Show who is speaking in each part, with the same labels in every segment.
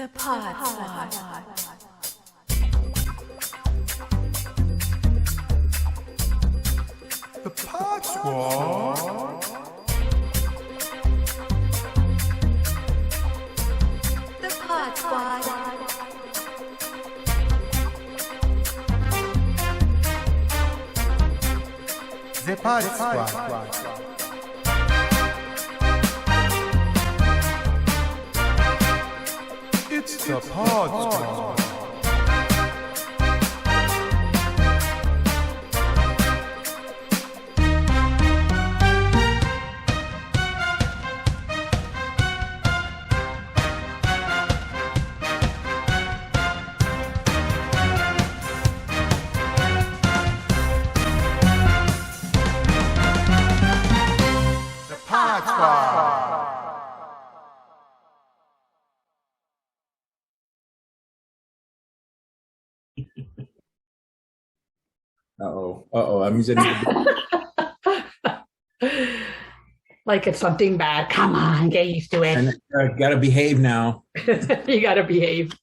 Speaker 1: The Pod Squad.
Speaker 2: The Pod Squad.
Speaker 1: The Pod Squad.
Speaker 2: The Pod Squad. It's the Pod Squad. The Pod Squad.
Speaker 3: I'm using
Speaker 4: Like it's something bad. Come on, get used to it.
Speaker 3: and gotta behave now.
Speaker 4: You got to behave.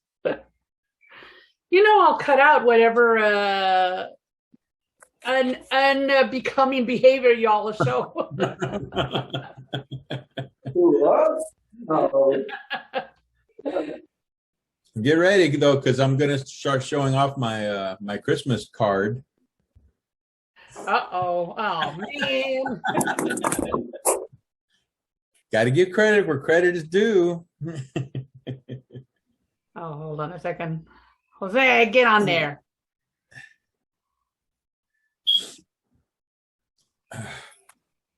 Speaker 4: I'll cut out whatever unbecoming behavior y'all show.
Speaker 3: Get ready though, because I'm gonna start showing off my my Christmas card.
Speaker 4: Oh man.
Speaker 3: Got to give credit where credit is due.
Speaker 4: Oh, hold on a second. Jose, get on there.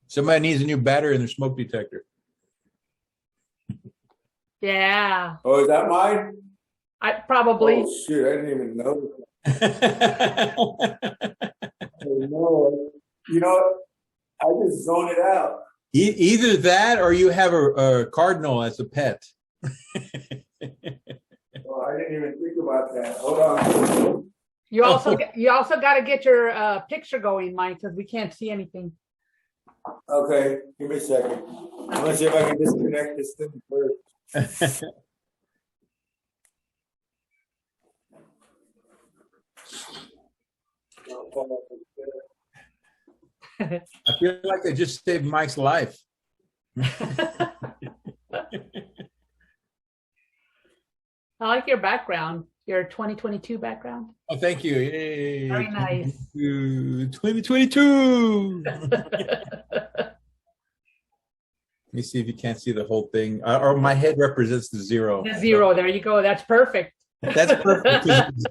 Speaker 3: Somebody needs a new battery in their smoke detector.
Speaker 4: Yeah.
Speaker 5: Oh, is that mine?
Speaker 4: I probably.
Speaker 5: Oh, shoot, I didn't even know. Oh, no. You know what? I just zoned it out.
Speaker 3: Either that or you have a cardinal as a pet.
Speaker 5: Oh, I didn't even think about that. Hold on.
Speaker 4: You also got to get your picture going, Mike, because we can't see anything.
Speaker 5: Okay, give me a second. I'm going to see if I can disconnect this thing first.
Speaker 3: I feel like I just saved Mike's life.
Speaker 4: I like your background, your 2022 background.
Speaker 3: Oh, thank you. Yay.
Speaker 4: Very nice.
Speaker 3: 2022. Let me see if you can't see the whole thing. Or my head represents the zero.
Speaker 4: The zero, there you go. That's perfect.
Speaker 3: That's perfect.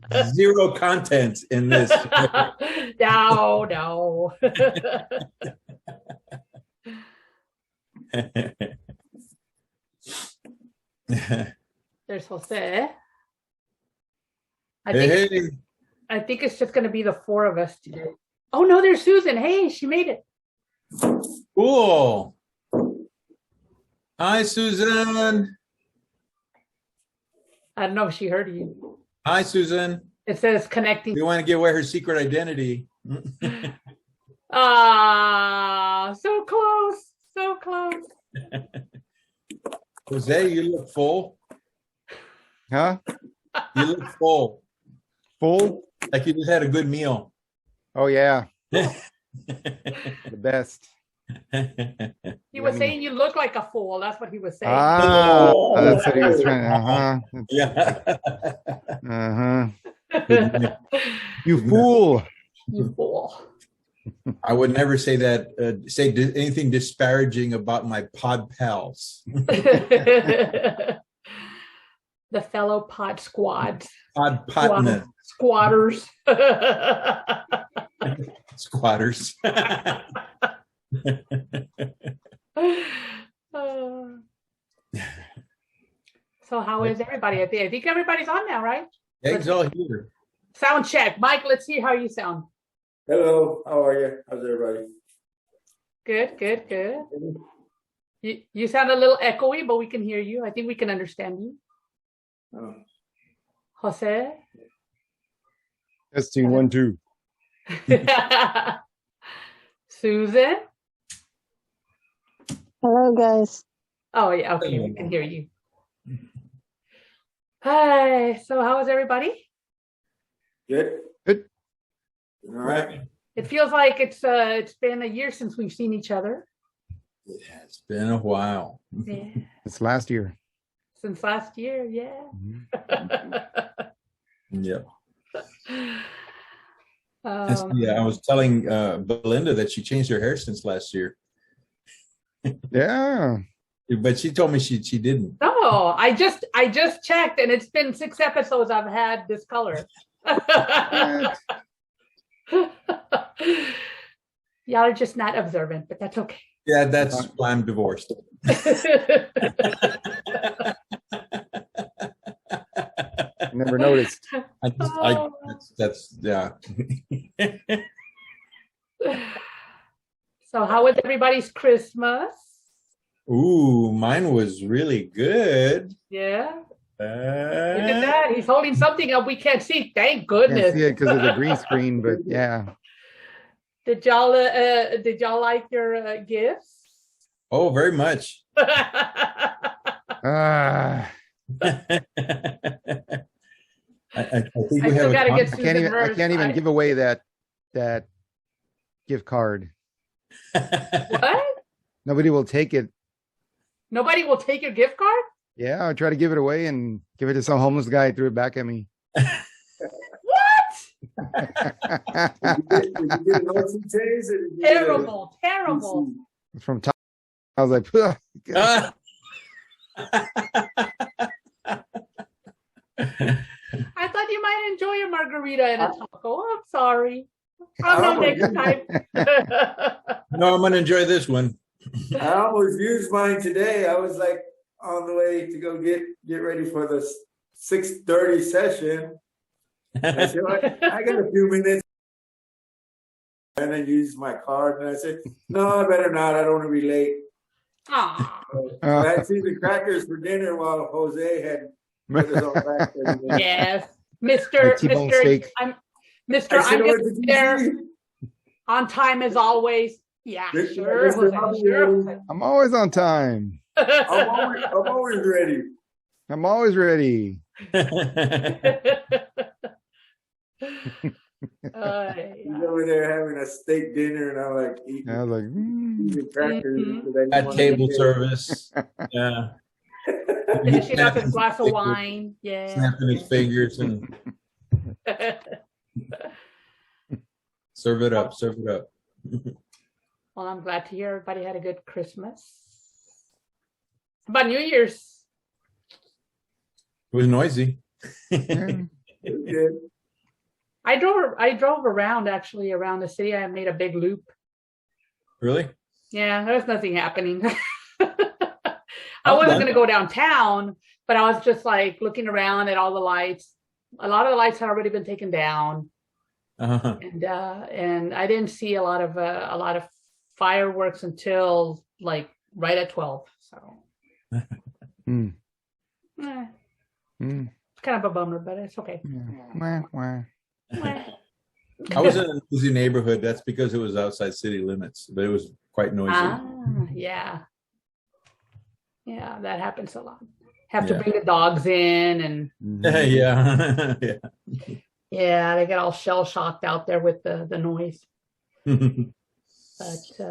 Speaker 3: There's zero content in this.
Speaker 4: No. There's Jose. I think it's just going to be the four of us today. Oh no, there's Susan. Hey, she made it.
Speaker 3: Cool. Hi, Susan.
Speaker 4: I don't know if she heard you.
Speaker 3: Hi, Susan.
Speaker 4: It says connecting.
Speaker 3: We want to give away her secret identity.
Speaker 4: So close. So close.
Speaker 3: Jose, you look full.
Speaker 2: Huh?
Speaker 3: You look full.
Speaker 2: Full?
Speaker 3: Like you just had a good meal.
Speaker 2: Oh, yeah. The best.
Speaker 4: He was saying you look like a fool. That's what he was saying.
Speaker 2: That's what he was trying.
Speaker 3: Yeah.
Speaker 2: You fool.
Speaker 4: You fool.
Speaker 3: I would never say that, say anything disparaging about my pod pals.
Speaker 4: The fellow pod squads.
Speaker 3: Podness.
Speaker 4: Squatters.
Speaker 3: Squatters.
Speaker 4: So how is everybody? I think everybody's on now, right?
Speaker 5: Greg's all here.
Speaker 4: Sound check. Mike, let's see how you sound.
Speaker 5: Hello, how are you? How's everybody?
Speaker 4: Good. You sound a little echoey, but we can hear you. I think we can understand you.
Speaker 5: Oh.
Speaker 4: Jose?
Speaker 2: Testing 1, 2.
Speaker 4: Susan?
Speaker 6: Hello, guys.
Speaker 4: Oh, yeah. Okay, we can hear you. Hi. So how is everybody?
Speaker 5: Good?
Speaker 2: Good.
Speaker 5: All right.
Speaker 4: It feels like it's been a year since we've seen each other.
Speaker 3: Yeah, it's been a while.
Speaker 4: Yeah.
Speaker 2: It's last year.
Speaker 4: Since last year, yeah.
Speaker 3: Yep.
Speaker 4: Um,
Speaker 3: Yeah, I was telling Belinda that she changed her hair since last year,
Speaker 2: Yeah.
Speaker 3: but she told me she didn't.
Speaker 4: No, I just checked, and it's been 6 episodes I've had this color.
Speaker 2: What?
Speaker 4: Y'all are just not observant, but that's okay.
Speaker 3: Yeah, that's why I'm divorced.
Speaker 2: Never noticed.
Speaker 3: That's yeah.
Speaker 4: So how was everybody's Christmas?
Speaker 3: Ooh, mine was really good.
Speaker 4: Yeah. Look at that. He's holding something up we can't see. Thank
Speaker 2: Can't
Speaker 4: goodness.
Speaker 2: see it because of the green screen, but yeah.
Speaker 4: Did y'all like your gifts?
Speaker 3: Oh, very much.
Speaker 2: Ah,
Speaker 3: I think we
Speaker 4: I still
Speaker 3: have
Speaker 4: gotta get
Speaker 2: I
Speaker 4: Susan
Speaker 2: can't even. I
Speaker 4: hers.
Speaker 2: can't even give away that gift card.
Speaker 4: What?
Speaker 2: Nobody will take it.
Speaker 4: Nobody will take your gift card?
Speaker 2: Yeah, I try to give it away and give it to some homeless guy. He threw it back at me.
Speaker 4: What?
Speaker 5: Did you get an ocean taste or did you get a-
Speaker 4: Terrible, terrible.
Speaker 2: From top, I was like, "Ugh."
Speaker 3: Ah.
Speaker 4: I thought you might enjoy a margarita and a taco. I'm sorry. I'll know next time.
Speaker 3: No, I'm gonna enjoy this one.
Speaker 5: I almost used mine today. I was like on the way to go get ready for the 6:30 session. I said, I got a few minutes. And then used my card and I said, no, I better not. I don't want to be late.
Speaker 4: Aw,
Speaker 5: I had seen the crackers for dinner while Jose had put us all back there.
Speaker 4: yes.
Speaker 2: My
Speaker 4: Mr.
Speaker 2: T-bone
Speaker 4: Mr.
Speaker 2: steak.
Speaker 4: I'm
Speaker 5: I said,
Speaker 4: I'm
Speaker 5: "Oh,
Speaker 4: just
Speaker 5: did you
Speaker 4: there
Speaker 5: see?"
Speaker 4: on time as always. Yeah,
Speaker 5: Mr.
Speaker 4: sure.
Speaker 5: Mr.
Speaker 4: Jose, sure.
Speaker 5: Holbrook.
Speaker 2: I'm always on time.
Speaker 5: I'm always ready.
Speaker 2: I'm always ready.
Speaker 5: He's over there having a steak dinner, and I'm like eating,
Speaker 2: I was like,
Speaker 5: eating crackers.
Speaker 4: Mhm.
Speaker 5: because I didn't
Speaker 3: At
Speaker 5: want
Speaker 3: table
Speaker 5: to
Speaker 3: service. Yeah.
Speaker 4: Finishing up his glass of wine. Yeah.
Speaker 3: Snapping his fingers and serve it up. Serve it up.
Speaker 4: Well, I'm glad to hear everybody had a good Christmas. How about New Year's?
Speaker 3: It was noisy.
Speaker 2: yeah.
Speaker 5: Good.
Speaker 4: I drove around actually around the city. I made a big loop.
Speaker 3: Really?
Speaker 4: Yeah, there was nothing happening. I wasn't going to go downtown, but I was just like looking around at all the lights. A lot of the lights had already been taken down,
Speaker 3: Uh-huh.
Speaker 4: and I didn't see a lot of fireworks until like right at 12. So
Speaker 2: Mm.
Speaker 4: eh,
Speaker 2: Mm.
Speaker 4: it's kind of a bummer, but it's okay.
Speaker 2: Yeah. Wah, wah.
Speaker 3: I was in a noisy neighborhood. That's because it was outside city limits, but it was quite noisy.
Speaker 4: Yeah. Yeah, that happens a lot. Have to
Speaker 3: Yeah.
Speaker 4: bring the dogs in, and
Speaker 2: Mhm.
Speaker 3: Yeah. Yeah.
Speaker 4: yeah, they get all shell shocked out there with the noise. But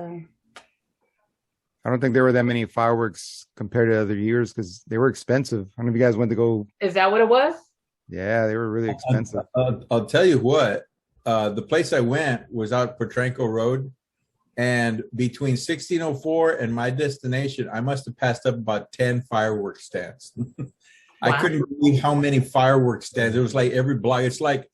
Speaker 2: I don't think there were that many fireworks compared to other years because they were expensive. I don't know if you guys went to go.
Speaker 4: is that what it was?
Speaker 2: Yeah, they were really expensive.
Speaker 3: I'll tell you what. The place I went was out Potranco Road, and between 1604 and my destination, I must have passed up about 10 fireworks stands. I
Speaker 4: Wow.
Speaker 3: couldn't believe how many fireworks stands. It was like every block. It's like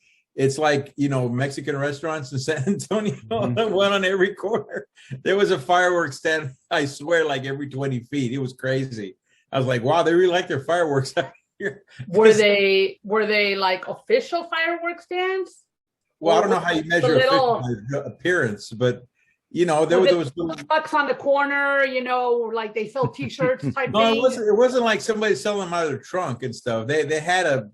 Speaker 3: Mexican restaurants in San Antonio, one on every corner. There was a fireworks stand, I swear, like every 20 feet. It was crazy. I was like, wow, they really like their fireworks out here.
Speaker 4: Were they like official fireworks stands?
Speaker 3: Well, I don't know how you measure
Speaker 4: The little-
Speaker 3: official appearance, but there was
Speaker 4: bucks on the corner, like they sell T-shirts type
Speaker 3: no,
Speaker 4: thing.
Speaker 3: it wasn't like somebody selling them out of their trunk and stuff. They had a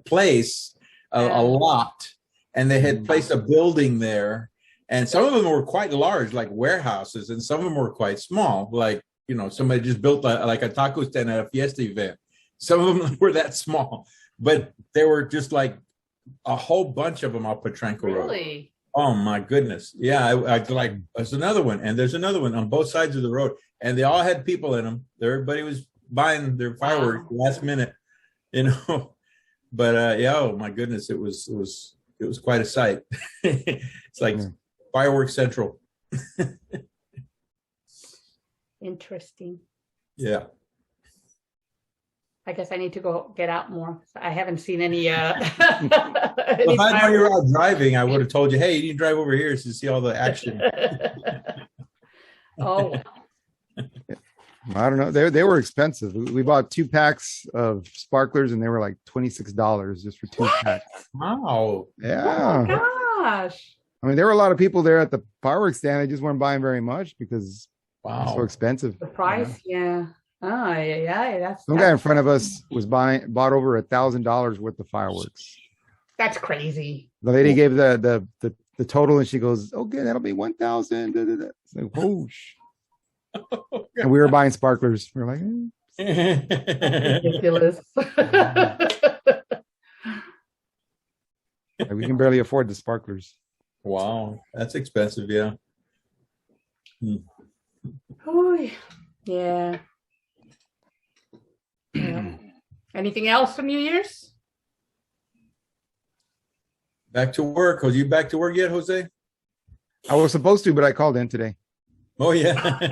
Speaker 3: place, a lot, and they had placed a building there, and some of them were quite large, like warehouses, and some of them were quite small, like somebody just built like a taco stand at a fiesta event. Some of them were that small, but there were just like a whole bunch of them off Potranco Road.
Speaker 4: Really?
Speaker 3: Oh my goodness. Yeah. I like, there's another one and there's another one on both sides of the road, and they all had people in them. Everybody was buying their fireworks last minute, you know, but yeah, oh my goodness. It was quite a sight. It's like fireworks central.
Speaker 4: Interesting.
Speaker 3: Yeah.
Speaker 4: I guess I need to go get out more. I haven't seen any.
Speaker 3: Well, if I know you were out driving, I would have told you, hey, you need to drive over here to see all the action.
Speaker 4: Oh.
Speaker 2: I don't know. They were expensive. We bought 2 packs of sparklers, and they were like $26 just for 2 packs.
Speaker 3: Wow.
Speaker 2: Yeah.
Speaker 4: Oh my gosh.
Speaker 2: I mean, there were a lot of people there at the fireworks stand. They just weren't buying very much because it's so expensive.
Speaker 4: The price, yeah. Oh, yeah. That's
Speaker 2: Some guy in front of us was bought over $1,000 worth of fireworks.
Speaker 4: That's crazy.
Speaker 2: The lady gave the total, and she goes, "Okay, that'll be 1,000." It's like, whoosh. And we were buying sparklers. We were like,
Speaker 4: Ridiculous.
Speaker 2: we can barely afford the sparklers.
Speaker 3: Wow, that's expensive, yeah.
Speaker 4: Oh, yeah. Anything else for New Year's?
Speaker 3: Back to work. Was you back to work yet, Jose?
Speaker 2: I was supposed to, but I called in today.
Speaker 3: Oh, yeah.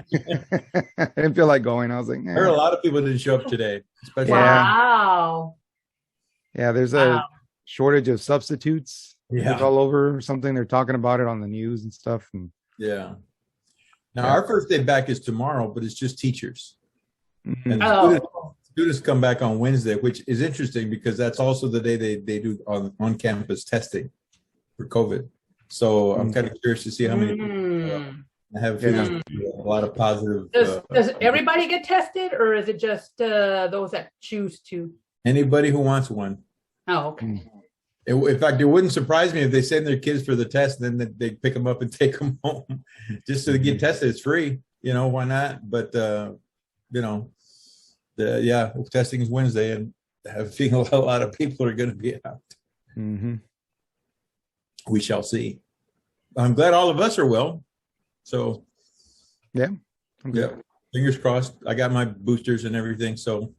Speaker 2: I didn't feel like going. I was like,
Speaker 3: I heard a lot of people didn't show up today. Especially
Speaker 4: Wow.
Speaker 2: Yeah, there's a shortage of substitutes.
Speaker 3: Yeah.
Speaker 2: It's all over or something. They're talking about it on the news and stuff. And
Speaker 3: yeah. Now, our first day back is tomorrow, but it's just teachers. And students come back on Wednesday, which is interesting because that's also the day they do on-campus testing for COVID. So I'm kind of curious to see how many people I have a lot of positive.
Speaker 4: Does everybody get tested, or is it just those that choose to?
Speaker 3: Anybody who wants one.
Speaker 4: Oh, okay.
Speaker 3: In fact, it wouldn't surprise me if they send their kids for the test, and then they pick them up and take them home just to get tested. It's free, you know, why not? But, you know, testing is Wednesday, and I have a feeling a lot of people are going to be out.
Speaker 2: mm-hmm.
Speaker 3: We shall see. I'm glad all of us are well. So, fingers crossed. I got my boosters and everything. So,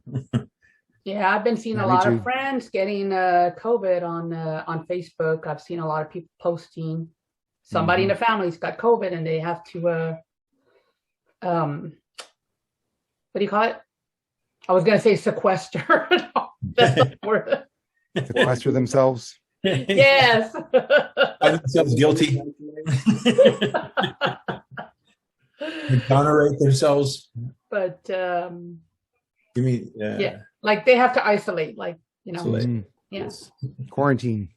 Speaker 4: yeah, I've been seeing a lot of friends getting COVID on Facebook. I've seen a lot of people posting somebody in the family's got COVID and they have to what do you call it? I was going to say sequester. That's not the word.
Speaker 2: Sequester themselves.
Speaker 4: Yes.
Speaker 3: Find themselves guilty. Exonerate themselves.
Speaker 4: But
Speaker 3: you mean
Speaker 4: like they have to isolate, like, you know.
Speaker 3: Isolate.
Speaker 4: Yes.
Speaker 2: Quarantine.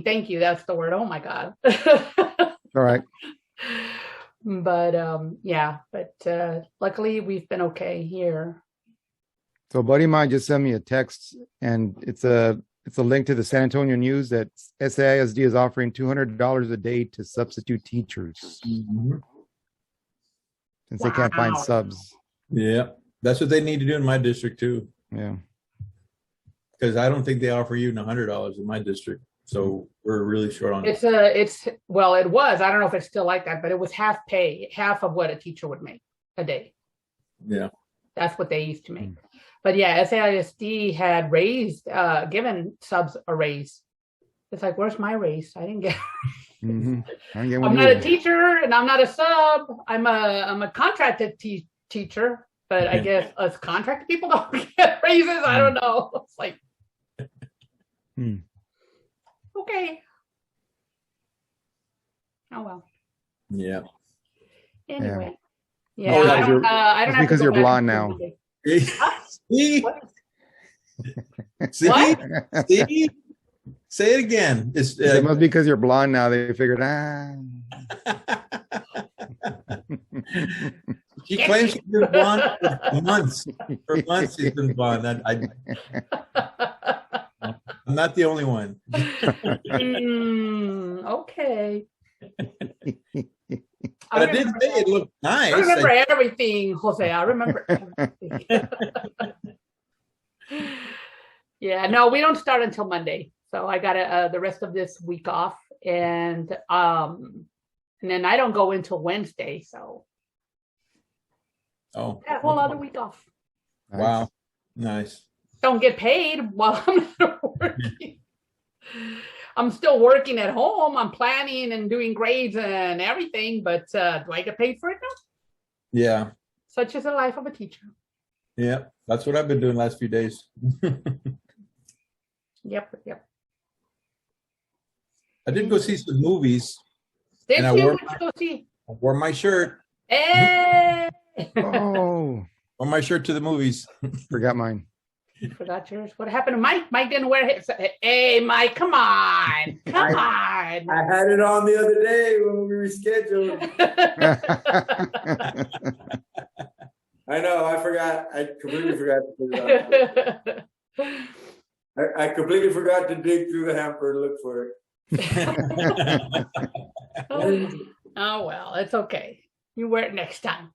Speaker 4: Thank you. That's the word. Oh my God.
Speaker 2: All right.
Speaker 4: But luckily we've been okay here.
Speaker 2: So a buddy of mine just sent me a text, and it's a link to the San Antonio News that SAISD is offering $200 a day to substitute teachers since they can't find subs.
Speaker 3: Yeah, that's what they need to do in my district too.
Speaker 2: Yeah,
Speaker 3: because I don't think they offer you $100 in my district, so we're really short on it.
Speaker 4: It was. I don't know if it's still like that, but it was half pay, half of what a teacher would make a day.
Speaker 3: Yeah,
Speaker 4: that's what they used to make. But yeah, SAISD had given subs a raise. It's like, where's my raise? I didn't get.
Speaker 2: I'm
Speaker 4: not a teacher, and I'm not a sub. I'm a contracted teacher, but I guess us contracted people don't get raises. I don't know. It's like, okay. Oh well.
Speaker 3: Yeah.
Speaker 4: Anyway.
Speaker 2: Yeah. I don't have because you're blonde now.
Speaker 3: See? See? Say it again.
Speaker 2: It must be because you're blonde now. They figured,
Speaker 3: She claims she's been blonde for months. For months she's been blonde. I'm not the only one.
Speaker 4: Okay.
Speaker 3: But I did say it looked nice.
Speaker 4: I remember everything, Jose. I remember everything. Yeah, no, we don't start until Monday. So I got the rest of this week off, and then I don't go until Wednesday. So
Speaker 3: Oh,
Speaker 4: that whole other week off.
Speaker 3: wow, nice.
Speaker 4: Don't get paid while I'm not working. I'm still working at home. I'm planning and doing grades and everything, but do I get paid for it now?
Speaker 3: Yeah,
Speaker 4: Such is the life of a teacher.
Speaker 3: yeah. That's what I've been doing the last few days.
Speaker 4: Yep.
Speaker 3: I did go see some movies.
Speaker 4: Did
Speaker 3: And I
Speaker 4: you?
Speaker 3: wore-
Speaker 4: What you go see?
Speaker 3: I wore my shirt.
Speaker 4: Hey!
Speaker 2: Oh,
Speaker 3: Wore my shirt to the movies.
Speaker 2: forgot mine.
Speaker 4: You forgot yours. What happened to Mike? Mike didn't wear his. Hey, Mike, come on. Come on.
Speaker 5: I had it on the other day when we rescheduled. I know, I forgot. I completely forgot to put it on. I completely forgot to dig through the hamper to look for it.
Speaker 4: Oh, well, it's okay. You wear it next time.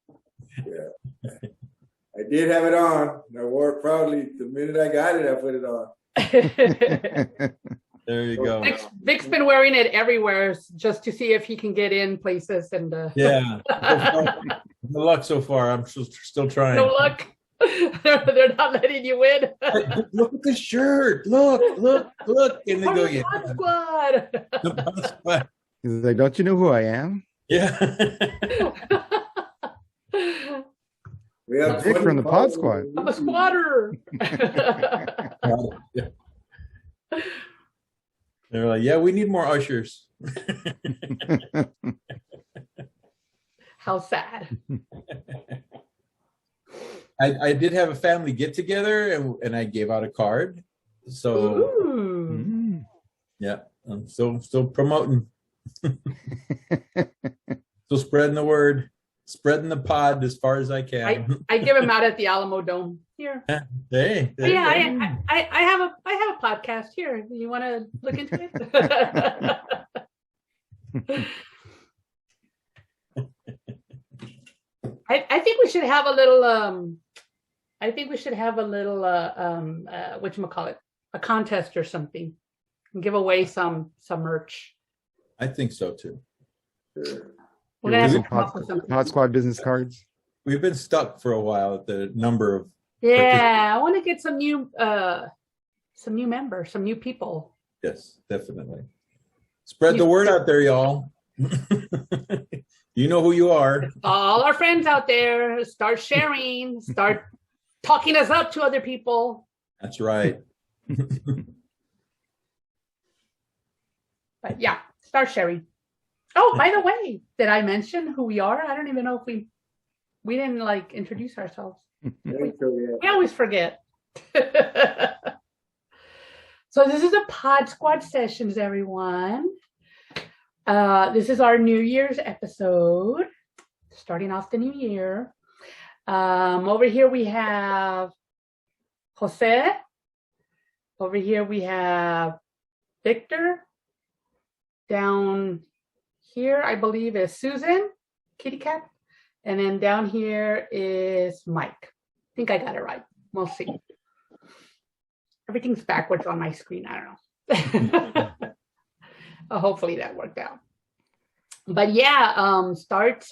Speaker 5: Yeah. I did have it on. I wore it proudly. The minute I got it, I put it on.
Speaker 3: There you go.
Speaker 4: Vic's been wearing it everywhere just to see if he can get in places. And
Speaker 3: Yeah. No luck so far. I'm still trying.
Speaker 4: no luck. They're not letting you in.
Speaker 3: Look at the shirt. Look. And they go, yeah.
Speaker 4: Pod Squad.
Speaker 2: He's like, don't you know who I am?
Speaker 3: Yeah.
Speaker 5: We have
Speaker 2: Vic from the Pod Squad.
Speaker 4: I'm a squatter.
Speaker 3: They're like, yeah, we need more ushers.
Speaker 4: How sad.
Speaker 3: I did have a family get together and I gave out a card. So
Speaker 4: Ooh.
Speaker 3: yeah, I'm still promoting. Still spreading the word, spreading the pod as far as I can.
Speaker 4: I give him out at the Alamo Dome. Here.
Speaker 3: Hey, there
Speaker 4: Yeah,
Speaker 3: you go.
Speaker 4: I have a podcast here. You want to look into it? I think we should have a little whatchamacallit, a contest or something, and give away some merch.
Speaker 3: I think so too.
Speaker 5: Sure.
Speaker 4: We're gonna have to
Speaker 2: Pod,
Speaker 4: come up with something.
Speaker 2: Pod Squad business cards.
Speaker 3: We've been stuck for a while at the number of.
Speaker 4: Yeah, I want to get some new members, some new people.
Speaker 3: Yes, definitely. Spread the word out there, y'all. You know who you are.
Speaker 4: All our friends out there, start sharing, start talking us up to other people.
Speaker 3: That's right.
Speaker 4: But yeah, start sharing. Oh, by the way, did I mention who we are? I don't even know if we didn't like introduce ourselves. We always forget. So this is a Pod Squad Sessions, everyone. This is our New Year's episode, starting off the new year. Over here we have Jose. Over here we have Victor. Down here, I believe, is Susan, kitty cat. And then down here is Mike. I think I got it right. We'll see. Everything's backwards on my screen. I don't know. Hopefully that worked out. But yeah, start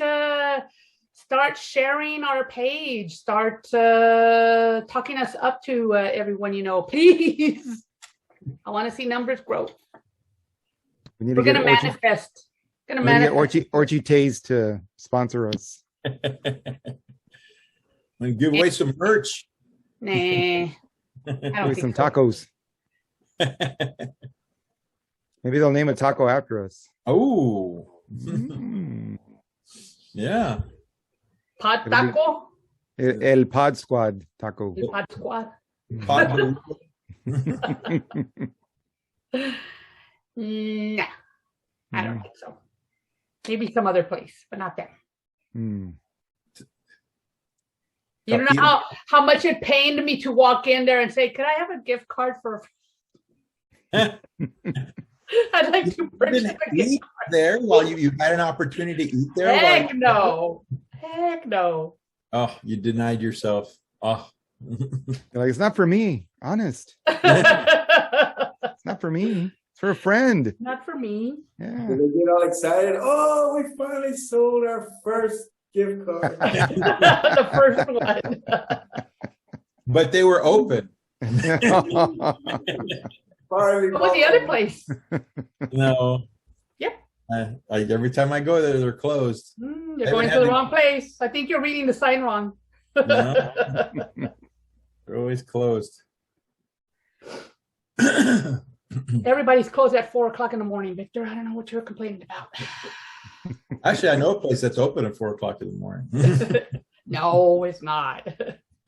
Speaker 4: sharing our page. Start talking us up to everyone you know, please. I want to see numbers grow.
Speaker 2: We're
Speaker 4: going to manifest.
Speaker 2: We're gonna get Orchie Taze to sponsor us.
Speaker 3: And give away some merch.
Speaker 4: Nah. I don't
Speaker 2: With some
Speaker 4: think so.
Speaker 2: tacos. Maybe they'll name a taco after us.
Speaker 3: Oh,
Speaker 2: Mm.
Speaker 3: yeah.
Speaker 4: Pod taco?
Speaker 2: El Pod Squad taco.
Speaker 4: The Pod Squad?
Speaker 3: Pod-
Speaker 4: Nah. I don't think so. Maybe some other place, but not there.
Speaker 2: Mm.
Speaker 4: You don't know how much it pained me to walk in there and say, could I have a gift card for I'd like to purchase
Speaker 3: didn't
Speaker 4: a gift
Speaker 3: eat
Speaker 4: card.
Speaker 3: there while you had an opportunity to eat there.
Speaker 4: Heck no. Heck no.
Speaker 3: Oh, you denied yourself. Oh,
Speaker 2: They're like, it's not for me. Honest.
Speaker 4: Not
Speaker 2: It's not for me. It's for a friend.
Speaker 4: for me.
Speaker 2: Yeah.
Speaker 5: They get all excited. Oh, we finally sold our first gift card.
Speaker 4: The first one.
Speaker 3: But they were open.
Speaker 5: Finally
Speaker 4: What was the other place?
Speaker 3: No.
Speaker 4: Yep.
Speaker 3: Every time I go there, they're closed.
Speaker 4: You're
Speaker 3: They
Speaker 4: going
Speaker 3: haven't
Speaker 4: to the
Speaker 3: had
Speaker 4: wrong place. I think you're reading the sign wrong.
Speaker 3: No. They're always closed.
Speaker 4: Everybody's closed at 4:00 in the morning, Victor. I don't know what you're complaining about.
Speaker 3: Actually, I know a place that's open at 4:00 in the morning.
Speaker 4: No, it's not.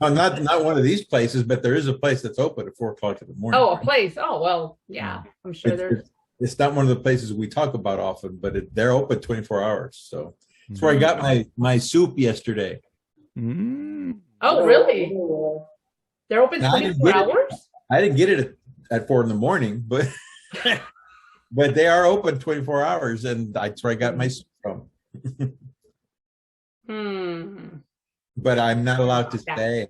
Speaker 3: Oh, not one of these places, but there is a place that's open at 4:00 in the morning.
Speaker 4: Oh, a place. Oh, well, yeah. I'm sure there's.
Speaker 3: It's not one of the places we talk about often, but they're open 24 hours. So that's where I got my soup yesterday.
Speaker 2: Mm.
Speaker 4: Oh, really? They're open
Speaker 3: Now, I didn't
Speaker 4: 24
Speaker 3: get it.
Speaker 4: hours?
Speaker 3: I didn't get it at 4 in the morning, but but they are open 24 hours, and that's where I got my soup from. But I'm not allowed to stay.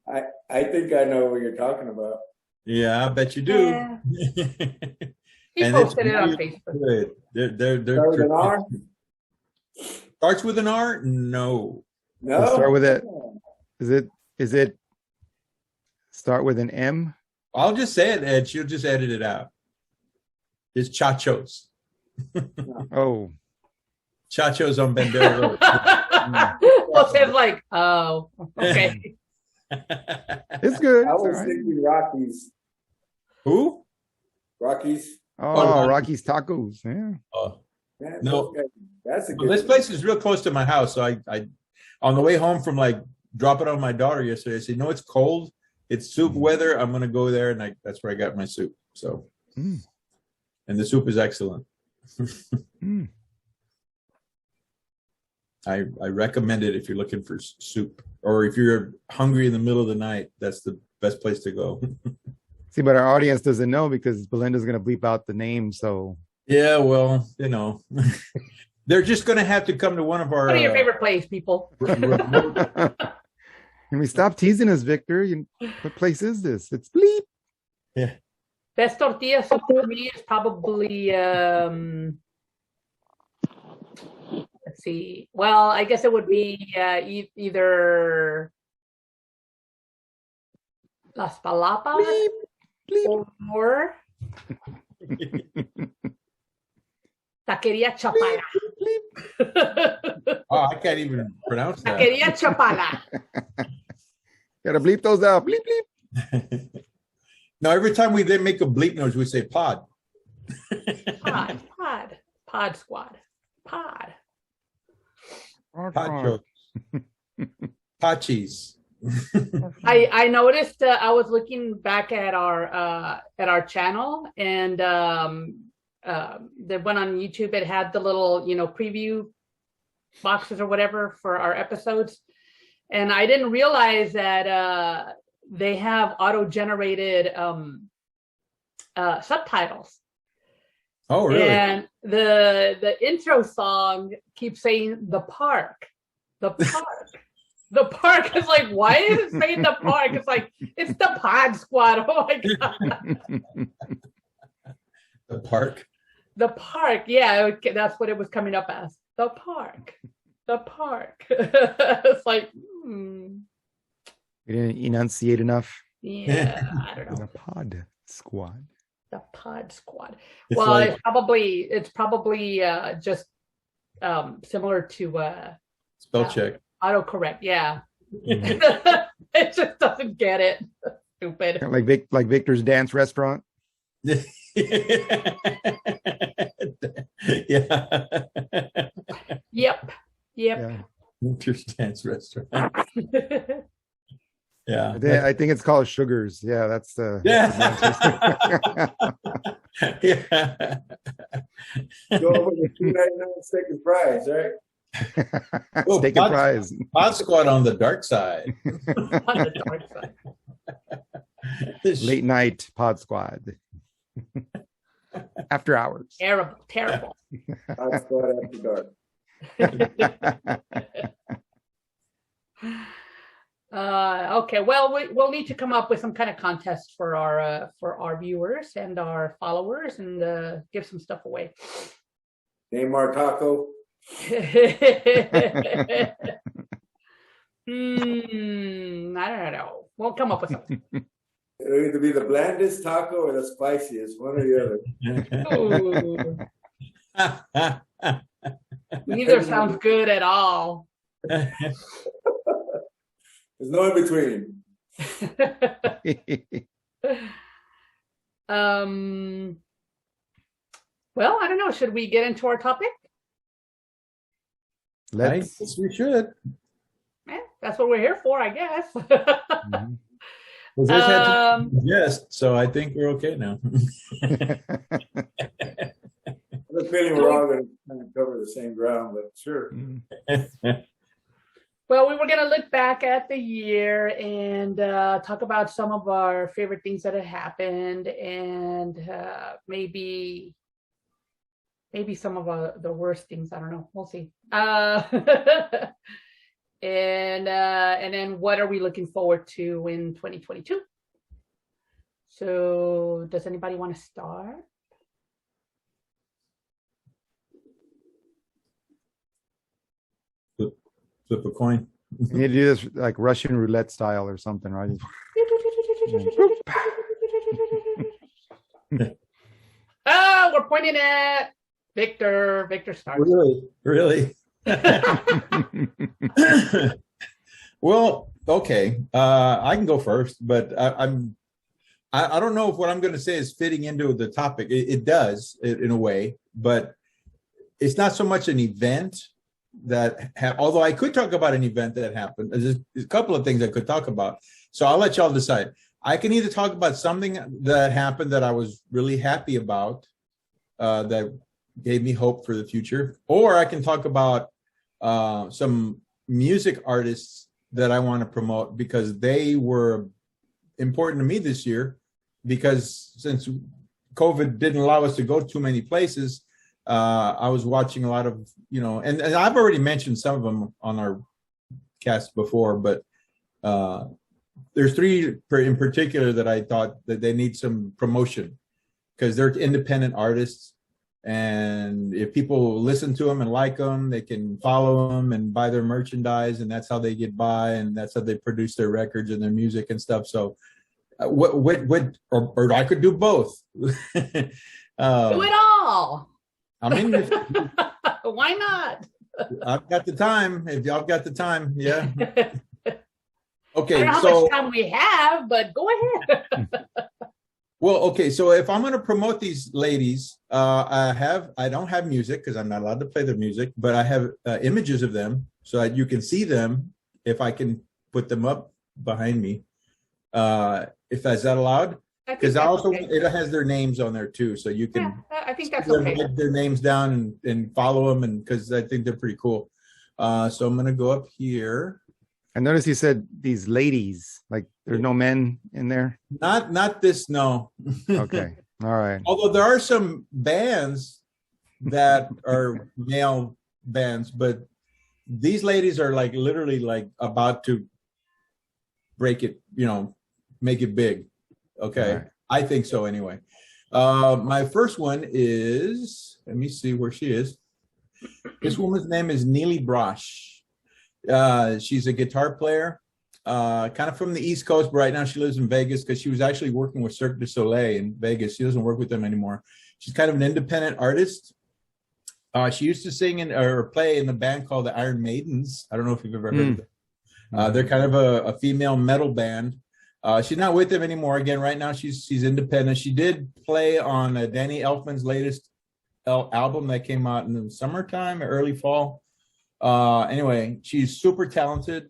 Speaker 5: I think I know what you're talking about.
Speaker 3: Yeah, I bet you do.
Speaker 4: Yeah. He
Speaker 3: And
Speaker 4: posted
Speaker 3: it's
Speaker 4: it on
Speaker 3: really
Speaker 4: Facebook.
Speaker 3: good. They're
Speaker 5: Start with an R?
Speaker 3: Starts with an R? No.
Speaker 5: No.
Speaker 2: Let's start with it. Is it start with an M?
Speaker 3: I'll just say it, Ed. She'll just edit it out. It's Chachos.
Speaker 2: Oh.
Speaker 3: Chachos on Bandera Road.
Speaker 4: Well, Sam's like, oh, okay.
Speaker 2: It's good.
Speaker 5: I
Speaker 2: It's all
Speaker 5: was
Speaker 2: right.
Speaker 5: thinking Rockies.
Speaker 3: Who?
Speaker 5: Rockies.
Speaker 2: Oh, Rocky's Tacos. Yeah.
Speaker 3: Oh,
Speaker 5: Man,
Speaker 3: No.
Speaker 5: that's a
Speaker 3: well,
Speaker 5: good
Speaker 3: this place is real close to my house. So I on the way home from like dropping off my daughter yesterday, I said, "No, it's cold. It's soup weather. I'm going to go there," and that's where I got my soup. So,
Speaker 2: Mm.
Speaker 3: and the soup is excellent.
Speaker 2: Mm.
Speaker 3: I recommend it if you're looking for soup, or if you're hungry in the middle of the night. That's the best place to go.
Speaker 2: See, but our audience doesn't know because Belinda's going to bleep out the name. So
Speaker 3: Yeah, well, they're just going to have to come to one of our.
Speaker 4: What are your favorite plays, people?
Speaker 2: can we stop teasing us, Victor? What place is this? It's bleep.
Speaker 3: Yeah.
Speaker 4: Best tortilla soup for me is probably, let's see. Well, I guess it would be either Las Palapas or Taqueria Chapala.
Speaker 3: Oh, I can't even pronounce that.
Speaker 4: Taqueria Chapala.
Speaker 2: Gotta bleep those out. Bleep, bleep.
Speaker 3: No, every time we then make a bleep noise, we say pod.
Speaker 4: Pod squad. Pod.
Speaker 3: Pod jokes. Pod cheese.
Speaker 4: I noticed I was looking back at our channel, and the one on YouTube, it had the little preview boxes or whatever for our episodes, and I didn't realize that they have auto-generated subtitles.
Speaker 3: Oh, really?
Speaker 4: And the intro song keeps saying the park. The park is like, why is it saying the park? It's like, it's the Pod Squad. Oh my God.
Speaker 3: The park.
Speaker 4: The park. Yeah, that's what it was coming up as. The park. It's like,
Speaker 2: We didn't enunciate enough.
Speaker 4: yeah, I don't know.
Speaker 2: The pod squad.
Speaker 4: The Pod Squad.
Speaker 3: It's
Speaker 4: Well,
Speaker 3: like-
Speaker 4: it's probably just similar to
Speaker 3: Spell check.
Speaker 4: autocorrect. Yeah. It just doesn't get it. Stupid.
Speaker 2: Like Victor's Dance Restaurant.
Speaker 3: Yeah.
Speaker 4: Yep.
Speaker 2: Yeah.
Speaker 3: Winter's Dance Restaurant. Yeah.
Speaker 2: I think it's called Sugars. Yeah, that's the.
Speaker 3: Yeah. Yeah.
Speaker 5: Go over the $2.99 steak and fries, right?
Speaker 3: Oh,
Speaker 2: Steak and fries.
Speaker 3: Pod Squad on the dark side.
Speaker 4: On the dark side.
Speaker 2: Late night pod squad. After hours.
Speaker 4: Terrible.
Speaker 5: Hot spot after dark.
Speaker 4: Okay, well, we'll need to come up with some kind of contest for our viewers and our followers, and give some stuff away.
Speaker 5: Name our taco.
Speaker 4: I don't know. We'll come up with something.
Speaker 5: It'll either be the blandest taco or the spiciest, one or the other.
Speaker 4: Ooh. Neither sounds good at all.
Speaker 5: There's no in between.
Speaker 4: Well, I don't know. Should we get into our topic?
Speaker 3: I guess we should.
Speaker 4: That's what we're here for, I guess.
Speaker 2: Mhm.
Speaker 3: Well, this had to be yes, so I think we're okay now.
Speaker 5: I have a feeling we're all going to kind of cover the same ground, but sure.
Speaker 4: Well, we were going to look back at the year and talk about some of our favorite things that had happened, and maybe some of the worst things. I don't know. We'll see. And then what are we looking forward to in 2022? So does anybody want to start?
Speaker 3: Flip a coin.
Speaker 2: You need to do this like Russian roulette style or something, right?
Speaker 4: Oh, we're pointing at Victor. Victor starts.
Speaker 3: Really? Well, okay. I can go first, but I don't know if what I'm going to say is fitting into the topic. It does in a way, but it's not so much an event that although I could talk about an event that happened. There's a couple of things I could talk about. So I'll let y'all decide. I can either talk about something that happened that I was really happy about, that gave me hope for the future, or I can talk about some music artists that I want to promote because they were important to me this year, because since COVID didn't allow us to go too many places, I was watching a lot of, and I've already mentioned some of them on our cast before, but there's three in particular that I thought that they need some promotion because they're independent artists. And if people listen to them and like them, they can follow them and buy their merchandise, and that's how they get by, and that's how they produce their records and their music and stuff. So, or I could do both.
Speaker 4: Do it all.
Speaker 3: I mean,
Speaker 4: Why not?
Speaker 3: I've got the time. If y'all got the time, yeah. Okay,
Speaker 4: I don't know how much time we have, but go ahead.
Speaker 3: Well, okay, so if I'm going to promote these ladies, I don't have music because I'm not allowed to play their music, but I have images of them so that you can see them if I can put them up behind me. If that's that allowed? Because also it has their names on there too, so you can.
Speaker 4: Yeah, I think that's okay.
Speaker 3: Write their names down and follow them, and because I think they're pretty cool. So I'm going to go up here.
Speaker 2: I noticed you said these ladies, like there's no men in there.
Speaker 3: Not this, no.
Speaker 2: Okay, all right.
Speaker 3: Although there are some bands that are male bands, but these ladies are like literally like about to break it, make it big. Okay, right. I think so anyway. My first one is, let me see where she is. This woman's name is Neely Brosh. She's a guitar player, kind of from the East Coast, but right now she lives in Vegas because she was actually working with Cirque du Soleil in Vegas. She doesn't work with them anymore. She's kind of an independent artist. She used to sing or play in the band called the Iron Maidens. I don't know if you've ever heard of them. They're kind of a female metal band. She's not with them anymore. Again, right now she's independent. She did play on Danny Elfman's latest album that came out in the summertime or early fall. Anyway, she's super talented.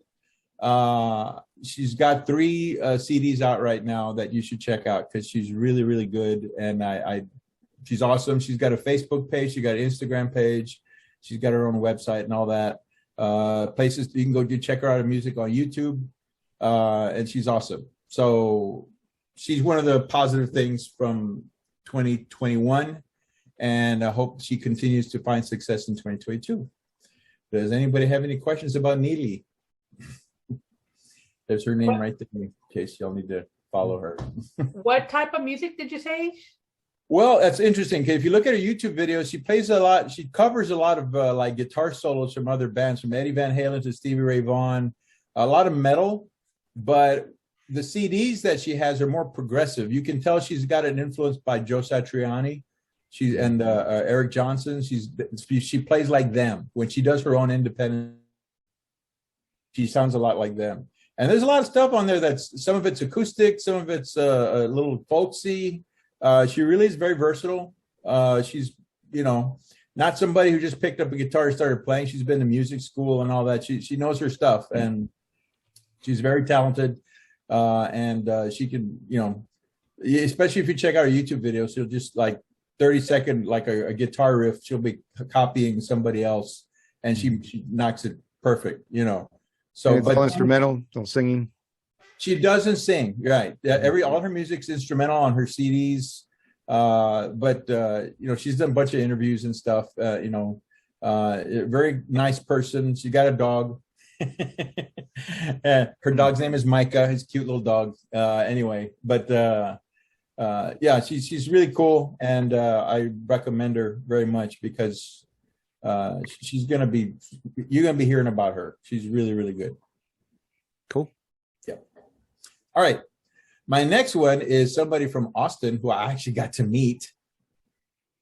Speaker 3: She's got 3 CDs out right now that you should check out because she's really, really good. And she's awesome. She's got a Facebook page. She got an Instagram page. She's got her own website and all that. Places you can go check her out of music on YouTube. And she's awesome. So she's one of the positive things from 2021. And I hope she continues to find success in 2022. Does anybody have any questions about Neely? There's her name right there in case y'all need to follow her.
Speaker 4: What type of music did you say?
Speaker 3: Well, that's interesting. If you look at her YouTube videos, she plays a lot. She covers a lot of like guitar solos from other bands, from Eddie Van Halen to Stevie Ray Vaughan, a lot of metal. But the CDs that she has are more progressive. You can tell she's got an influence by Joe Satriani. And Eric Johnson. She plays like them. When she does her own independent, she sounds a lot like them. And there's a lot of stuff on there that's, some of it's acoustic, some of it's a little folksy. She really is very versatile. She's, not somebody who just picked up a guitar and started playing. She's been to music school and all that. She knows her stuff, and she's very talented. And she can, especially if you check out her YouTube videos, she'll just like 30-second, like a guitar riff, she'll be copying somebody else, and she knocks it perfect, So,
Speaker 2: and it's all instrumental, no singing.
Speaker 3: She doesn't sing, right? All her music's instrumental on her CDs. But she's done a bunch of interviews and stuff. A very nice person. She got a dog. Her dog's name is Micah. His cute little dog. She's really cool, and I recommend her very much because you're gonna be hearing about her. She's really, really good.
Speaker 2: Cool.
Speaker 3: Yeah. All right. My next one is somebody from Austin who I actually got to meet.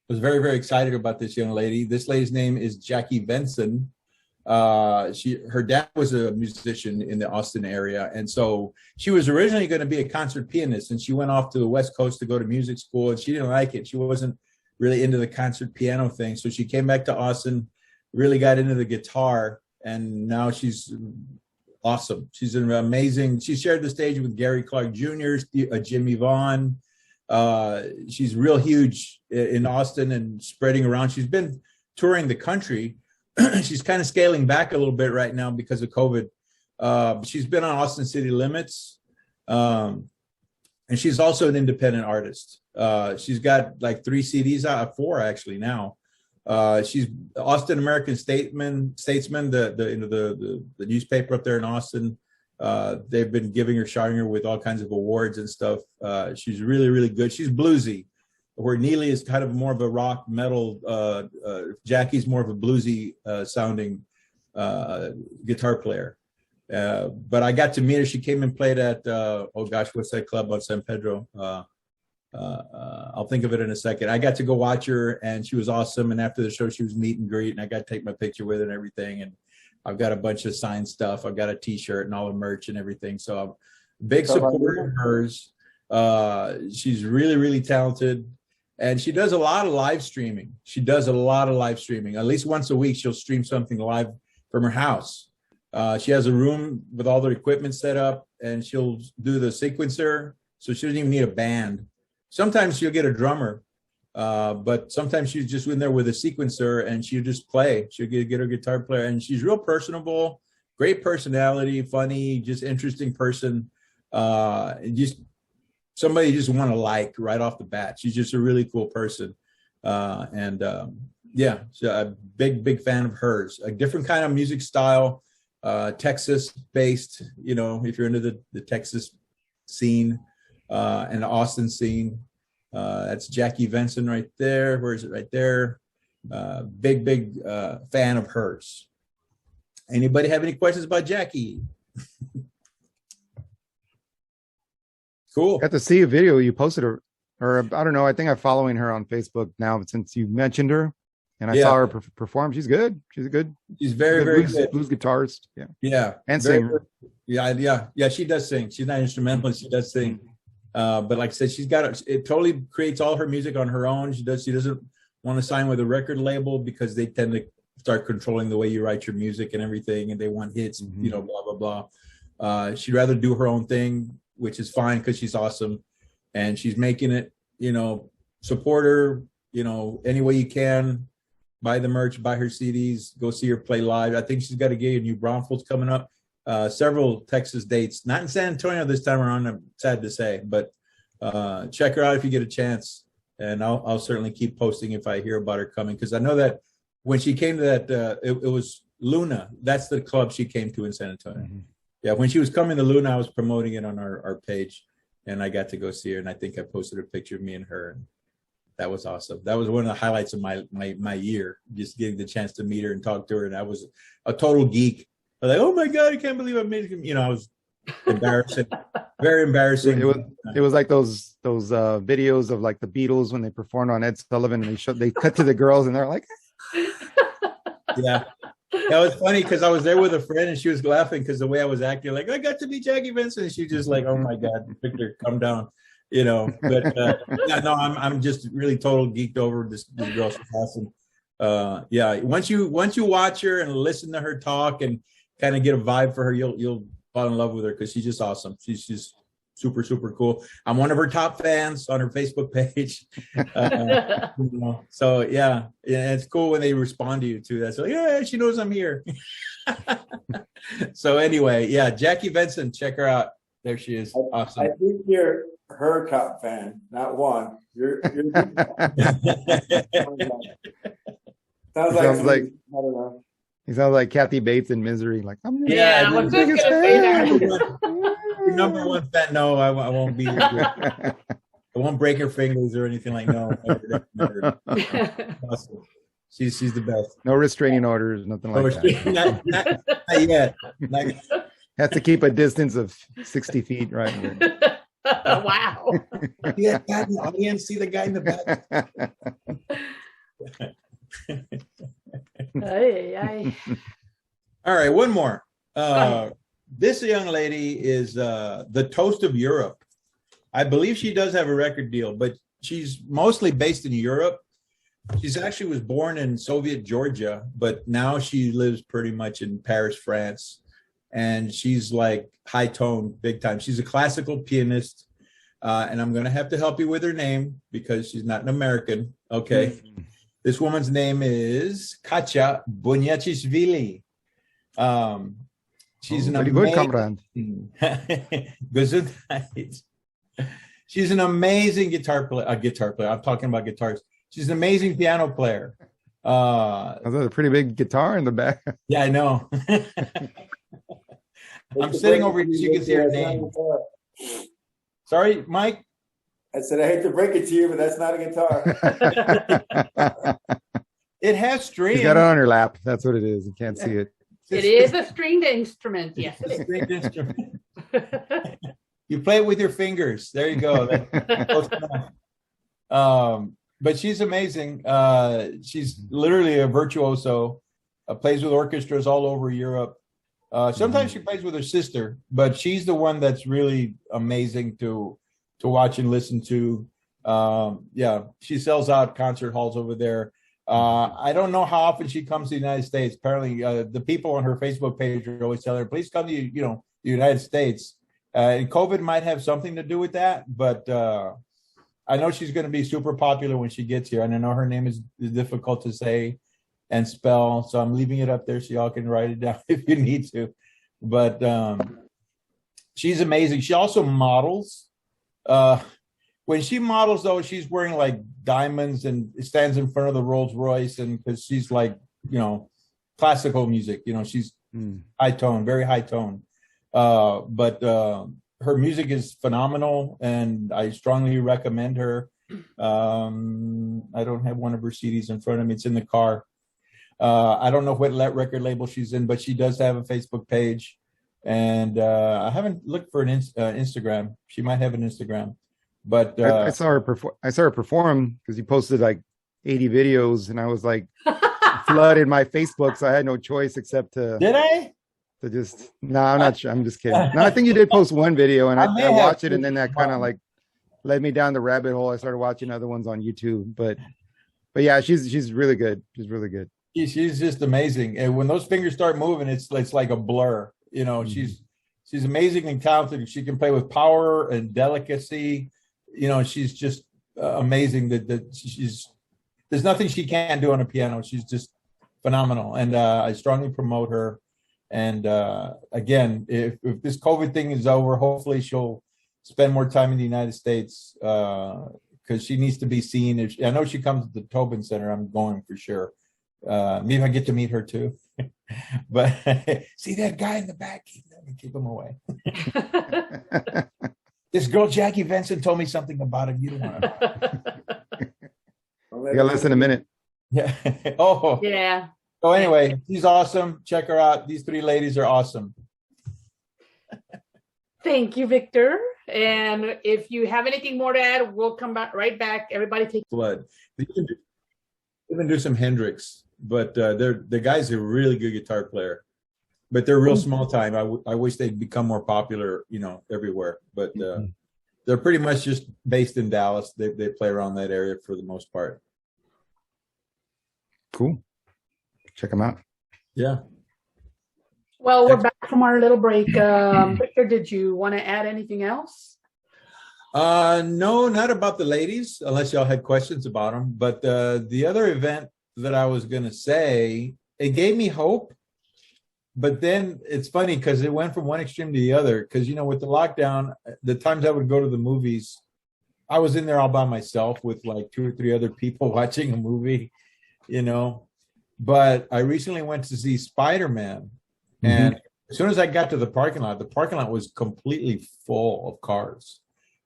Speaker 3: I was very, very excited about this young lady. This lady's name is Jackie Benson. Her dad was a musician in the Austin area, and so she was originally going to be a concert pianist, and she went off to the West Coast to go to music school, and she didn't like it. She wasn't really into the concert piano thing, so she came back to Austin, really got into the guitar, and now she's awesome. She's an amazing. She shared the stage with Gary Clark Jr., Jimmy Vaughn. She's real huge in Austin and spreading around. She's been touring the country. She's kind of scaling back a little bit right now because of COVID. She's been on Austin City Limits. And she's also an independent artist. She's got like 3 CDs out, 4 actually now. She's Austin American Statesman, the newspaper up there in Austin. They've been showering her with all kinds of awards and stuff. She's really, really good. She's bluesy, where Neely is kind of more of a rock metal. Jackie's more of a bluesy sounding guitar player. But I got to meet her. She came and played at, what's that club on San Pedro? I'll think of it in a second. I got to go watch her, and she was awesome. And after the show, she was meet and greet, and I got to take my picture with her and everything. And I've got a bunch of signed stuff. I've got a T-shirt and all the merch and everything. So I'm a big supporter of hers. She's really, really talented. And she does a lot of live streaming. At least once a week, she'll stream something live from her house. She has a room with all the equipment set up, and she'll do the sequencer. So she doesn't even need a band. Sometimes she'll get a drummer, but sometimes she's just in there with a sequencer, and she'll just play. She'll get her guitar player, and she's real personable, great personality, funny, just interesting person. Just somebody you just want to like right off the bat. She's just a really cool person. So a big fan of hers. A different kind of music style, Texas-based, if you're into the Texas scene and the Austin scene. That's Jackie Benson right there. Where is it? Right there. Big fan of hers. Anybody have any questions about Jackie? Cool.
Speaker 2: Got to see a video you posted her, or I don't know. I think I'm following her on Facebook now since you mentioned her, and I saw her perform. She's good. She's good.
Speaker 3: She's very good.
Speaker 2: Blues guitarist. Yeah. And
Speaker 3: singer. Yeah. She does sing. She's not instrumentalist. She does sing. But like I said, it totally creates all her music on her own. She doesn't want to sign with a record label because they tend to start controlling the way you write your music and everything, and they want hits, blah, blah, blah. She'd rather do her own thing, which is fine because she's awesome, and she's making it. Support her, any way you can. Buy the merch, buy her CDs, go see her play live. I think she's got a gig in New Braunfels coming up. Several Texas dates, not in San Antonio this time around, I'm sad to say, but check her out if you get a chance, and I'll certainly keep posting if I hear about her coming, because I know that when she came to that, it was Luna. That's the club she came to in San Antonio. Yeah, when she was coming to Luna, I was promoting it on our page, and I got to go see her. And I think I posted a picture of me and her, and that was awesome. That was one of the highlights of my year, just getting the chance to meet her and talk to her. And I was a total geek. I was like, oh my God, I can't believe I made it. I was embarrassing, very embarrassing.
Speaker 2: It was like those videos of like the Beatles when they performed on Ed Sullivan, and they cut to the girls and they're like,
Speaker 3: yeah. That was funny because I was there with a friend and she was laughing because the way I was acting, like, I got to meet Jackie Benson. And she just like, oh my God, Victor, come down, But yeah, no, I'm just really total geeked over this girl. She's awesome. Yeah, once you watch her and listen to her talk and kind of get a vibe for her, you'll fall in love with her because she's just awesome. She's just super, super cool. I'm one of her top fans on her Facebook page. So yeah, it's cool when they respond to you too. That's like, yeah, she knows I'm here. So anyway, yeah, Jackie Benson, check her out. There she is. Awesome.
Speaker 5: I think you're her top fan, not one. You're sounds like I don't know.
Speaker 2: He sounds like Kathy Bates in Misery. Like, I'm
Speaker 4: I was just gonna say that.
Speaker 3: Your number one fan. No, I won't be. I won't break her fingers or anything like no. Awesome. She's the best.
Speaker 2: No restraining orders, nothing like that.
Speaker 3: Not yet.
Speaker 2: Has to keep a distance of 60 feet, right?
Speaker 4: Wow.
Speaker 3: Yeah, God, the audience see the guy in the back. All right, one more. This young lady is the toast of Europe. I believe she does have a record deal, but she's mostly based in Europe. She's actually was born in Soviet Georgia, but now she lives pretty much in Paris, France. And she's like high tone, big time. She's a classical pianist. And I'm going to have to help you with her name because she's not an American. Okay. Mm-hmm. This woman's name is Katya Bunyachishvili. She's an amazing, she's an amazing guitar player. I'm talking about guitars. She's an amazing piano player.
Speaker 2: That's a pretty big guitar in the back.
Speaker 3: Yeah, I know. I'm sitting over here so you can see her name. Sorry, Mike?
Speaker 5: I said, I hate to break it to you, but that's not a guitar.
Speaker 3: It has strings.
Speaker 2: She's got it on her lap. That's what it is. You can't see it.
Speaker 4: It is a stringed instrument. Yes, it is.
Speaker 3: A stringed instrument. You play it with your fingers. There you go. But she's amazing. She's literally a virtuoso. Plays with orchestras all over Europe. Sometimes she plays with her sister, but she's the one that's really amazing to watch and listen to. Yeah, she sells out concert halls over there. I don't know how often she comes to the United States. Apparently, the people on her Facebook page are always telling her, please come to the United States. And COVID might have something to do with that, but I know she's going to be super popular when she gets here. And I know her name is difficult to say and spell, so I'm leaving it up there so y'all can write it down if you need to. But she's amazing. She also models. When she models, though, she's wearing like diamonds and stands in front of the Rolls Royce, and because she's like, classical music. She's high tone, very high tone. But her music is phenomenal, and I strongly recommend her. I don't have one of her CDs in front of me; it's in the car. I don't know what record label she's in, but she does have a Facebook page, and I haven't looked for an Instagram. She might have an Instagram. But
Speaker 2: I saw her perform because you posted like 80 videos, and I was like flooded my Facebook, so I had no choice except to.
Speaker 3: Did I?
Speaker 2: To just no, I'm not sure. I'm just kidding. No, I think you did post one video, and I watched it, and then that kind of like led me down the rabbit hole. I started watching other ones on YouTube, but yeah, she's really good. She's really good.
Speaker 3: She's just amazing, and when those fingers start moving, it's like a blur. She's amazingly talented. She can play with power and delicacy. She's just amazing. That she's there's nothing she can't do on a piano. She's just phenomenal, and I strongly promote her. And again, if this COVID thing is over, hopefully she'll spend more time in the United States because she needs to be seen. I know she comes to the Tobin Center, I'm going for sure. maybe I get to meet her too. But see that guy in the back, keep him away. This girl Jackie Benson told me something about him. You don't want to.
Speaker 2: Yeah, less than a minute.
Speaker 3: Yeah. Oh
Speaker 4: yeah.
Speaker 3: So anyway, she's awesome. Check her out. These three ladies are awesome.
Speaker 4: Thank you, Victor. And if you have anything more to add, we'll come back right back. Everybody take
Speaker 3: blood. They even do some Hendrix, but the guy's a really good guitar player. But they're real small time. I wish they'd become more popular, everywhere. But they're pretty much just based in Dallas. They play around that area for the most part.
Speaker 2: Cool. Check them out.
Speaker 3: Yeah.
Speaker 4: Well, we're back from our little break. Victor, did you want to add anything else?
Speaker 3: No, not about the ladies, unless y'all had questions about them. But the other event that I was going to say, it gave me hope. But then it's funny because it went from one extreme to the other. Because, with the lockdown, the times I would go to the movies, I was in there all by myself with like 2 or 3 other people watching a movie, But I recently went to see Spider-Man. And as soon as I got to the parking lot was completely full of cars.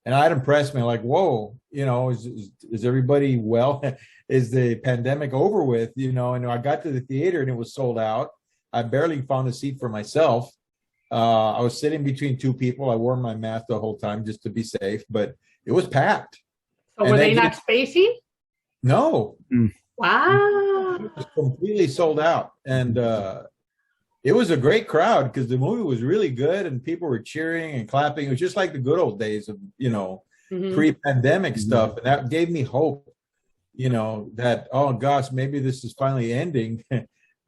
Speaker 3: And that impressed me, like, whoa, is everybody well? Is the pandemic over with? And I got to the theater and it was sold out. I barely found a seat for myself. I was sitting between 2 people. I wore my mask the whole time just to be safe, but it was packed.
Speaker 4: So were they not spacey?
Speaker 3: No.
Speaker 4: Wow.
Speaker 3: It was completely sold out. And it was a great crowd because the movie was really good and people were cheering and clapping. It was just like the good old days of, pre-pandemic stuff. And that gave me hope, that, oh gosh, maybe this is finally ending.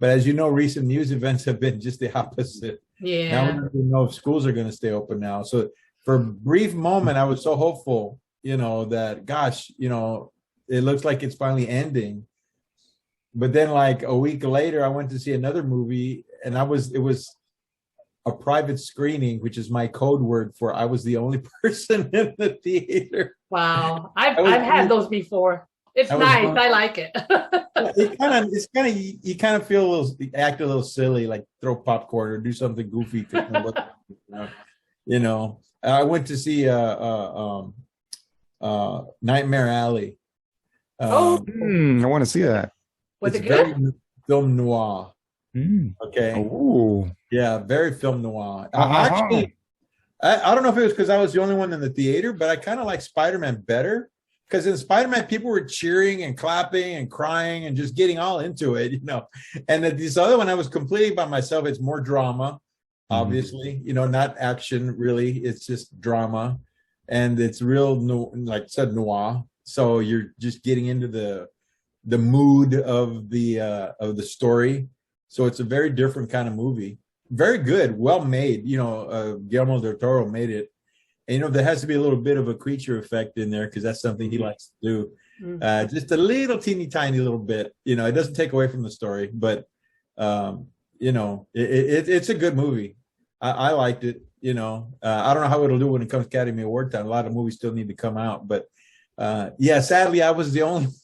Speaker 3: But as you know, recent news events have been just the opposite.
Speaker 4: Yeah.
Speaker 3: Now we don't even know if schools are going to stay open now. So for a brief moment, I was so hopeful, that, gosh, it looks like it's finally ending. But then like a week later, I went to see another movie and it was a private screening, which is my code word for I was the only person in the theater.
Speaker 4: Wow. I've had those before. It's nice. I like it.
Speaker 3: You kind of feel act a little silly, like throw popcorn or do something goofy. I went to see Nightmare Alley.
Speaker 2: I want to see that.
Speaker 4: Was it
Speaker 3: it's
Speaker 4: good?
Speaker 3: Very film noir. Okay.
Speaker 2: Oh.
Speaker 3: Yeah, very film noir. Actually, I don't know if it was because I was the only one in the theater, but I kind of like Spider-Man better. Because in Spider-Man, people were cheering and clapping and crying and just getting all into it, And this other one, I was completely by myself. It's more drama, obviously, not action really. It's just drama, and it's real, like I said, noir. So you're just getting into the mood of the story. So it's a very different kind of movie. Very good, well made. Guillermo del Toro made it. And, there has to be a little bit of a creature effect in there because that's something he likes to do. Just a little teeny tiny little bit. It doesn't take away from the story, but it's a good movie. I liked it. I don't know how it'll do when it comes to Academy Award time. A lot of movies still need to come out, but sadly, I was the only one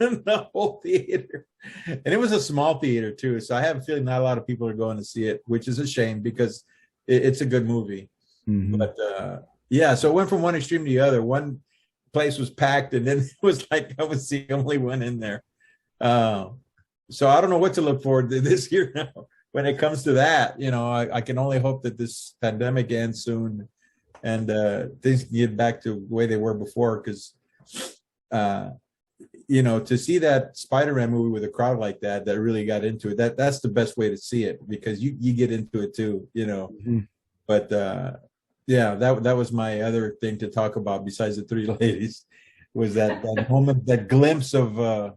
Speaker 3: in the whole theater, and it was a small theater too. So I have a feeling not a lot of people are going to see it, which is a shame because it's a good movie. But yeah, so it went from one extreme to the other. One place was packed, and then it was like I was the only one in there. So I don't know what to look forward to this year now when it comes to that. I can only hope that this pandemic ends soon and things can get back to the way they were before. Because, to see that Spider-Man movie with a crowd like that really got into it, that's the best way to see it because you get into it too, But yeah, that was my other thing to talk about besides the 3 ladies was that moment, that glimpse of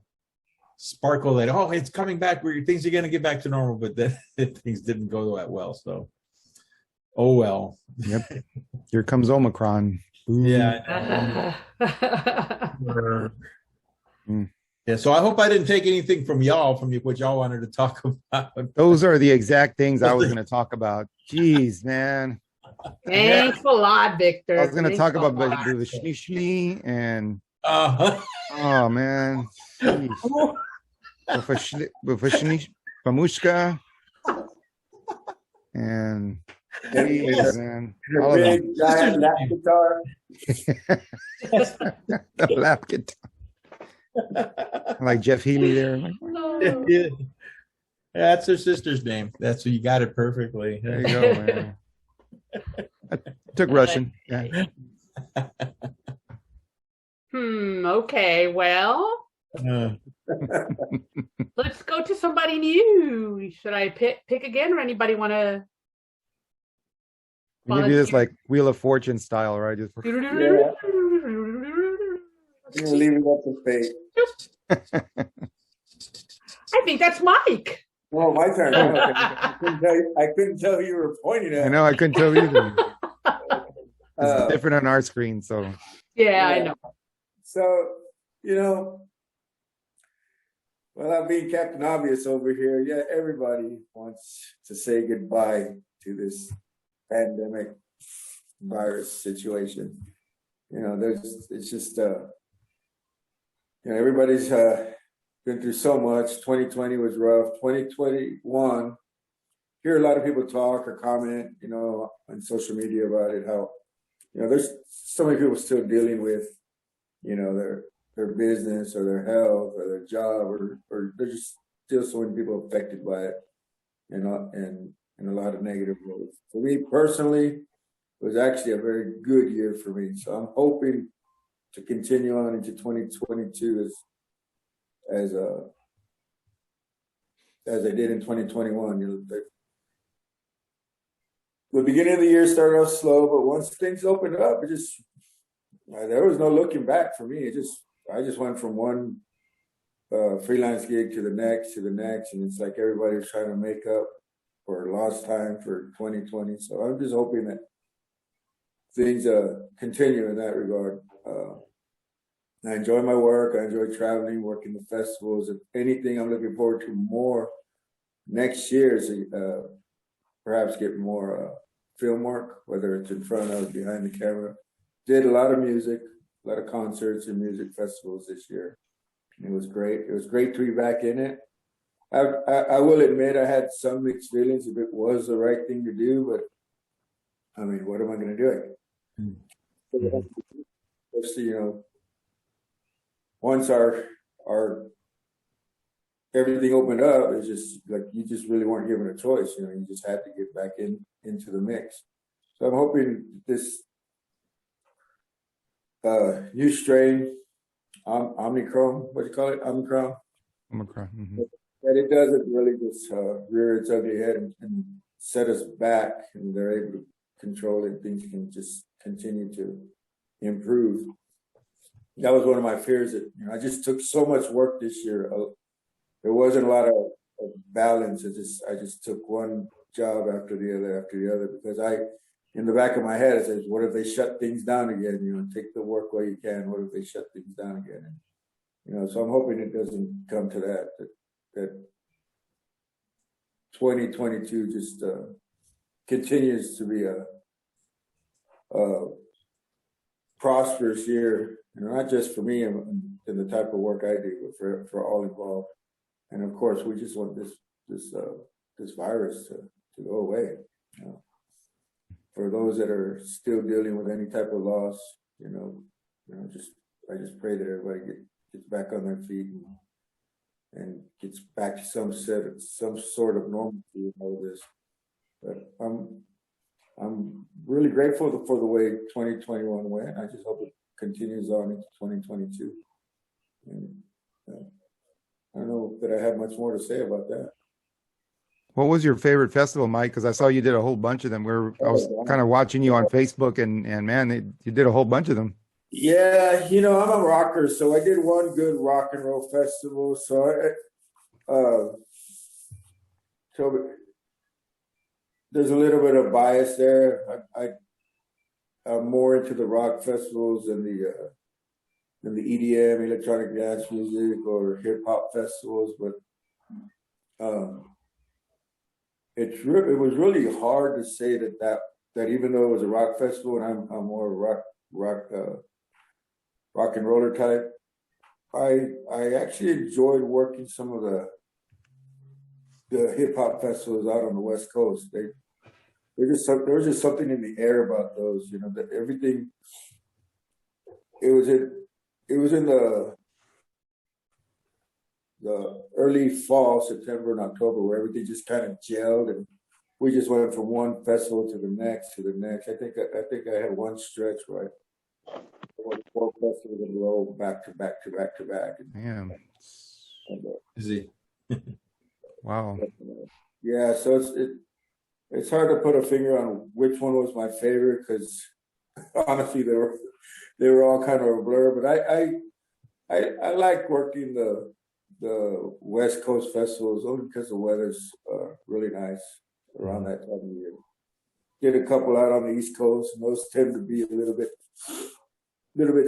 Speaker 3: sparkle that, oh, it's coming back where things are going to get back to normal, but then things didn't go that well. So, oh, well.
Speaker 2: Yep. Here comes Omicron.
Speaker 3: Yeah. Yeah. So I hope I didn't take anything from what y'all wanted to talk about.
Speaker 2: Those are the exact things I was going to talk about. Jeez, man.
Speaker 4: Thanks a lot, Victor.
Speaker 2: I was going to talk about the shni and oh man. Pamushka, and
Speaker 5: And
Speaker 2: all
Speaker 5: a
Speaker 2: of
Speaker 5: big
Speaker 2: them.
Speaker 5: giant lap guitar.
Speaker 2: The lap guitar. Like Jeff Healey there. Like,
Speaker 4: Oh.
Speaker 3: Yeah. That's her sister's name. That's you got it perfectly.
Speaker 2: there you go, man. I took Russian. Yeah.
Speaker 4: Okay, well, let's go to somebody new. Should I pick again, or anybody want to?
Speaker 2: You can do this like Wheel of Fortune style, right? Just
Speaker 5: You're leaving up to fate.
Speaker 4: I think that's Mike.
Speaker 5: Oh, my turn. I couldn't tell who you were pointing at.
Speaker 2: I know, I couldn't tell either. It's different on our screen, so.
Speaker 4: Yeah, I know.
Speaker 5: So, well, I'm being Captain Obvious over here. Yeah, everybody wants to say goodbye to this pandemic virus situation. It's just, everybody's been through so much. 2020 was rough. 2021, hear a lot of people talk or comment, on social media about it, how, there's so many people still dealing with, their business or their health or their job, or there's just still so many people affected by it, and in a lot of negative ways. For me personally, it was actually a very good year for me. So I'm hoping to continue on into 2022 as I did in 2021. The beginning of the year started off slow, but once things opened up, there was no looking back for me. I just went from one freelance gig to the next, and it's like everybody was trying to make up for lost time for 2020. So I'm just hoping that things continue in that regard. I enjoy my work. I enjoy traveling, working the festivals. If anything, I'm looking forward to more next year, so perhaps get more film work, whether it's in front of or behind the camera. Did a lot of music, a lot of concerts and music festivals this year. It was great. It was great to be back in it. I will admit I had some mixed feelings if it was the right thing to do, but I mean, what am I going to do? Especially, once our everything opened up, it's just like you just really weren't given a choice. You just had to get back into the mix. So I'm hoping this new strain, Omicron, what do you call it? Omicron.
Speaker 2: Mm-hmm.
Speaker 5: That it doesn't really just rear its ugly head and set us back, and they're able to control it. Things can just continue to improve. That was one of my fears. That I just took so much work this year. There wasn't a lot of balance. I just took one job after the other, because in the back of my head, it says, what if they shut things down again? Take the work while you can. What if they shut things down again? And, so I'm hoping it doesn't come to that 2022 just continues to be a prosperous year, not just for me and the type of work I do, but for all involved. And of course, we just want this virus to go away. For those that are still dealing with any type of loss, I just pray that everybody gets back on their feet and gets back to some sort of normalcy in all of this. But I'm really grateful for the way 2021 went. I just hope it continues on into 2022. And I don't know that I have much more to say about that.
Speaker 2: What was your favorite festival, Mike? Because I saw you did a whole bunch of them. I was kind of watching you on Facebook, and man, you did a whole bunch of them.
Speaker 5: Yeah, I'm a rocker, so I did one good rock and roll festival. So there's a little bit of bias there. I'm more into the rock festivals than the EDM, electronic dance music, or hip hop festivals. But it was really hard to say that even though it was a rock festival, and I'm more rock and roller type, I actually enjoyed working some of the hip hop festivals out on the West Coast. There was just something in the air about those, you know, that everything. It was in the early fall, September and October, where everything just kind of gelled, and we just went from one festival to the next to the next. I think I had one stretch where I went 4 festivals in a row, back to back to back to back.
Speaker 2: Damn.
Speaker 3: Is he?
Speaker 2: Wow.
Speaker 5: Yeah, so it's hard to put a finger on which one was my favorite, because honestly they were all kind of a blur. But I like working the West Coast festivals only because the weather's really nice around that time of year. Get a couple out on the East Coast, and those tend to be a little bit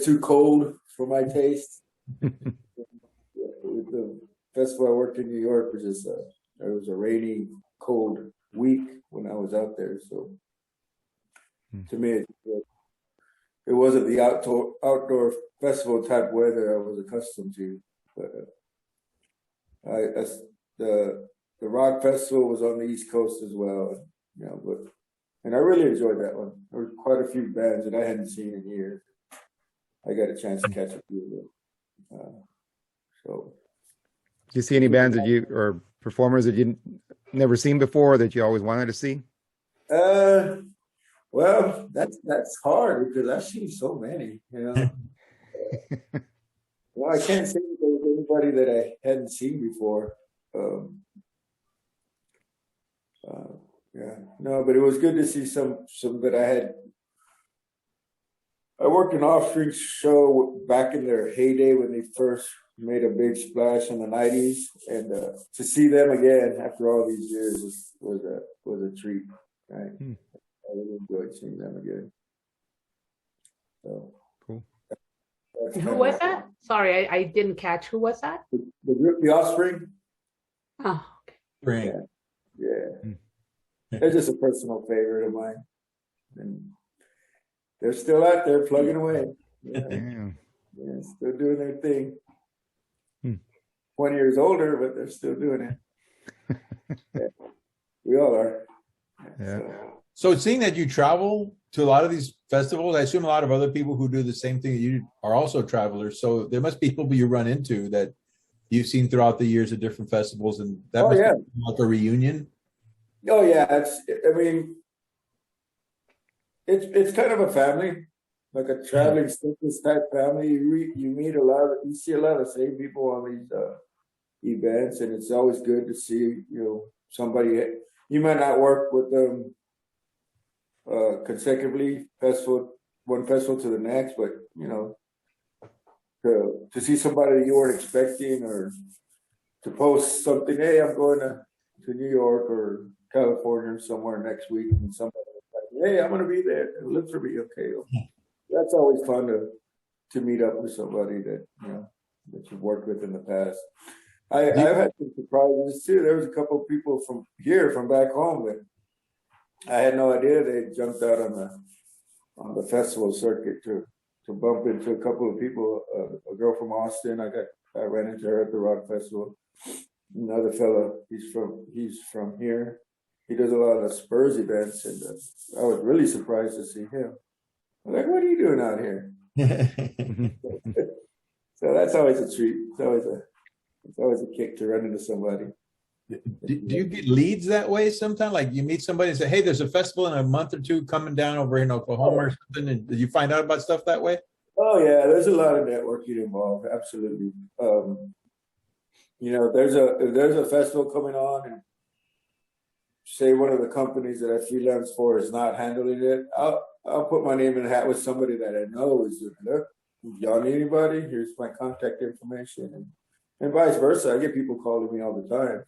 Speaker 5: too cold for my taste. With the festival I worked in New York, was just it was a rainy, cold week when I was out there. So to me, it wasn't the outdoor festival type weather I was accustomed to. But the rock festival was on the East Coast as well, you know. And I really enjoyed that one. There were quite a few bands that I hadn't seen in years. I got a chance to catch a few of them. So,
Speaker 2: do you see any bands or performers that you never seen before that you always wanted to see?
Speaker 5: Well, that's hard because I've seen so many, you know. Well, I can't say that there was anybody that I hadn't seen before. Yeah, no, but it was good to see some that I had. I worked an Offspring show back in their heyday when they first made a big splash in the '90s, and to see them again after all these years was a treat. Right, I really enjoyed seeing them again. So
Speaker 2: cool.
Speaker 4: Who was that? Sorry, I didn't catch. Who was that?
Speaker 5: The group, The Offspring.
Speaker 4: Oh, okay.
Speaker 3: Right.
Speaker 5: Yeah. They're just a personal favorite of mine, and they're still out there plugging away. Yeah, still doing their thing. 20 years older, but they're still doing it. Yeah, we all are.
Speaker 2: Yeah.
Speaker 3: So seeing that you travel to a lot of these festivals, I assume a lot of other people who do the same thing you are also travelers. So there must be people you run into that you've seen throughout the years at different festivals, and that must be like a reunion.
Speaker 5: Oh yeah, it's kind of a family, like a traveling circus type family. You see a lot of the same people on these events, and it's always good to see, you know, somebody. You might not work with them consecutively, one festival to the next, but you know, to see somebody you weren't expecting, or to post something, hey, I'm going to New York or California or somewhere next week, and somebody was like, hey, I'm going to be there. Look for me, okay? That's always fun to meet up with somebody that, you know, that you've worked with in the past. I've had some surprises too. There was a couple of people from back home that I had no idea they jumped out on the festival circuit to bump into a couple of people. A girl from Austin, I ran into her at the rock festival. Another fellow, he's from here. He does a lot of Spurs events, and I was really surprised to see him. I'm like, what are you doing out here? So that's always a treat. It's always a kick to run into somebody.
Speaker 3: Do you get leads that way sometimes? Like you meet somebody and say, hey, there's a festival in a month or two coming down over in Oklahoma or something, and did you find out about stuff that way?
Speaker 5: Oh yeah, there's a lot of networking involved. Absolutely. You know, there's a festival coming on, and say one of the companies that I freelance for is not handling it, I'll put my name in a hat with somebody that I know is, look, y'all need anybody? Here's my contact information, and vice versa. I get people calling me all the time.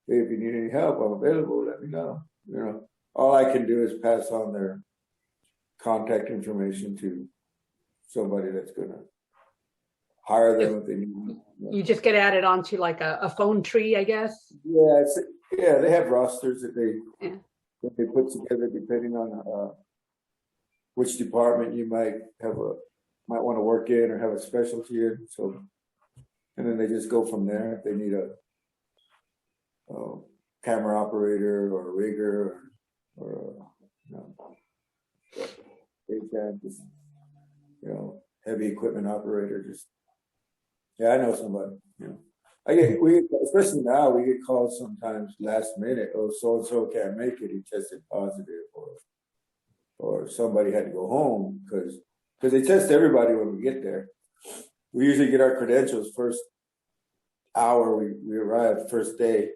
Speaker 5: Hey, if you need any help, I'm available. Let me know. You know, all I can do is pass on their contact information to somebody that's gonna hire them if they need.
Speaker 4: You just get added onto like a phone tree, I guess.
Speaker 5: Yeah, they have rosters that they put together depending on which department you might want to work in or have a specialty in. So and then they just go from there. If they need a camera operator or a rigger or just heavy equipment operator. Just I know somebody. Especially now we get calls sometimes last minute. Oh, so and so can't make it. He tested positive, or somebody had to go home because they test everybody when we get there. We usually get our credentials first hour we arrive, first day.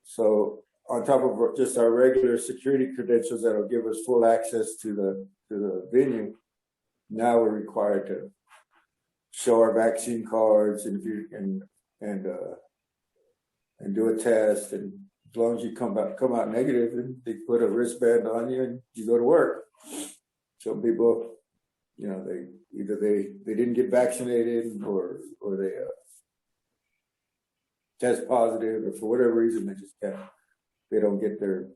Speaker 5: So on top of just our regular security credentials that'll give us full access to the venue, now we're required to show our vaccine cards and do a test, and as long as you come out negative, and they put a wristband on you and you go to work. Some people, they didn't get vaccinated or they test positive, or for whatever reason they don't get their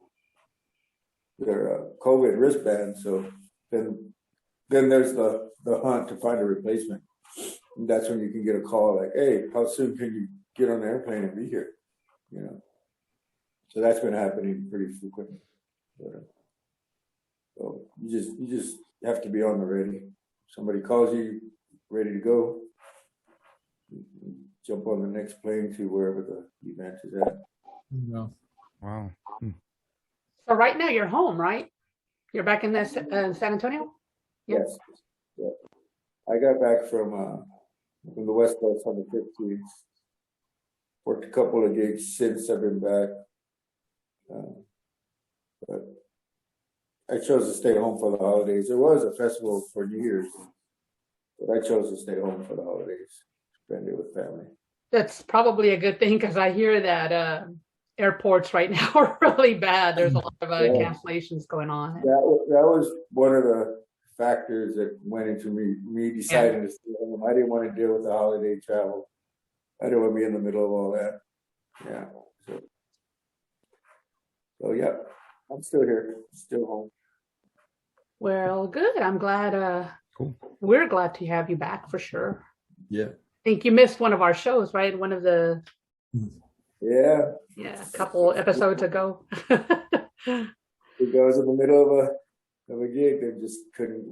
Speaker 5: COVID wristband. So then there's the hunt to find a replacement. And that's when you can get a call like, hey, how soon can you get on the airplane and be here? So that's been happening pretty frequently. So you just have to be on the ready. Somebody calls you, ready to go, jump on the next plane to wherever the event is at.
Speaker 3: No.
Speaker 2: Wow.
Speaker 4: So right now you're home, right? You're back in San Antonio? Yeah.
Speaker 5: Yes. Yeah. I got back from the West Coast on the 15th. Worked a couple of gigs since I've been back. But I chose to stay home for the holidays. There was a festival for New Year's, but I chose to stay home for the holidays, spend it with family.
Speaker 4: That's probably a good thing, because I hear that airports right now are really bad. There's a lot of cancellations going on.
Speaker 5: That was one of the factors that went into me deciding to stay home. I didn't want to deal with the holiday travel. I didn't want to be in the middle of all that. Yeah. So yeah, I'm still here, still home.
Speaker 4: Well, good. I'm glad.
Speaker 2: Cool.
Speaker 4: We're glad to have you back for sure.
Speaker 3: Yeah.
Speaker 4: I think you missed one of our shows, right? One of the
Speaker 5: a
Speaker 4: couple episodes ago.
Speaker 5: Because in the middle of a gig, they just couldn't.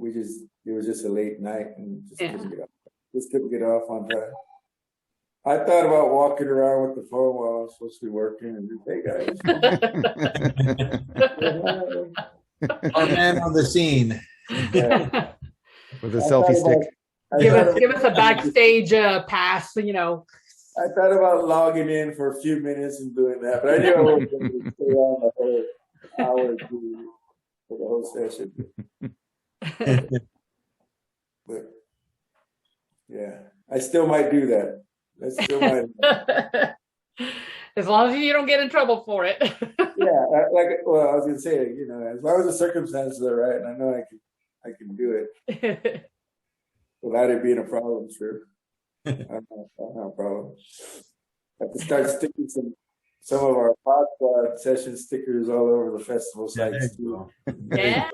Speaker 5: It was just a late night and couldn't get off on time. I thought about walking around with the phone while I was supposed to be working and hey guys.
Speaker 3: Our man on the scene.
Speaker 5: Yeah.
Speaker 2: With a selfie stick.
Speaker 4: Give us a backstage pass,
Speaker 5: I thought about logging in for a few minutes and doing that, but I knew I wasn't going to stay on the whole hour or two for the whole session. But yeah, I still might do that. I still might.
Speaker 4: As long as you don't get in trouble for it.
Speaker 5: Yeah, I was going to say, as long as the circumstances are right, and I know I can do it without it being a problem. Sure, I don't have a problem. I have to start sticking some of our Pod Squad session stickers all over the festival sites too.
Speaker 4: Yeah.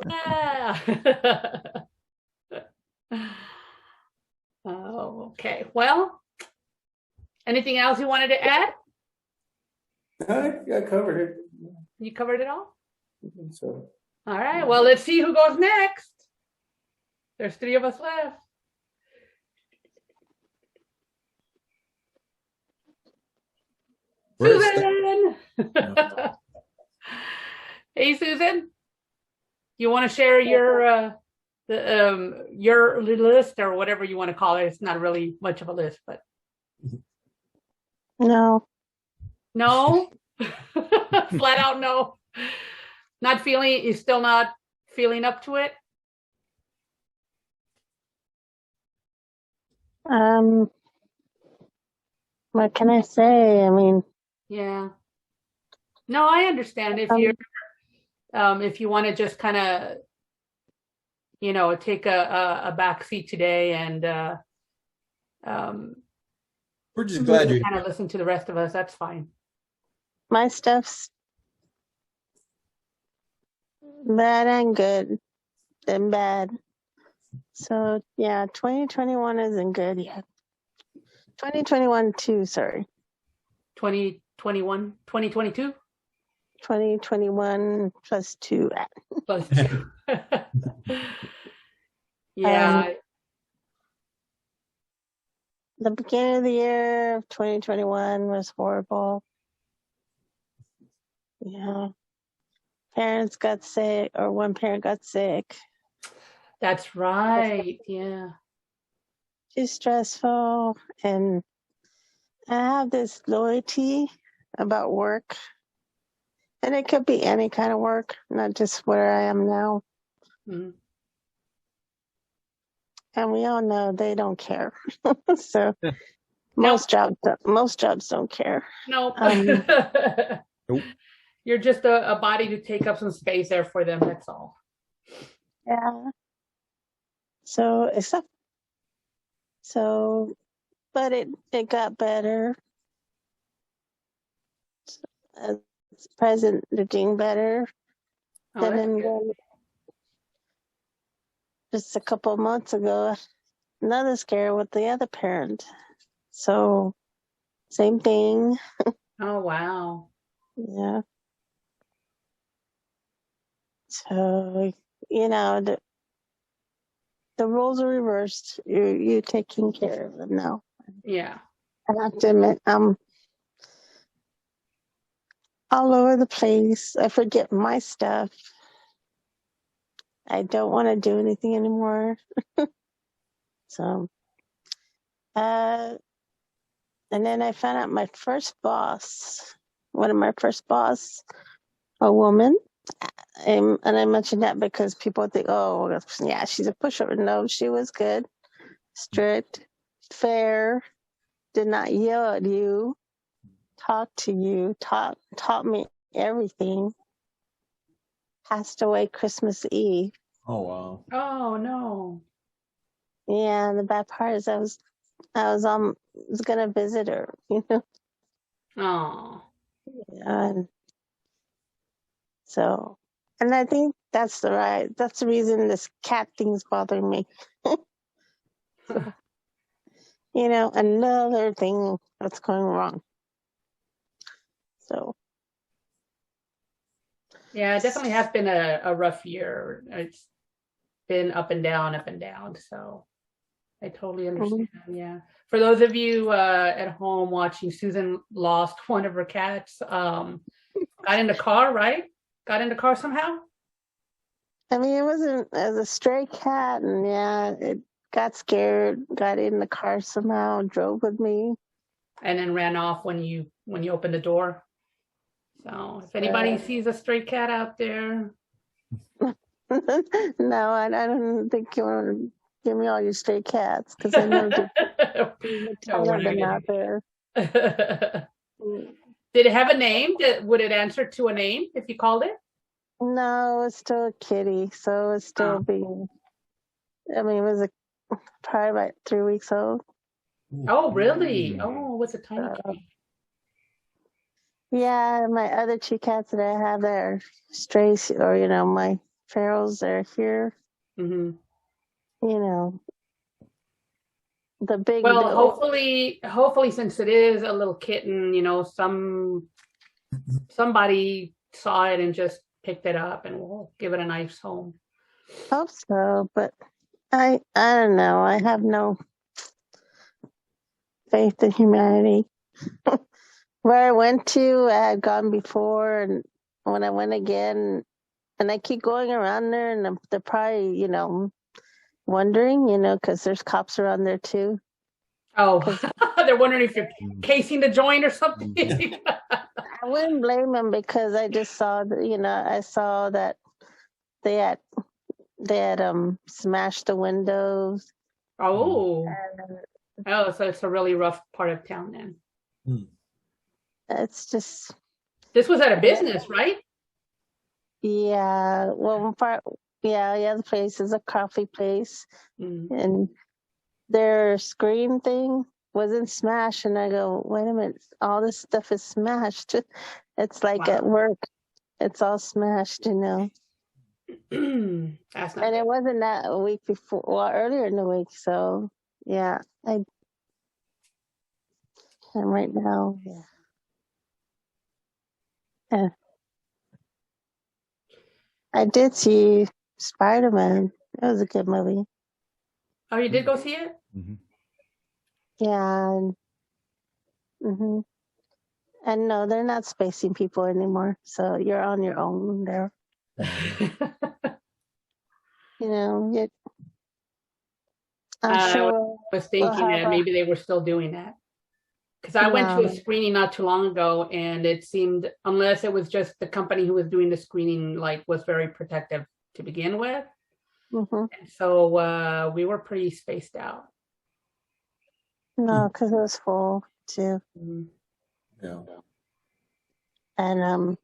Speaker 4: Oh, okay. Well, anything else you wanted to add?
Speaker 5: I covered it.
Speaker 4: You covered it all?
Speaker 5: I think so.
Speaker 4: All right. Well, let's see who goes next. There's 3 of us left. Susan! Hey, Susan. You want to share your list or whatever you want to call it? It's not really much of a list, but
Speaker 6: no.
Speaker 4: Flat out no. You're still not feeling up to it?
Speaker 6: What can I say? I mean,
Speaker 4: yeah. No, I understand if you're if you want to just kind of take a back seat today and
Speaker 3: we're just glad you're
Speaker 4: kind of listen to the rest of us. That's fine.
Speaker 6: my stuff's bad and good, then bad. So yeah, 2021 isn't good yet. 2021 too, sorry.
Speaker 4: 2021, 2022?
Speaker 6: 2021 plus 2.
Speaker 4: Plus 2. Yeah.
Speaker 6: The beginning of the year of 2021 was horrible. Yeah. Parents got sick, or one parent got sick.
Speaker 4: That's right. Yeah.
Speaker 6: It's stressful. And I have this loyalty about work. And it could be any kind of work, not just where I am now.
Speaker 4: Mhm.
Speaker 6: And we all know they don't care. So most jobs don't care.
Speaker 4: Nope.
Speaker 2: Nope.
Speaker 4: You're just a body to take up some space there for them. That's all.
Speaker 6: Yeah. But it got better. As present, they're doing better.
Speaker 4: Oh,
Speaker 6: And
Speaker 4: that's
Speaker 6: then
Speaker 4: good.
Speaker 6: just a couple of months ago, another scare with the other parent. So same thing.
Speaker 4: Oh, wow.
Speaker 6: Yeah. So, the roles are reversed. You're taking care of them now.
Speaker 4: Yeah.
Speaker 6: I have to admit, I'm all over the place. I forget my stuff. I don't want to do anything anymore. So, and then I found out my first boss, one of my first boss, a woman. And I mentioned that because people think, oh, yeah, she's a pushover. No, she was good, strict, fair, did not yell at you, talk to you, taught me everything. Passed away Christmas Eve.
Speaker 3: Oh wow.
Speaker 4: Oh, no.
Speaker 6: Yeah, the bad part is I was gonna visit her,
Speaker 4: Oh.
Speaker 6: And so, and I think that's the reason this cat thing's bothering me. Another thing that's going wrong. So.
Speaker 4: Yeah, it definitely has been a rough year. It's been up and down. So I totally understand.
Speaker 6: Mm-hmm.
Speaker 4: Yeah. For those of you at home watching, Susan lost one of her cats. Got in the car, right? Got in the car somehow?
Speaker 6: I mean, it wasn't as a stray cat, and yeah, it got scared, got in the car somehow, drove with me.
Speaker 4: And then ran off when you opened the door. So if anybody sees a stray cat out there.
Speaker 6: No, I don't think you want to give me all your stray cats, because I know there's a ton of them out there.
Speaker 4: Did it have a name? Would it answer to a name if you called it?
Speaker 6: No, it's still a kitty, so it's still being. I mean, it was probably about 3 weeks old.
Speaker 4: Oh, really? Oh, what's a tiny kitty?
Speaker 6: Yeah, my other 2 cats that I have there, strays, or my ferals are here.
Speaker 4: Mm-hmm.
Speaker 6: The big.
Speaker 4: Well, hopefully, since it is a little kitten, somebody saw it and just picked it up, and we'll give it a nice home.
Speaker 6: Hope so, but I don't know. I have no faith in humanity. Where I went to, I had gone before, and when I went again, and I keep going around there, and they're probably, wondering, because there's cops around there too.
Speaker 4: Oh, they're wondering if you're casing the joint or something.
Speaker 6: I wouldn't blame them, because I just saw that, I saw that they had smashed the windows.
Speaker 4: Oh, so it's a really rough part of town then.
Speaker 6: It's just.
Speaker 4: This was at a business, right?
Speaker 6: Yeah. Well, the place is a coffee place, and their screen thing wasn't smashed, and I go, wait a minute, all this stuff is smashed. It's like at work, it's all smashed,
Speaker 4: That's not
Speaker 6: and
Speaker 4: good.
Speaker 6: it wasn't that a week before, earlier in the week. So yeah, And right now, yeah. I did see Spider-Man. It was a good movie.
Speaker 4: Oh, you did go see it?
Speaker 2: Mhm.
Speaker 6: Yeah. And no, they're not spacing people anymore. So you're on your own there. I'm sure.
Speaker 4: I was thinking that maybe they were still doing that. Because I went to a screening not too long ago, and it seemed, unless it was just the company who was doing the screening, like, was very protective to begin with. And so we were pretty spaced out.
Speaker 6: No, because it was full too.
Speaker 3: Yeah.
Speaker 6: And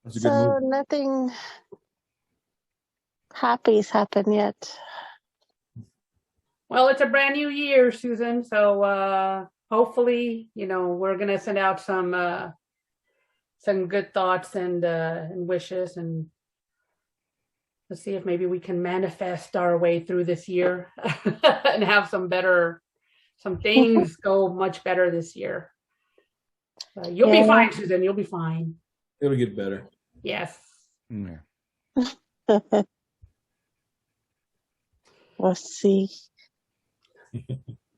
Speaker 6: so nothing happy's happened yet.
Speaker 4: Well, it's a brand new year, Susan. So hopefully, we're gonna send out some good thoughts and wishes, and let's see if maybe we can manifest our way through this year and have some things go much better this year. You'll be fine, Susan. You'll be fine.
Speaker 3: It'll get better.
Speaker 4: Yes.
Speaker 2: Yeah.
Speaker 6: We'll see.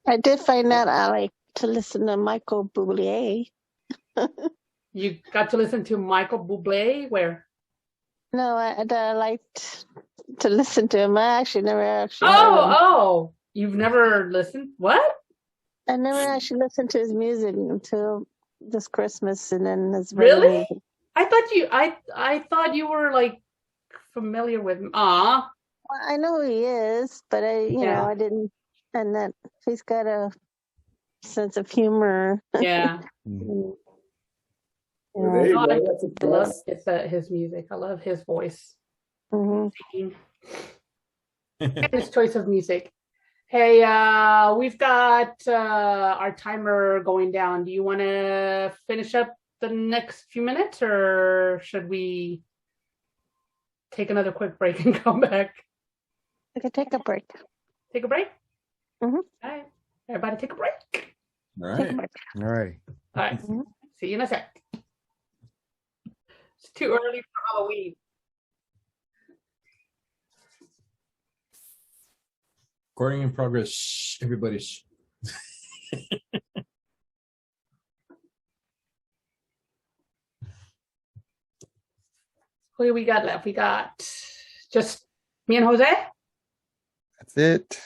Speaker 6: I did find out I like to listen to Michael Bublé.
Speaker 4: You got to listen to Michael Bublé? Where?
Speaker 6: No, I liked to listen to him. I actually never heard him.
Speaker 4: Oh, you've never listened? What?
Speaker 6: I never actually listened to his music until this Christmas, and then it's
Speaker 4: really. I thought you were like familiar with him. Well,
Speaker 6: I know who he is, but I didn't. And that he's got a sense of humor.
Speaker 4: Yeah. I love his music. I love his voice. His choice of music. Hey, we've got our timer going down. Do you want to finish up the next few minutes, or should we take another quick break and come back?
Speaker 6: We could take a break.
Speaker 4: Take a break?
Speaker 6: All
Speaker 4: right. Everybody take a break.
Speaker 3: All right.
Speaker 2: All right.
Speaker 4: All right. See you in a sec. It's too early for Halloween.
Speaker 3: Recording in progress. Shh, everybody. Shh.
Speaker 4: Who do we got left? We got just me and Jose?
Speaker 2: That's it.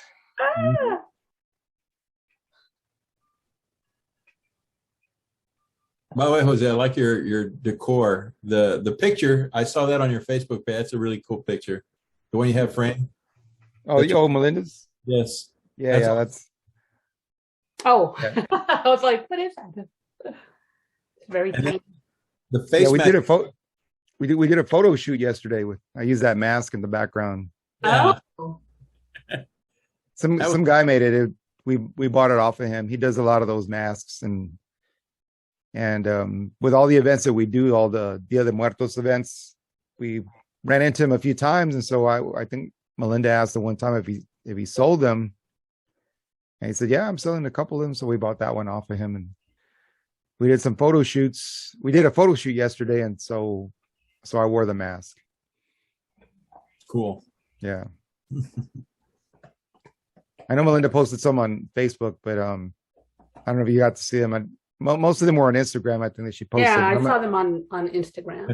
Speaker 3: By the way, Jose, I like your decor. The picture, I saw that on your Facebook page. That's a really cool picture. The one you have framed.
Speaker 2: Oh, Melendez?
Speaker 3: Yes.
Speaker 2: Yeah, that's.
Speaker 4: Oh, yeah. I was like, what is that? It's very tiny.
Speaker 3: The face.
Speaker 2: Yeah, we did a photo. We did a photo shoot yesterday I used that mask in the background.
Speaker 3: Yeah.
Speaker 4: Oh.
Speaker 2: Some guy made it. We bought it off of him. He does a lot of those masks, and with all the events that we do, all the Dia de Muertos events, we ran into him a few times, and so I think Melinda asked the one time if he sold them, and he said, "Yeah, I'm selling a couple of them." So we bought that one off of him, and we did some photo shoots. We did a photo shoot yesterday, and so I wore the mask.
Speaker 3: Cool.
Speaker 2: Yeah. I know Melinda posted some on Facebook, but I don't know if you got to see them. Most of them were on Instagram. I think that she posted.
Speaker 4: Yeah, I saw them on Instagram.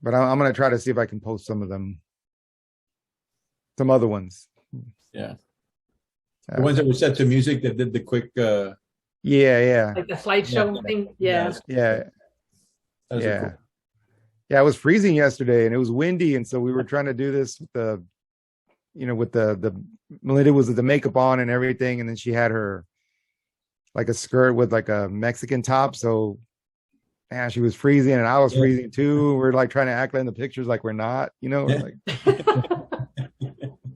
Speaker 2: But I'm going to try to see if I can post some of them. Some other ones.
Speaker 3: Yeah. The ones that were set to music that did the quick.
Speaker 2: Yeah.
Speaker 4: Like the slideshow thing. Yeah.
Speaker 2: Yeah.
Speaker 3: Cool.
Speaker 2: Yeah, it was freezing yesterday and it was windy, and so we were trying to do this with the Melinda was with the makeup on and everything, and then she had her like a skirt with like a Mexican top, so man, she was freezing and I was freezing too. We're like trying to act like in the pictures like we're not, like and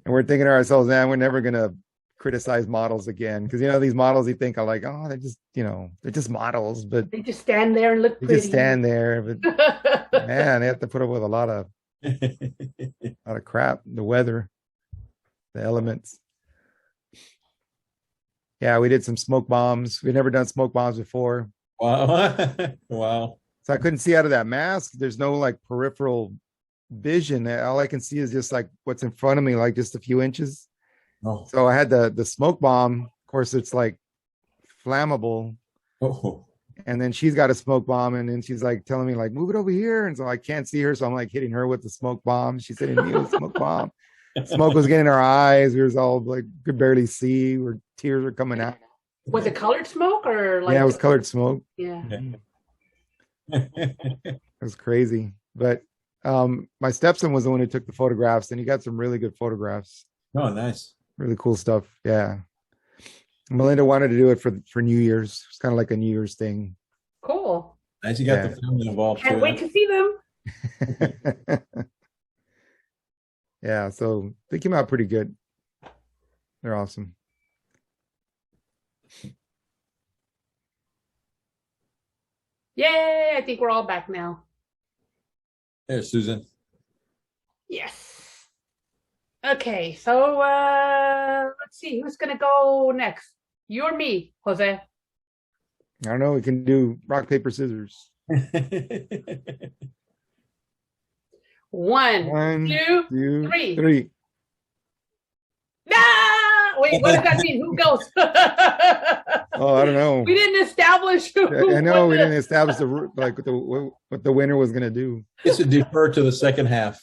Speaker 2: we're thinking to ourselves, man, we're never gonna criticize models again, because these models you think are like, oh, they're just they're just models, but
Speaker 4: they just stand there and look
Speaker 2: they
Speaker 4: pretty.
Speaker 2: just stand there, but man, they have to put up with a lot of crap, the weather, the elements. Yeah, we did some smoke bombs. We'd never done smoke bombs before.
Speaker 3: Wow.
Speaker 2: So I couldn't see out of that mask. There's no like peripheral vision. All I can see is just like what's in front of me, like just a few inches.
Speaker 3: Oh.
Speaker 2: So I had the smoke bomb. Of course, it's like flammable.
Speaker 3: Oh.
Speaker 2: And then she's got a smoke bomb, and then she's like telling me like, move it over here. And so I can't see her. So I'm like hitting her with the smoke bomb. She's hitting me with the smoke bomb. Smoke was getting in our eyes. We was all like, could barely see. Where tears were coming out.
Speaker 4: Was it colored smoke or like?
Speaker 2: Yeah, it was colored smoke.
Speaker 4: Yeah.
Speaker 2: It was crazy. But my stepson was the one who took the photographs, and he got some really good photographs.
Speaker 3: Oh, nice.
Speaker 2: Really cool stuff. Yeah. Melinda wanted to do it for New Year's. It's kind of like a New Year's thing.
Speaker 4: Cool.
Speaker 3: Nice. You got the family involved.
Speaker 4: Can't wait to see them.
Speaker 2: Yeah, so they came out pretty good. They're awesome.
Speaker 4: Yay, I think we're all back now.
Speaker 3: There's Susan.
Speaker 4: Yes. Okay, so let's see who's gonna go next. You or me, Jose?
Speaker 2: I don't know. We can do rock, paper, scissors.
Speaker 4: One, two, three.
Speaker 2: Three.
Speaker 4: Nah! Wait, what does that mean? Who goes?
Speaker 2: Oh, I don't know.
Speaker 4: We didn't establish who.
Speaker 2: I know we didn't establish what the winner was gonna do.
Speaker 3: It's a defer to the second half.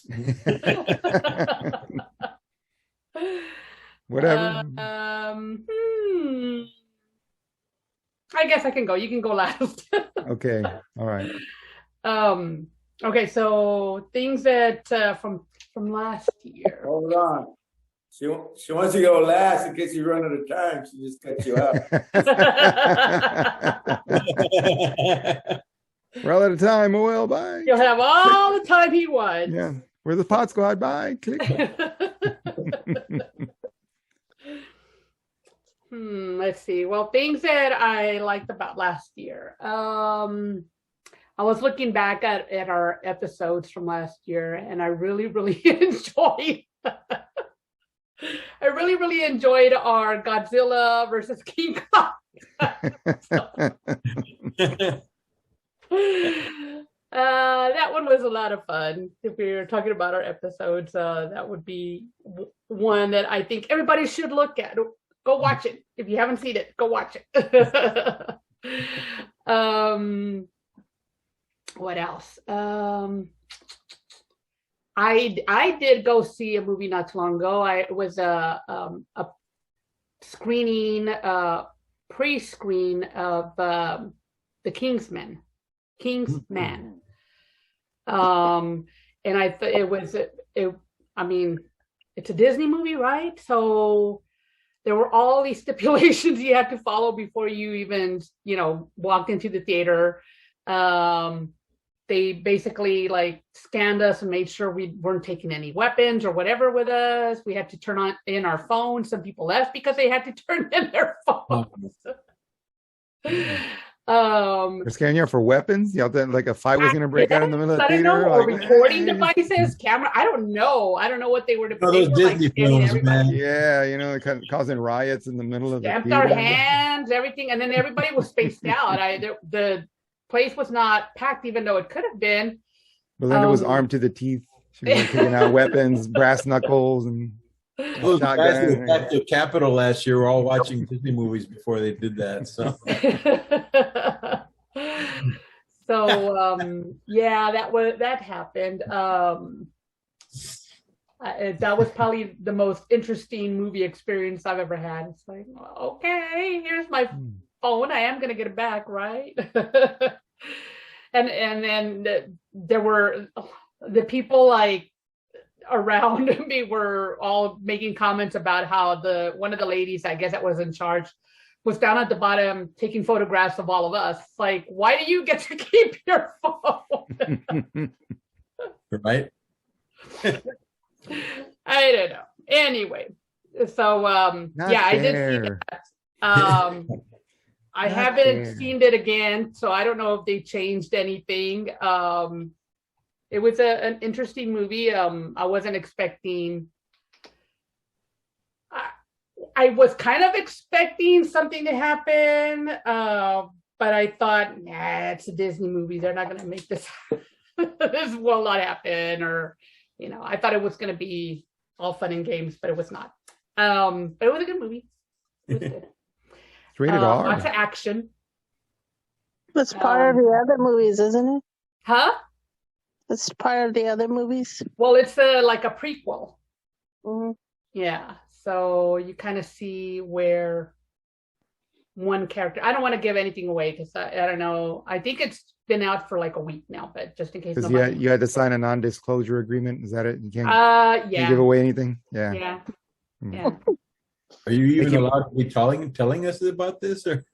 Speaker 2: Whatever.
Speaker 4: I guess I can go. You can go last.
Speaker 2: Okay. All right.
Speaker 4: Okay, so things that from last year.
Speaker 5: Hold on. She wants to go last in case you run out of time. She just cut you out.
Speaker 2: We're all out of time. Oh well, bye.
Speaker 4: You'll have all the time he wants.
Speaker 2: Yeah. We're the Pod Squad. Bye. Click.
Speaker 4: Let's see. Well, things that I liked about last year. I was looking back at our episodes from last year, and I really, really enjoyed. I really, really enjoyed our Godzilla versus King Kong. That one was a lot of fun. If we were talking about our episodes, that would be one that I think everybody should look at. Go watch it. If you haven't seen it, go watch it. What else? I did go see a movie not too long ago. It was a screening, pre-screen of the Kingsmen. And I thought I mean, it's a Disney movie, right? So there were all these stipulations you had to follow before you even, walked into the theater. They basically like scanned us and made sure we weren't taking any weapons or whatever with us. We had to turn in our phones. Some people left because they had to turn in their phones.
Speaker 2: They're scaring you for weapons. Like a fight was going to break out in the middle of the theater.
Speaker 4: Or recording devices, camera. I don't know what they were.
Speaker 3: Those Disney films, man.
Speaker 2: Yeah, causing riots in the middle of the theater.
Speaker 4: Stamped our hands, everything, and then everybody was spaced out. The place was not packed, even though it could have been.
Speaker 2: Belinda was armed to the teeth. She was taking out weapons, brass knuckles, and
Speaker 3: those guys who attacked the Capitol last year were all watching Disney movies before they did that. So, that happened. That was probably the most interesting movie experience I've ever had. It's like, okay, here's my phone. I am gonna get it back, right? and then there were the people like around me were all making comments about how one of the ladies, I guess that was in charge, was down at the bottom taking photographs of all of us. It's like, why do you get to keep your phone? Right.
Speaker 4: I don't know. Anyway, So
Speaker 2: Not
Speaker 4: yeah, I did see
Speaker 2: fair.
Speaker 4: that. I
Speaker 2: Not
Speaker 4: haven't
Speaker 2: fair.
Speaker 4: seen it again, so I don't know if they changed anything. It was an interesting movie. I wasn't expecting. I was kind of expecting something to happen, but I thought, nah, it's a Disney movie. They're not going to make this. This will not happen, or I thought it was going to be all fun and games, but it was not. But it was a good movie. It was good.
Speaker 2: It's rated R.
Speaker 4: Lots of action.
Speaker 6: It's part of the other movies, isn't it?
Speaker 4: Huh?
Speaker 6: It's part of the other movies.
Speaker 4: Well, it's like a prequel.
Speaker 6: Mm-hmm.
Speaker 4: Yeah. So you kind of see where one character. I don't want to give anything away because I don't know. I think it's been out for like a week now, but just in case.
Speaker 2: Because
Speaker 4: nobody...
Speaker 2: you had to sign a non-disclosure agreement. Is that it? You can't,
Speaker 4: yeah.
Speaker 2: can't give away anything. Yeah.
Speaker 4: Yeah.
Speaker 2: Mm.
Speaker 4: Yeah.
Speaker 3: Are you even allowed to be telling us about this? Or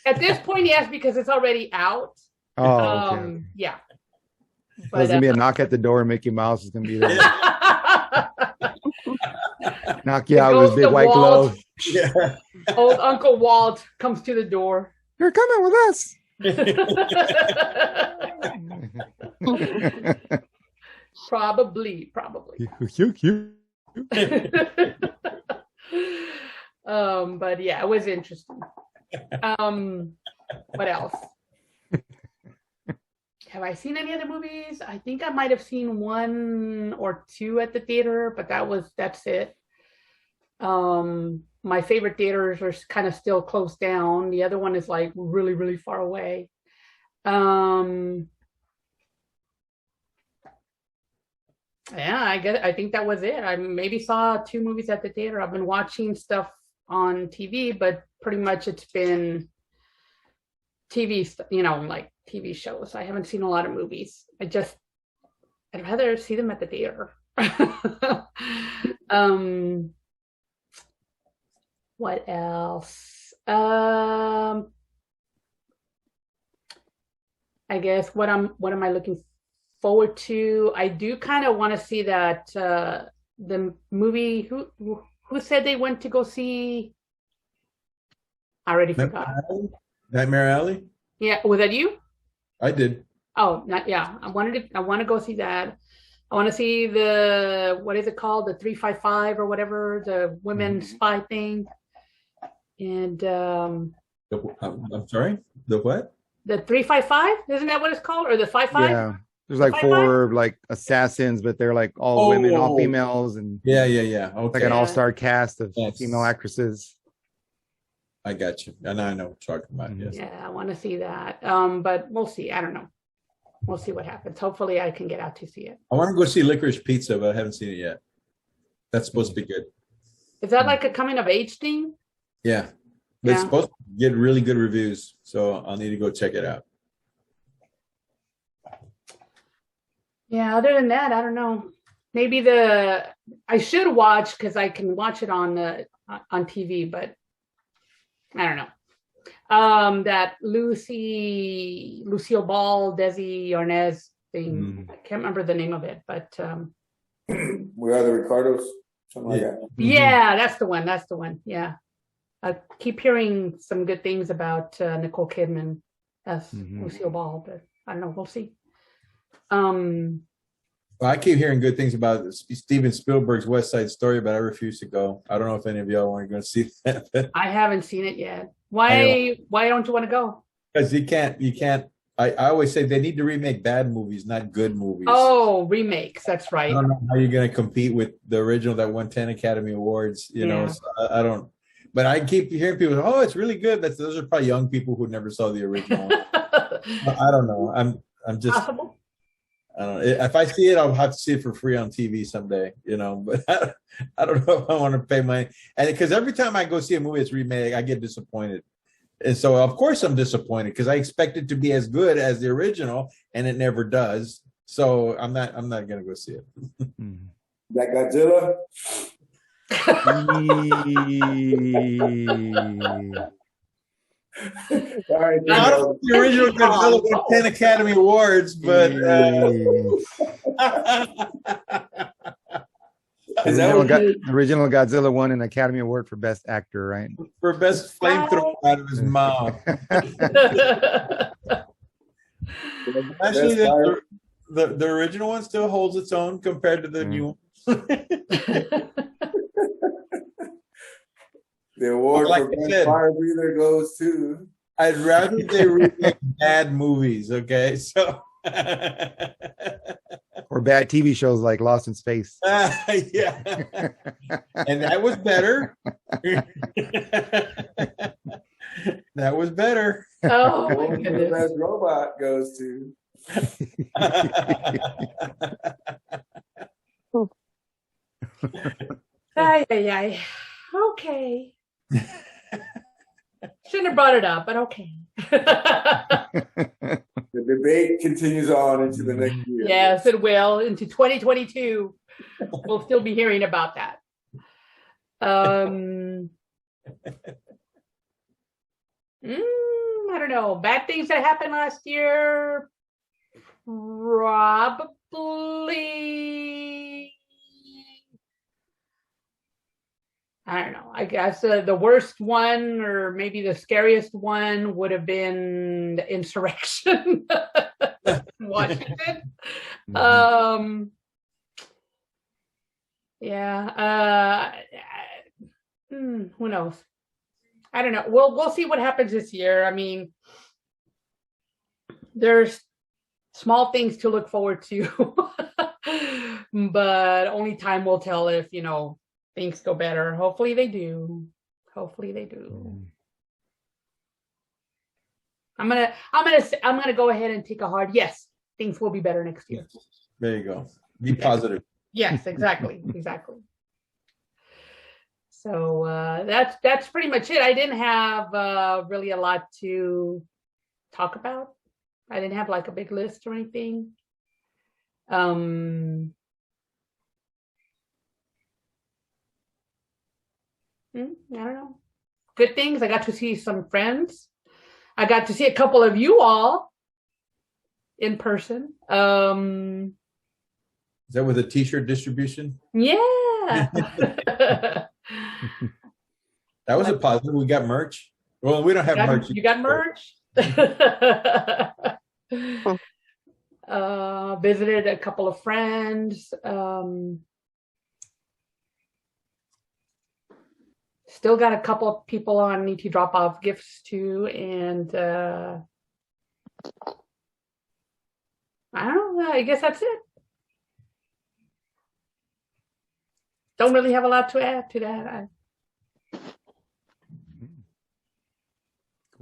Speaker 4: At this point, yes, because it's already out.
Speaker 2: Oh, okay.
Speaker 4: Yeah.
Speaker 2: But, there's gonna be a knock at the door, and Mickey Mouse is gonna be there. Knock you out with his big white glove.
Speaker 3: yeah.
Speaker 4: Old Uncle Walt comes to the door.
Speaker 2: You're coming with us.
Speaker 4: Probably. But yeah, it was interesting. What else? Have I seen any other movies? I think I might have seen one or two at the theater, but that's it. My favorite theaters are kind of still closed down. The other one is like really, really far away. Yeah, I think that was it. I maybe saw 2 movies at the theater. I've been watching stuff on TV, but pretty much it's been TV, like TV shows. I haven't seen a lot of movies. I'd rather see them at the theater. What else? I guess what am I looking forward to? I do kind of want to see that the movie. Who said they went to go see? I already forgot.
Speaker 3: Nightmare Alley?
Speaker 4: Yeah, was that you?
Speaker 3: I did.
Speaker 4: Oh, yeah. I want to go see that. I want to see what is it called? The 355 or whatever, the women spy thing. And
Speaker 3: I'm sorry, the what?
Speaker 4: The 355? Isn't that what it's called? Or the 55?
Speaker 2: Yeah. There's like 4 like assassins, but they're like all women, all females, and
Speaker 3: yeah. Okay.
Speaker 2: Like an all-star cast of female actresses.
Speaker 3: I got you. And I know what you're talking about. Yes.
Speaker 4: Yeah, I want to see that. But we'll see. I don't know. We'll see what happens. Hopefully I can get out to see it.
Speaker 3: I want to go see Licorice Pizza, but I haven't seen it yet. That's supposed to be good.
Speaker 4: Is that like a coming of age thing?
Speaker 3: Yeah. It's supposed to get really good reviews, so I'll need to go check it out.
Speaker 4: Yeah, other than that, I don't know. Maybe I should watch because I can watch it on TV, but I don't know. That Lucille Ball, Desi Arnaz thing. I can't remember the name of it, but
Speaker 5: We Are the Ricardos, something like that.
Speaker 4: Yeah, that's the one. That's the one. Yeah. I keep hearing some good things about Nicole Kidman as Lucille Ball, but I don't know. We'll see.
Speaker 3: Well, I keep hearing good things about Steven Spielberg's West Side Story, but I refuse to go. I don't know if any of y'all want to go see that.
Speaker 4: I haven't seen it yet. Why don't you want to go?
Speaker 3: Because you can't. I always say they need to remake bad movies, not good movies.
Speaker 4: Oh, remakes. That's right.
Speaker 3: I don't know how you're going to compete with the original that won 10 Academy Awards. You know, so I don't. But I keep hearing people, oh, it's really good. Those are probably young people who never saw the original. I don't know. I'm just.
Speaker 4: Possible.
Speaker 3: I don't know. If I see it, I'll have to see it for free on TV someday, but I don't know if I want to pay money. And because every time I go see a movie that's remade, I get disappointed. And so, of course, I'm disappointed because I expect it to be as good as the original, and it never does. So I'm not going to go see it.
Speaker 5: That Godzilla?
Speaker 3: Sorry, the original Godzilla won 10 Academy Awards, but
Speaker 5: Is that what
Speaker 2: Original Godzilla won an Academy Award for Best Actor, right?
Speaker 3: For best flamethrower out of his mouth. Actually, the original one still holds its own compared to the new one.
Speaker 5: The award
Speaker 3: Like
Speaker 5: for
Speaker 3: I
Speaker 5: best
Speaker 3: said,
Speaker 5: fire breather goes to.
Speaker 3: I'd rather they remake bad movies, okay? So
Speaker 2: Or bad TV shows like Lost in Space.
Speaker 3: yeah. And that was better. That was better.
Speaker 4: Oh,
Speaker 5: The
Speaker 4: my
Speaker 5: award for the
Speaker 4: goodness.
Speaker 5: best robot goes to.
Speaker 4: Ay, ay, ay. Okay. Shouldn't have brought it up, but okay.
Speaker 5: The debate continues on into the next year.
Speaker 4: Yes, it will. Into 2022. We'll still be hearing about that. I don't know. Bad things that happened last year. Probably. I don't know. I guess the worst one, or maybe the scariest one, would have been the insurrection in Washington. Yeah. Who knows? I don't know. We'll see what happens this year. I mean, there's small things to look forward to, but only time will tell if, things go better. Hopefully they do. I'm gonna go ahead and take a hard yes. Things will be better next year.
Speaker 3: There you go. Be positive.
Speaker 4: Yes, exactly. So that's pretty much it. I didn't have really a lot to talk about. I didn't have like a big list or anything. I don't know. Good things. I got to see some friends. I got to see a couple of you all in person.
Speaker 3: Is that with a t-shirt distribution?
Speaker 4: Yeah.
Speaker 3: That was a positive. We got merch. Well, we don't have merch.
Speaker 4: You got merch? Visited a couple of friends. Still got a couple of people on need to drop off gifts to, and I don't know. I guess that's it. Don't really have a lot to add to that.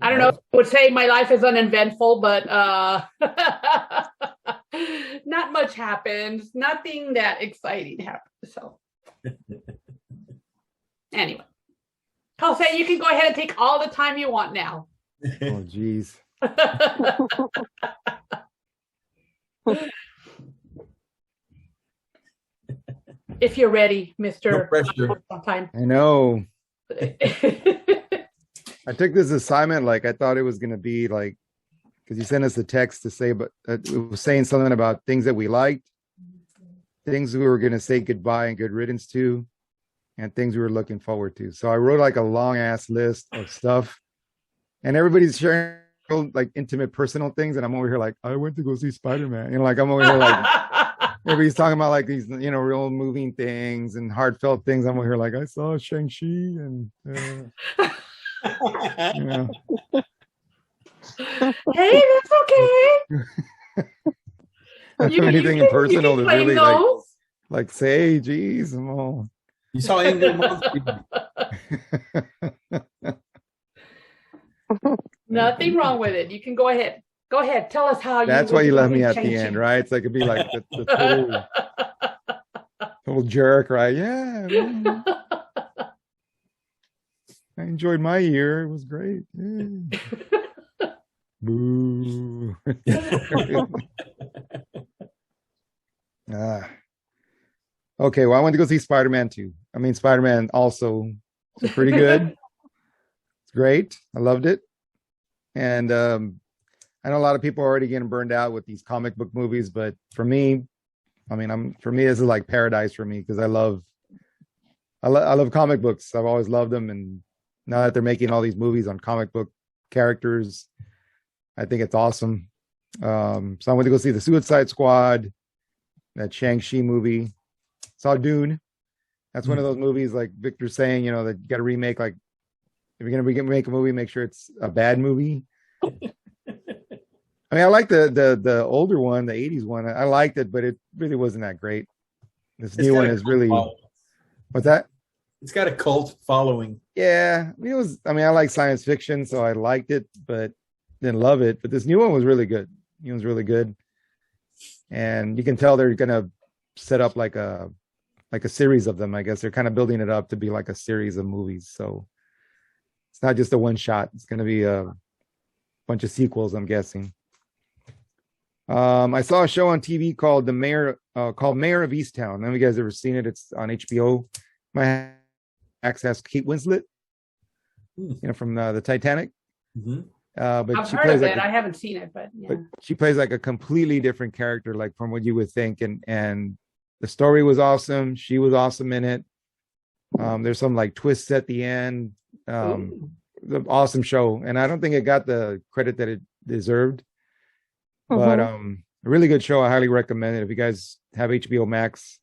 Speaker 4: I don't know if I would say my life is uneventful, but not much happens. Nothing that exciting happened. So anyway, Jose, you can go ahead and take all the time you want now.
Speaker 2: Oh, geez.
Speaker 4: If you're ready, Mr.
Speaker 3: No pressure.
Speaker 4: Time.
Speaker 2: I know. I took this assignment like I thought it was going to be like, because you sent us a text to say, but it was saying something about things that we liked, things we were going to say goodbye and good riddance to, and things we were looking forward to. So I wrote like a long ass list of stuff, and everybody's sharing like intimate personal things, and I'm over here like, I went to go see Spider-Man. Like I'm over here like, everybody's talking about like these, real moving things and heartfelt things. I'm over here like, I saw Shang-Chi and
Speaker 4: Hey, that's okay.
Speaker 2: Anything personal to really like say, geez, I'm all.
Speaker 3: You saw Angry Monster.
Speaker 2: Nothing
Speaker 4: wrong with it. You can go ahead. Go ahead. Tell us how you.
Speaker 2: That's why you left me at the end, right? It's like it'd be like the total jerk, right? Yeah. Man. I enjoyed my year. It was great. Yeah. Boo. Okay, well, I went to go see Spider-Man 2. I mean, Spider-Man also is pretty good. It's great. I loved it. And I know a lot of people are already getting burned out with these comic book movies, but for me, this is like paradise for me because I love I love comic books. I've always loved them, and now that they're making all these movies on comic book characters, I think it's awesome. So I went to go see the Suicide Squad, that Shang-Chi movie. Saw Dune. That's one of those movies, like Victor's saying, that you got to remake. Like, if you're gonna make a movie, make sure it's a bad movie. I mean, I like the older one, the 80s one. I liked it, but it really wasn't that great. This new one is really. What's that?
Speaker 3: It's got a cult following.
Speaker 2: Yeah, I like science fiction, so I liked it, but didn't love it. But this new one was really good. It was really good, and you can tell they're gonna set up like a series of them. I guess they're kind of building it up to be like a series of movies. So it's not just a one shot. It's gonna be a bunch of sequels, I'm guessing. I saw a show on TV called Mayor of Easttown. Have you guys ever seen it? It's on HBO. My access Kate Winslet, from the Titanic.
Speaker 4: Mm-hmm.
Speaker 2: But
Speaker 4: I've
Speaker 2: she
Speaker 4: heard
Speaker 2: plays
Speaker 4: of
Speaker 2: like
Speaker 4: it. I haven't seen it, but yeah.
Speaker 2: But she plays like a completely different character, like from what you would think. And the story was awesome. She was awesome in it. There's some like twists at the end. The awesome show, and I don't think it got the credit that it deserved. But a really good show. I highly recommend it. If you guys have HBO Max,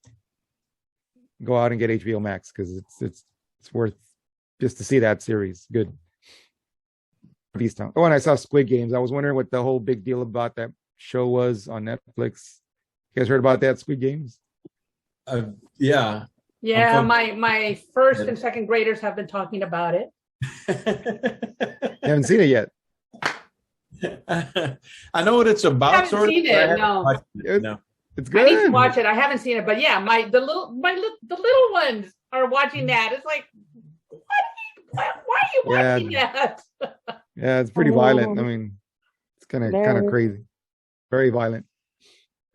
Speaker 2: go out and get HBO Max, because it's worth just to see that series. Good. Oh, and I saw Squid Games. I was wondering what the whole big deal about that show was on Netflix. You guys heard about that, Squid Games?
Speaker 3: Yeah.
Speaker 4: Yeah, my first and second graders have been talking about it.
Speaker 2: You haven't seen it yet.
Speaker 3: I know what it's about.
Speaker 4: I haven't seen it. No.
Speaker 2: It's good.
Speaker 4: I need to watch it. I haven't seen it, but yeah, the little ones are watching that. It's like, why are you watching that?
Speaker 2: Yeah, it's pretty violent. I mean, it's kind of crazy. Very violent.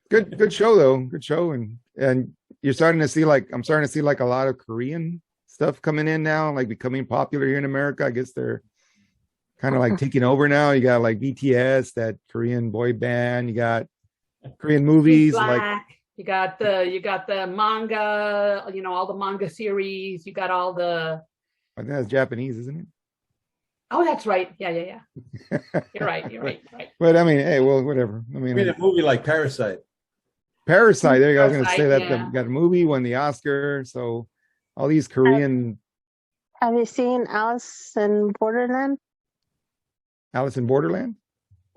Speaker 2: Good show though. Good show, and I'm starting to see like a lot of Korean stuff coming in now, like becoming popular here in America. I guess they're kind of like taking over now. You got like BTS, that Korean boy band. You got Korean movies. Like
Speaker 4: you got the manga. All the manga series. You got all the.
Speaker 2: I think that's Japanese, isn't it?
Speaker 4: Oh, that's right. Yeah. You're right.
Speaker 2: But I mean, hey, well, whatever. I mean,
Speaker 3: a movie like Parasite.
Speaker 2: There you go. I was going to say that
Speaker 4: yeah.
Speaker 2: got a movie, won the Oscar. So all these Korean.
Speaker 6: Have you seen Alice in Borderland?
Speaker 2: Alice in Borderland?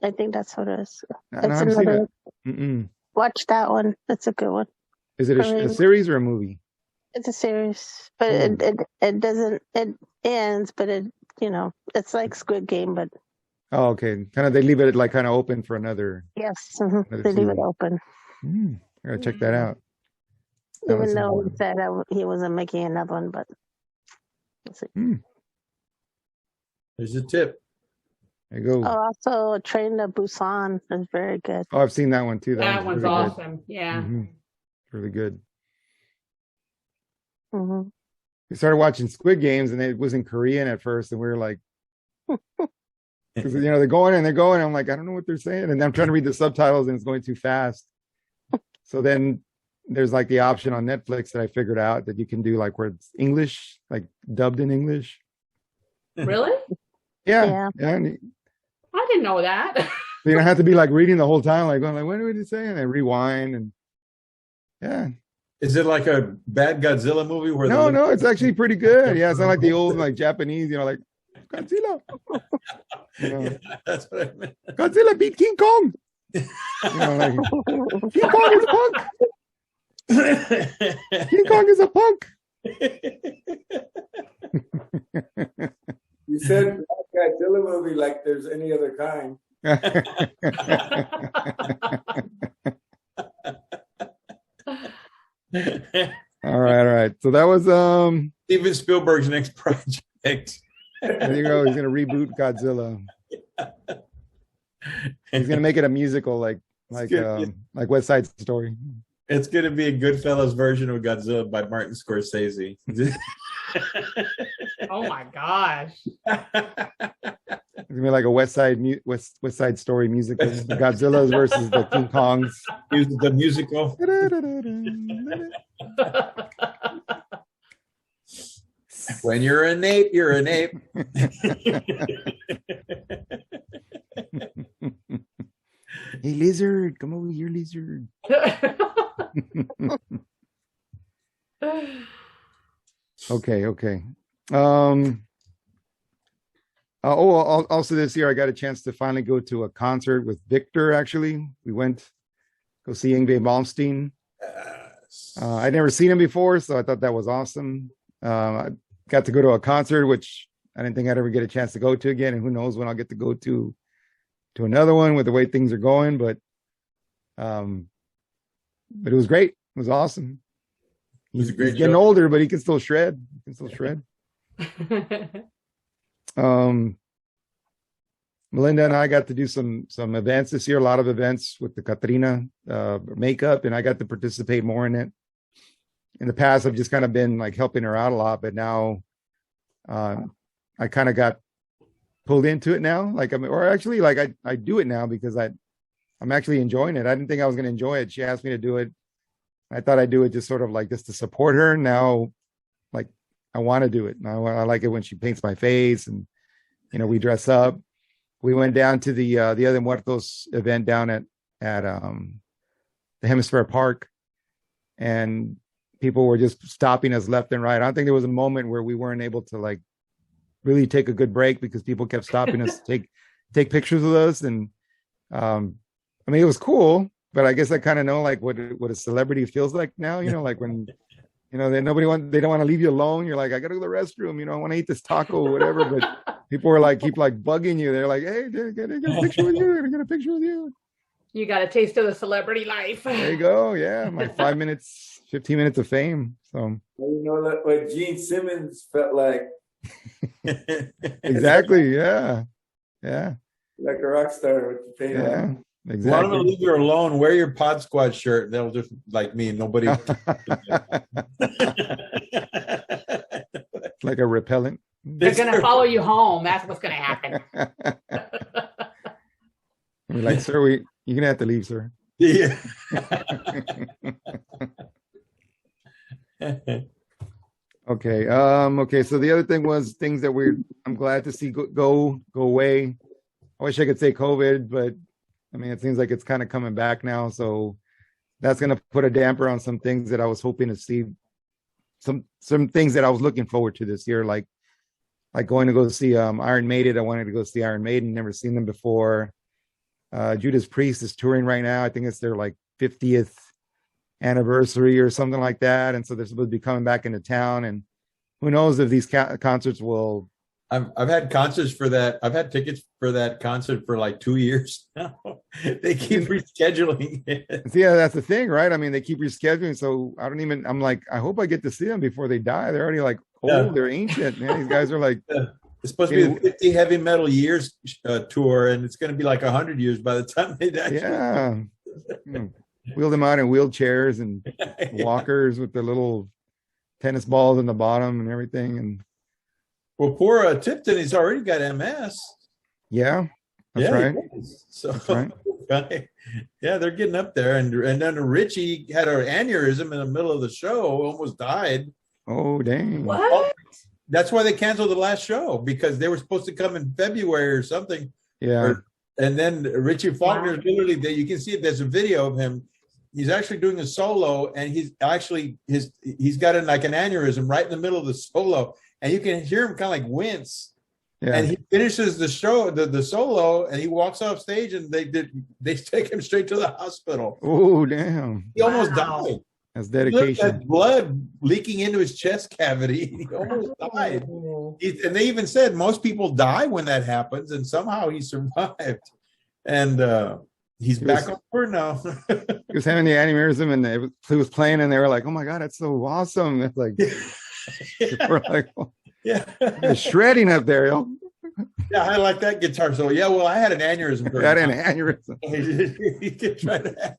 Speaker 6: I think that's what it is.
Speaker 2: No, I haven't seen it.
Speaker 6: Watch that one. That's a good one.
Speaker 2: Is it a series or a movie?
Speaker 6: It's a series, but it doesn't. It ends, but it's like Squid Game, but.
Speaker 2: Oh, okay. Kind of, they leave it like kind of open for another.
Speaker 6: Yes, they leave it open.
Speaker 2: I gotta check that out.
Speaker 6: Even though he said he wasn't making another one, but.
Speaker 3: There's a tip.
Speaker 2: There you go.
Speaker 6: Oh, also Train to Busan is very good.
Speaker 2: Oh, I've seen that one too.
Speaker 4: That one's
Speaker 2: really
Speaker 4: awesome.
Speaker 2: Good.
Speaker 4: Yeah.
Speaker 2: Really good.
Speaker 6: Mm-hmm.
Speaker 2: We started watching Squid Games, and it was in Korean at first, and we were like, because they're going and they're going. I'm like, I don't know what they're saying, and I'm trying to read the subtitles, and it's going too fast. So then there's like the option on Netflix that I figured out that you can do like where it's English, like dubbed in English.
Speaker 4: Really?
Speaker 2: Yeah.
Speaker 4: I didn't know that.
Speaker 2: You don't have to be like reading the whole time, like going like, what are they saying? And rewind and yeah.
Speaker 3: Is it like a bad Godzilla movie where
Speaker 2: No, it's actually pretty good. Yeah, it's not like the old like Japanese, like Godzilla.
Speaker 3: Yeah, that's what I meant.
Speaker 2: Godzilla beat King Kong. Like, King Kong is a punk. King Kong is a punk.
Speaker 5: You said Godzilla movie like there's any other kind.
Speaker 2: All right. So that was
Speaker 3: Steven Spielberg's next project.
Speaker 2: There you go. He's gonna reboot Godzilla. He's gonna make it a musical, like West Side Story.
Speaker 3: It's gonna be a Goodfellas version of Godzilla by Martin Scorsese.
Speaker 4: Oh my gosh!
Speaker 2: It's gonna be like a West Side Story musical. The Godzillas versus the King Kongs.
Speaker 3: The musical. When you're an ape, you're an ape.
Speaker 2: Hey, lizard, come over here, lizard. Okay. Also this year I got a chance to finally go to a concert with Victor. Actually, we went go see Yngwie Malmsteen. I'd never seen him before, so I thought that was awesome. I got to go to a concert, which I didn't think I'd ever get a chance to go to again, and who knows when I'll get to go to another one with the way things are going. But it was great. It was awesome. He's getting older, but he can still shred. Melinda and I got to do some events this year, a lot of events with the Katrina makeup, and I got to participate more in it. In the past, I've just kind of been like helping her out a lot, but now I kind of got pulled into it now. Like I do it now because I'm actually enjoying it. I didn't think I was going to enjoy it. She asked me to do it. I thought I'd do it just sort of like just to support her. Now, like I want to do it. Now I like it when she paints my face and, we dress up. We went down to the Dia de Muertos event down at the Hemisphere Park, and people were just stopping us left and right. I don't think there was a moment where we weren't able to like really take a good break because people kept stopping us to take pictures with us. And I mean, it was cool, but I guess I kind of know like what a celebrity feels like now, like when, they don't want to leave you alone. You're like, I gotta go to the restroom, I want to eat this taco or whatever. But people were like, keep like bugging you. They're like, hey, get a picture with you. I got a picture with you.
Speaker 4: You got a taste of the celebrity life.
Speaker 2: There you go. Yeah. My 5 minutes, 15 minutes of fame. So
Speaker 5: what Gene Simmons felt like.
Speaker 2: Exactly. Yeah.
Speaker 5: Like a rock star with the paint on.
Speaker 2: Exactly.
Speaker 3: Why don't leave you alone? Wear your Pod Squad shirt. They'll just like me. Nobody.
Speaker 2: Like a repellent.
Speaker 4: They're gonna follow you home. That's what's gonna happen.
Speaker 2: We're like, sir, you're gonna have to leave, sir.
Speaker 3: Yeah.
Speaker 2: Okay. Okay. So the other thing was things that I'm glad to see go away. I wish I could say COVID, but I mean, it seems like it's kind of coming back now. So that's going to put a damper on some things that I was hoping to see. Some things that I was looking forward to this year, like going to go see Iron Maiden. I wanted to go see Iron Maiden. Never seen them before. Judas Priest is touring right now. I think it's their like 50th anniversary or something like that. And so they're supposed to be coming back into town. And who knows if these concerts will.
Speaker 3: I've had concerts for that. I've had tickets for that concert for like 2 years now. They keep rescheduling it.
Speaker 2: Yeah, that's the thing, right? I mean, they keep rescheduling. So I'm like, I hope I get to see them before they die. They're already like old. They're ancient, man. These guys are like.
Speaker 3: It's supposed to be a 50 heavy metal years tour, and it's going to be like 100 years by the time they die.
Speaker 2: Yeah. Wheel them out in wheelchairs and walkers with their little tennis balls in the bottom and everything. And
Speaker 3: well, poor Tipton, he's already got MS.
Speaker 2: Yeah, that's right.
Speaker 3: So
Speaker 2: that's right.
Speaker 3: Yeah, they're getting up there. And then Richie had an aneurysm in the middle of the show, almost died.
Speaker 2: Oh, dang.
Speaker 4: What?
Speaker 3: That's why they canceled the last show, because they were supposed to come in February or something.
Speaker 2: Yeah.
Speaker 3: And then Richie Faulkner, literally, you can see it. There's a video of him. He's actually doing a solo, and he's got like an aneurysm right in the middle of the solo, and you can hear him kind of like wince. Yeah. And he finishes the show, the solo, and he walks off stage, and they take him straight to the hospital.
Speaker 2: Oh, damn!
Speaker 3: He almost died.
Speaker 2: That's dedication.
Speaker 3: Look at blood leaking into his chest cavity. He almost died. And they even said most people die when that happens, and somehow he survived. And he's back on tour now.
Speaker 2: He was having the aneurysm, and he was playing, and they were like, "Oh my god, that's so awesome!" It's like, we're like, oh, yeah, shredding up there, yo.
Speaker 3: Yeah, I like that guitar solo. Yeah, well, I had an aneurysm.
Speaker 2: I had an aneurysm.
Speaker 3: You could try to.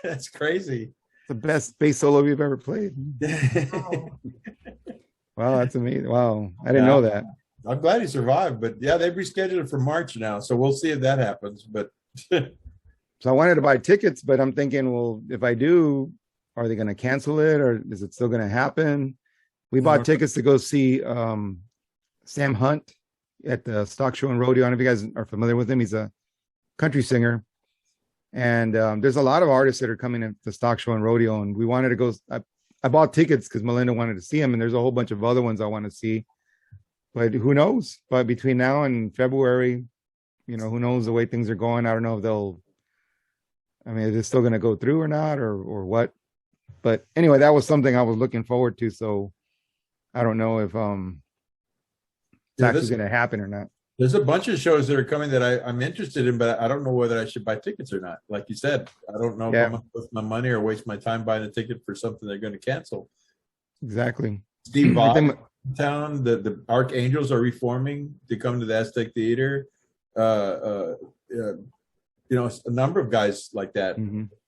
Speaker 3: That's crazy.
Speaker 2: The best bass solo we've ever played. Wow, that's amazing. Wow, I didn't know that.
Speaker 3: I'm glad he survived, but yeah, they've rescheduled it for March now, so we'll see if that happens. But
Speaker 2: so I wanted to buy tickets, but I'm thinking, well, if I do, are they going to cancel it, or is it still going to happen? We bought tickets to go see Sam Hunt at the Stock Show and Rodeo. I don't know if you guys are familiar with him. He's a country singer. And there's a lot of artists that are coming at the Stock Show and Rodeo. And we wanted to go. I bought tickets because Melinda wanted to see him. And there's a whole bunch of other ones I want to see. But who knows? But between now and February, you know, who knows the way things are going. I don't know if they'll, I mean, is it still going to go through or not or what? But anyway, that was something I was looking forward to. So I don't know if it's actually going to happen or not.
Speaker 3: There's a bunch of shows that are coming that I'm interested in, but I don't know whether I should buy tickets or not. Like you said, I don't know if I'm going to waste my money or waste my time buying a ticket for something they're going to cancel.
Speaker 2: Exactly.
Speaker 3: Steve Vai town, the Archangels are reforming to come to the Aztec Theater. You know, a number of guys like that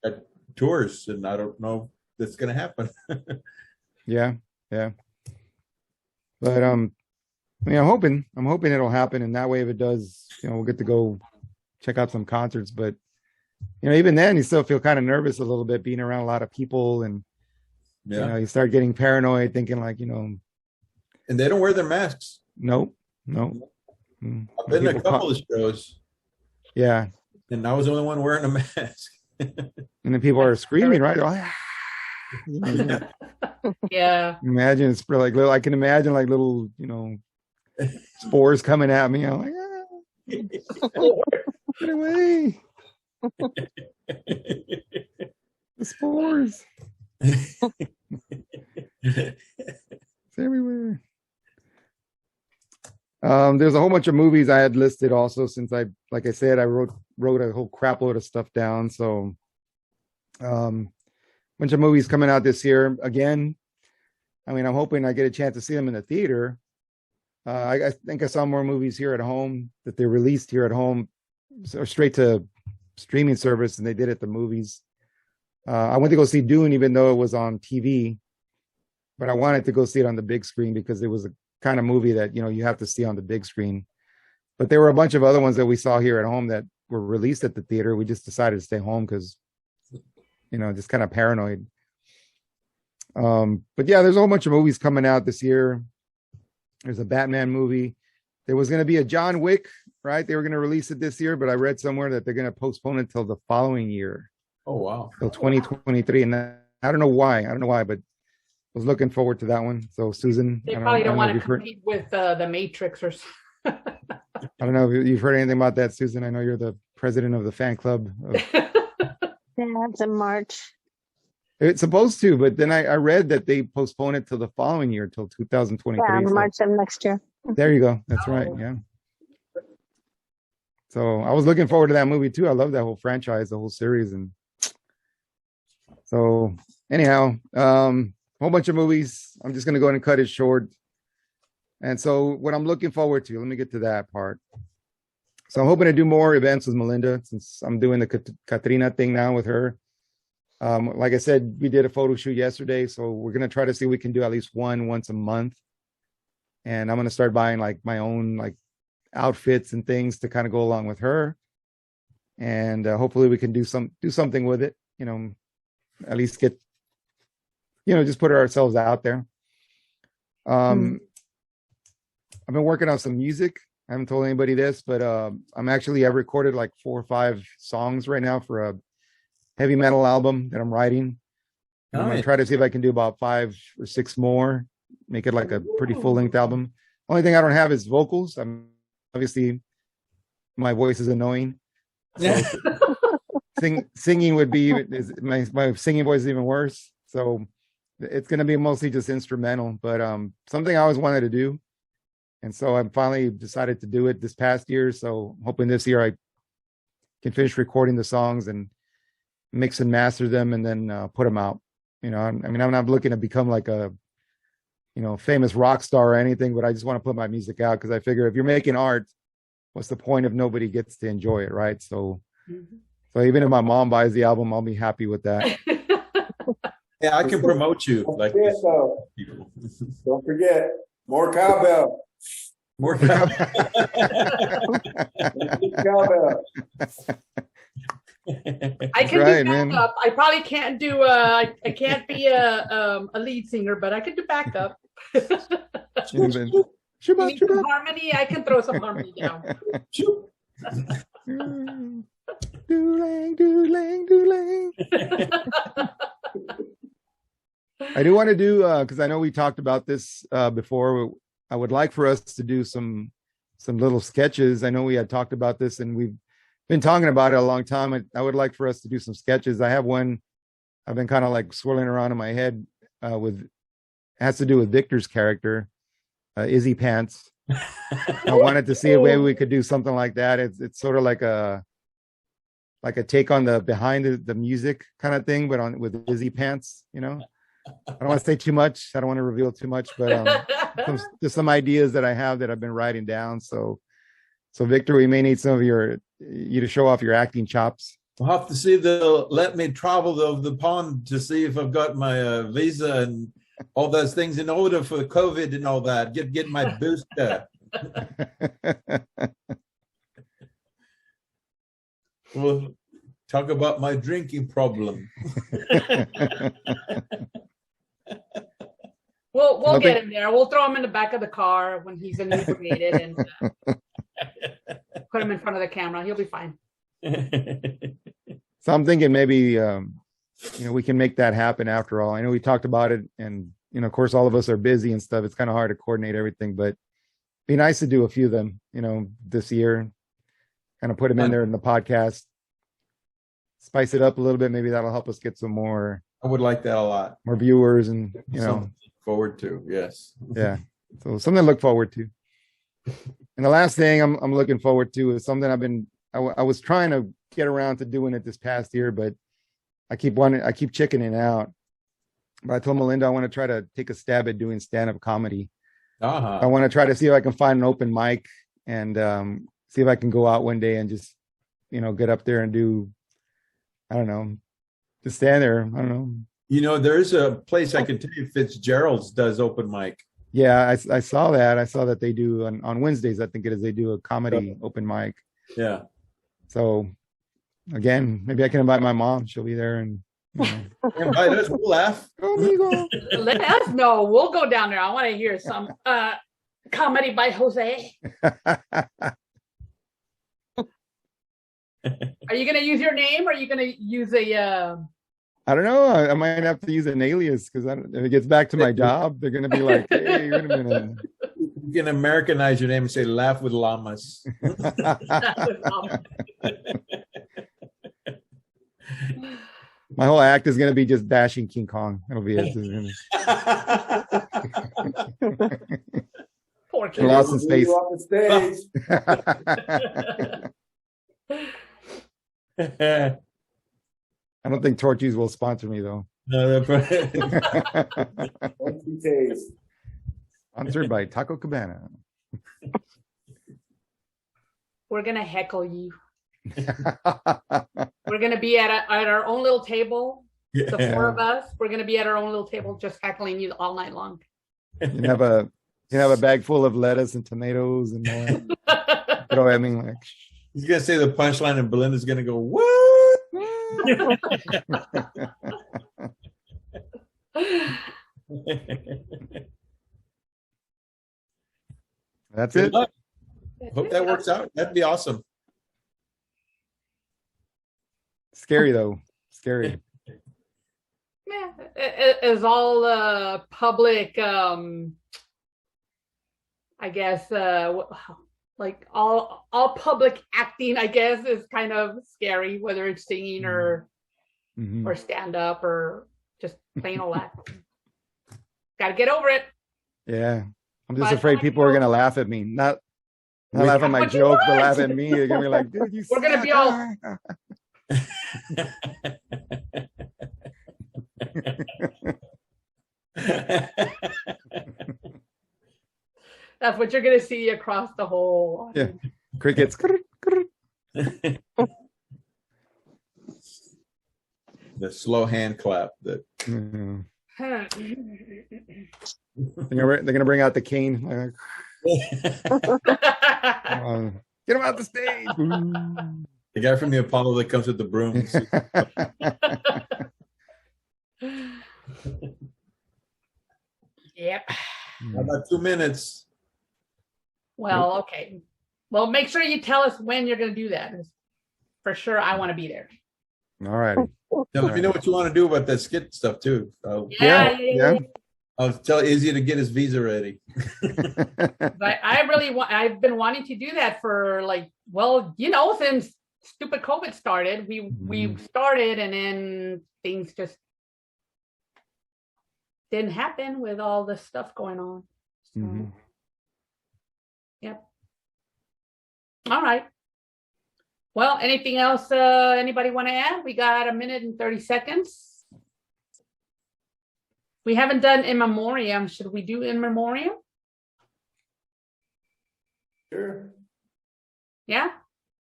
Speaker 3: at tours, and I don't know if that's going to happen.
Speaker 2: Yeah. But I mean, I'm hoping it'll happen, and that way, if it does, you know, we'll get to go check out some concerts. But you know, even then, you still feel kind of nervous a little bit being around a lot of people, and you know, you start getting paranoid, thinking like, you know.
Speaker 3: And they don't wear their masks.
Speaker 2: Nope.
Speaker 3: I've been to a couple of shows.
Speaker 2: Yeah.
Speaker 3: And I was the only one wearing a mask.
Speaker 2: And then people are screaming, right?
Speaker 4: Yeah.
Speaker 2: Imagine it's like little, I can imagine like little, you know, spores coming at me. I'm like, get away. The spores. It's everywhere. There's a whole bunch of movies I had listed also, since like I said, I wrote a whole crap load of stuff down. So bunch of movies coming out this year. Again, I mean, I'm hoping I get a chance to see them in the theater. I think I saw more movies here at home that they released here at home, or straight to streaming service, than they did at the movies. I went to go see Dune, even though it was on TV, but I wanted to go see it on the big screen because it was a kind of movie that, you know, you have to see on the big screen. But there were a bunch of other ones that we saw here at home that were released at the theater. We just decided to stay home because, you know, just kind of paranoid. But yeah, there's a whole bunch of movies coming out this year. There's a Batman movie. There was going to be a John Wick, right? They were going to release it this year, but I read somewhere that they're going to postpone it till the following year.
Speaker 3: Oh, wow.
Speaker 2: Till 2023. And I don't know why, but I was looking forward to that one. So Susan,
Speaker 4: They probably don't want to compete with the Matrix or something.
Speaker 2: I don't know if you've heard anything about that, Susan. I know you're the president of the fan club.
Speaker 6: Yeah, it's in March.
Speaker 2: It's supposed to, but then I read that they postponed it till the following year, till 2023.
Speaker 6: Yeah,
Speaker 2: so
Speaker 6: March of next year.
Speaker 2: there you go. That's right. Yeah. So I was looking forward to that movie too. I love that whole franchise, the whole series. And so anyhow, whole bunch of movies. I'm just going to go ahead and cut it short. And so what I'm looking forward to, let me get to that part. So I'm hoping to do more events with Melinda, since I'm doing the Katrina thing now with her. Like I said, we did a photo shoot yesterday, so we're going to try to see if we can do at least once a month. And I'm going to start buying like my own like outfits and things to kind of go along with her. And hopefully we can do something with it, you know, at least get, you know, just put ourselves out there. I've been working on some music. I haven't told anybody this, but I've recorded like 4 or 5 songs right now for a heavy metal album that I'm writing. I'm going to try to see if I can do about 5 or 6 more, make it like a pretty full-length album. Only thing I don't have is vocals. Obviously my voice is annoying. So singing would be, my singing voice is even worse. So it's going to be mostly just instrumental, but something I always wanted to do. And so I finally decided to do it this past year. So I'm hoping this year I can finish recording the songs and mix and master them and then put them out. You know, I mean, I'm not looking to become like a, you know, famous rock star or anything, but I just want to put my music out because I figure if you're making art, what's the point if nobody gets to enjoy it, right? So, so even if my mom buys the album, I'll be happy with that.
Speaker 3: Yeah, I can promote you like this.
Speaker 5: Don't forget, more cowbell.
Speaker 3: More cowbell.
Speaker 5: Cowbell.
Speaker 4: I can
Speaker 2: right,
Speaker 4: do backup.
Speaker 2: man.
Speaker 4: I probably can't do I can't be a lead singer, but I can do backup.
Speaker 2: And then,
Speaker 4: You need some harmony? I can throw some harmony down.
Speaker 2: Doolang, doolang, doolang. I do want to do because I know we talked about this before. I would like for us to do some little sketches. I know we had talked about this and we've been talking about it a long time. I would like for us to do some sketches. I have one I've been kind of like swirling around in my head with has to do with Victor's character, Izzy Pants. I wanted to see a way we could do something like that. It's sort of like a take on the behind the music kind of thing, but with Izzy Pants, you know. I don't want to say too much. I don't want to reveal too much, but just some ideas that I have that I've been writing down. So Victor, we may need some of you to show off your acting chops.
Speaker 3: I'll have to see if they'll let me travel the pond to see if I've got my visa and all those things in order for COVID and all that. Get my booster. We'll talk about my drinking problem.
Speaker 4: We'll get him there. We'll throw him in the back of the car when he's inebriated and put him in front of the camera. He'll be fine.
Speaker 2: So I'm thinking maybe we can make that happen after all. I know we talked about it, and of course all of us are busy and stuff. It's kind of hard to coordinate everything, but it'd be nice to do a few of them, this year. Kind of put them in there in the podcast. Spice it up a little bit. Maybe that'll help us get some more.
Speaker 3: I would like that a lot.
Speaker 2: More viewers and
Speaker 3: Something to look forward to. Yes.
Speaker 2: Yeah. So something to look forward to. And the last thing I'm looking forward to is something I was trying to get around to doing it this past year, but I keep chickening out. But I told Melinda I want to try to take a stab at doing stand-up comedy. I want to try to see if I can find an open mic and see if I can go out one day and just get up there and do, I don't know, just stand there. I don't know.
Speaker 3: There's a place I can tell you, Fitzgerald's does open mic.
Speaker 2: Yeah, I saw that. I saw that they do on Wednesdays, I think it is, they do a comedy open mic.
Speaker 3: Yeah.
Speaker 2: So again, maybe I can invite my mom. She'll be there and
Speaker 3: invite us, we'll laugh.
Speaker 4: Let us know. We'll go down there. I want to hear some comedy by Jose. Are you going to use your name or are you going to use a...
Speaker 2: I don't know. I might have to use an alias because if it gets back to my job, they're going to be like, hey, wait a minute.
Speaker 3: You can Americanize your name and say, laugh with llamas.
Speaker 2: My whole act is going to be just bashing King Kong. That'll be it.
Speaker 4: Poor kid.
Speaker 2: Lost in space.
Speaker 5: On the stage.
Speaker 2: I don't think Torchies will sponsor me though.
Speaker 3: No,
Speaker 2: Sponsored by Taco Cabana.
Speaker 4: We're gonna heckle you. We're gonna be at our own little table. The four of us. We're gonna be at our own little table, just heckling you all night long.
Speaker 2: You have a bag full of lettuce and tomatoes and throw at me like.
Speaker 3: He's gonna say the punchline, and Belinda's gonna go, "What?"
Speaker 2: That's
Speaker 3: Good
Speaker 2: it.
Speaker 3: luck. Hope that works out. That'd be awesome.
Speaker 2: Scary though. Scary.
Speaker 4: Yeah, it is all public. I guess like all public acting, I guess, is kind of scary, whether it's singing or stand up or just plain old acting. Got to get over it.
Speaker 2: Yeah, I'm just afraid people are gonna laugh at me. Not laugh at my jokes, but laugh at me. They're gonna be like, "Dude,
Speaker 4: we're gonna be all." That's what you're gonna see across the whole.
Speaker 2: Yeah, crickets.
Speaker 3: The slow hand clap. That.
Speaker 2: They're gonna bring out the cane. Get him out the stage.
Speaker 3: The guy from the Apollo that comes with the broom.
Speaker 4: Yep.
Speaker 3: About 2 minutes.
Speaker 4: Well, okay. Well, make sure you tell us when you're going to do that. For sure, I want to be there.
Speaker 2: All right.
Speaker 3: Let me know what you want to do about that skit stuff too.
Speaker 2: Yeah.
Speaker 3: I'll tell Izzy to get his visa ready.
Speaker 4: But I really want. I've been wanting to do that for since stupid COVID started. We started, and then things just didn't happen with all this stuff going on. So, Yep. All right. Well, anything else anybody want to add? We got 1 minute and 30 seconds. We haven't done In Memoriam. Should we do In Memoriam?
Speaker 5: Sure.
Speaker 4: Yeah?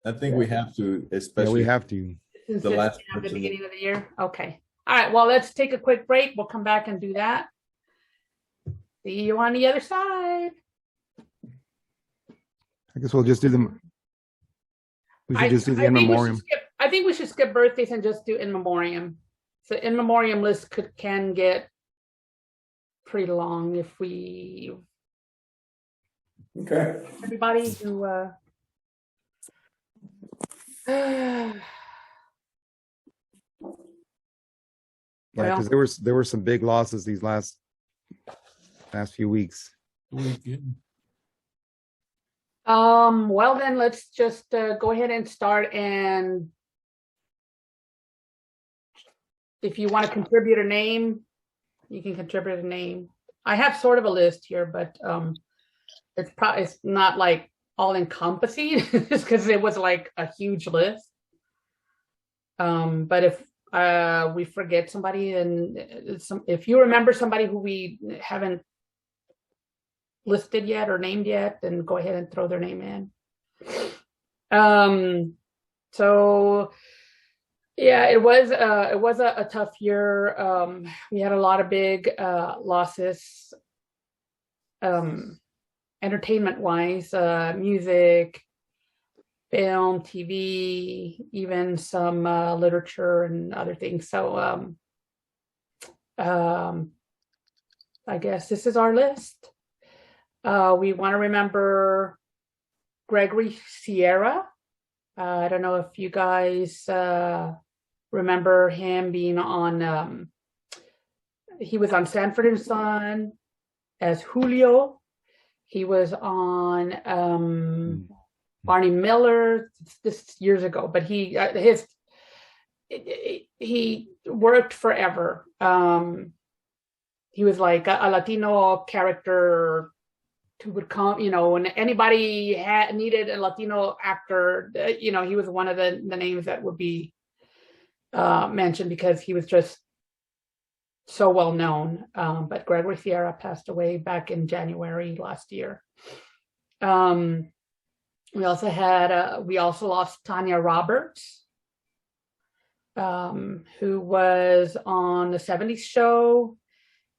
Speaker 3: I think we have to, especially
Speaker 2: we have to.
Speaker 4: Since
Speaker 3: the
Speaker 4: it's
Speaker 3: last
Speaker 4: at the
Speaker 3: person.
Speaker 4: beginning of the year? Okay. All right. Well, let's take a quick break. We'll come back and do that. See you on the other side.
Speaker 2: I guess we'll just do them. We should just do the In Memoriam.
Speaker 4: I think we should skip birthdays and just do In Memoriam. So In Memoriam list can get pretty long if we.
Speaker 5: Okay.
Speaker 4: Everybody who.
Speaker 2: Yeah, because there were some big losses these last few weeks.
Speaker 4: Well then let's just go ahead and start, and if you want to contribute a name, you can contribute a name. I have sort of a list here, but it's not like all encompassing just because it was like a huge list. But if we forget somebody, and if you remember somebody who we haven't listed yet or named yet, then go ahead and throw their name in. So yeah, it was a tough year. We had a lot of big losses, entertainment wise, music, film, TV, even some literature and other things. So I guess this is our list. We want to remember Gregory Sierra. I don't know if you guys remember him being on, he was on Sanford and Son as Julio. He was on Barney Miller, this years ago, but he worked forever. He was like a Latino character who would come, when anybody needed a Latino actor, he was one of the names that would be mentioned because he was just so well known. But Gregory Sierra passed away back in January last year. We also lost Tanya Roberts, who was on the 70s show.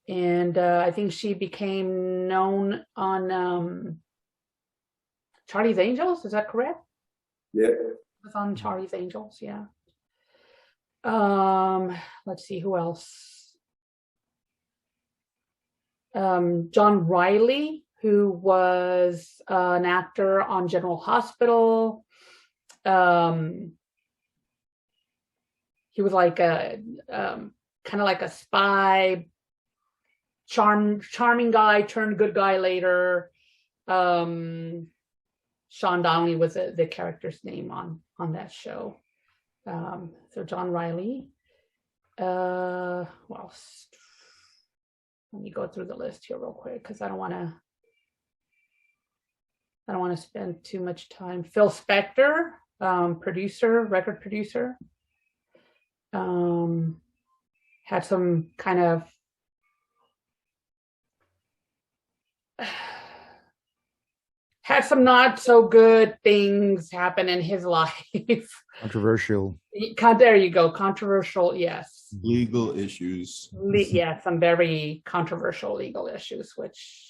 Speaker 4: And I think she became known on Charlie's Angels. Is that correct?
Speaker 5: Yeah.
Speaker 4: It was on Charlie's Angels, yeah. Let's see, who else? John Riley, who was an actor on General Hospital. He was like kind of like a spy, charming guy turned good guy later. Sean Donnelly was the character's name on that show. So John Riley. What else? Let me go through the list here real quick because I don't want to spend too much time. Phil Spector, record producer. Had some kind of had some not so good things happen in his life.
Speaker 2: Controversial.
Speaker 4: There you go. Controversial, yes.
Speaker 7: Legal issues.
Speaker 4: Yeah, some very controversial legal issues, which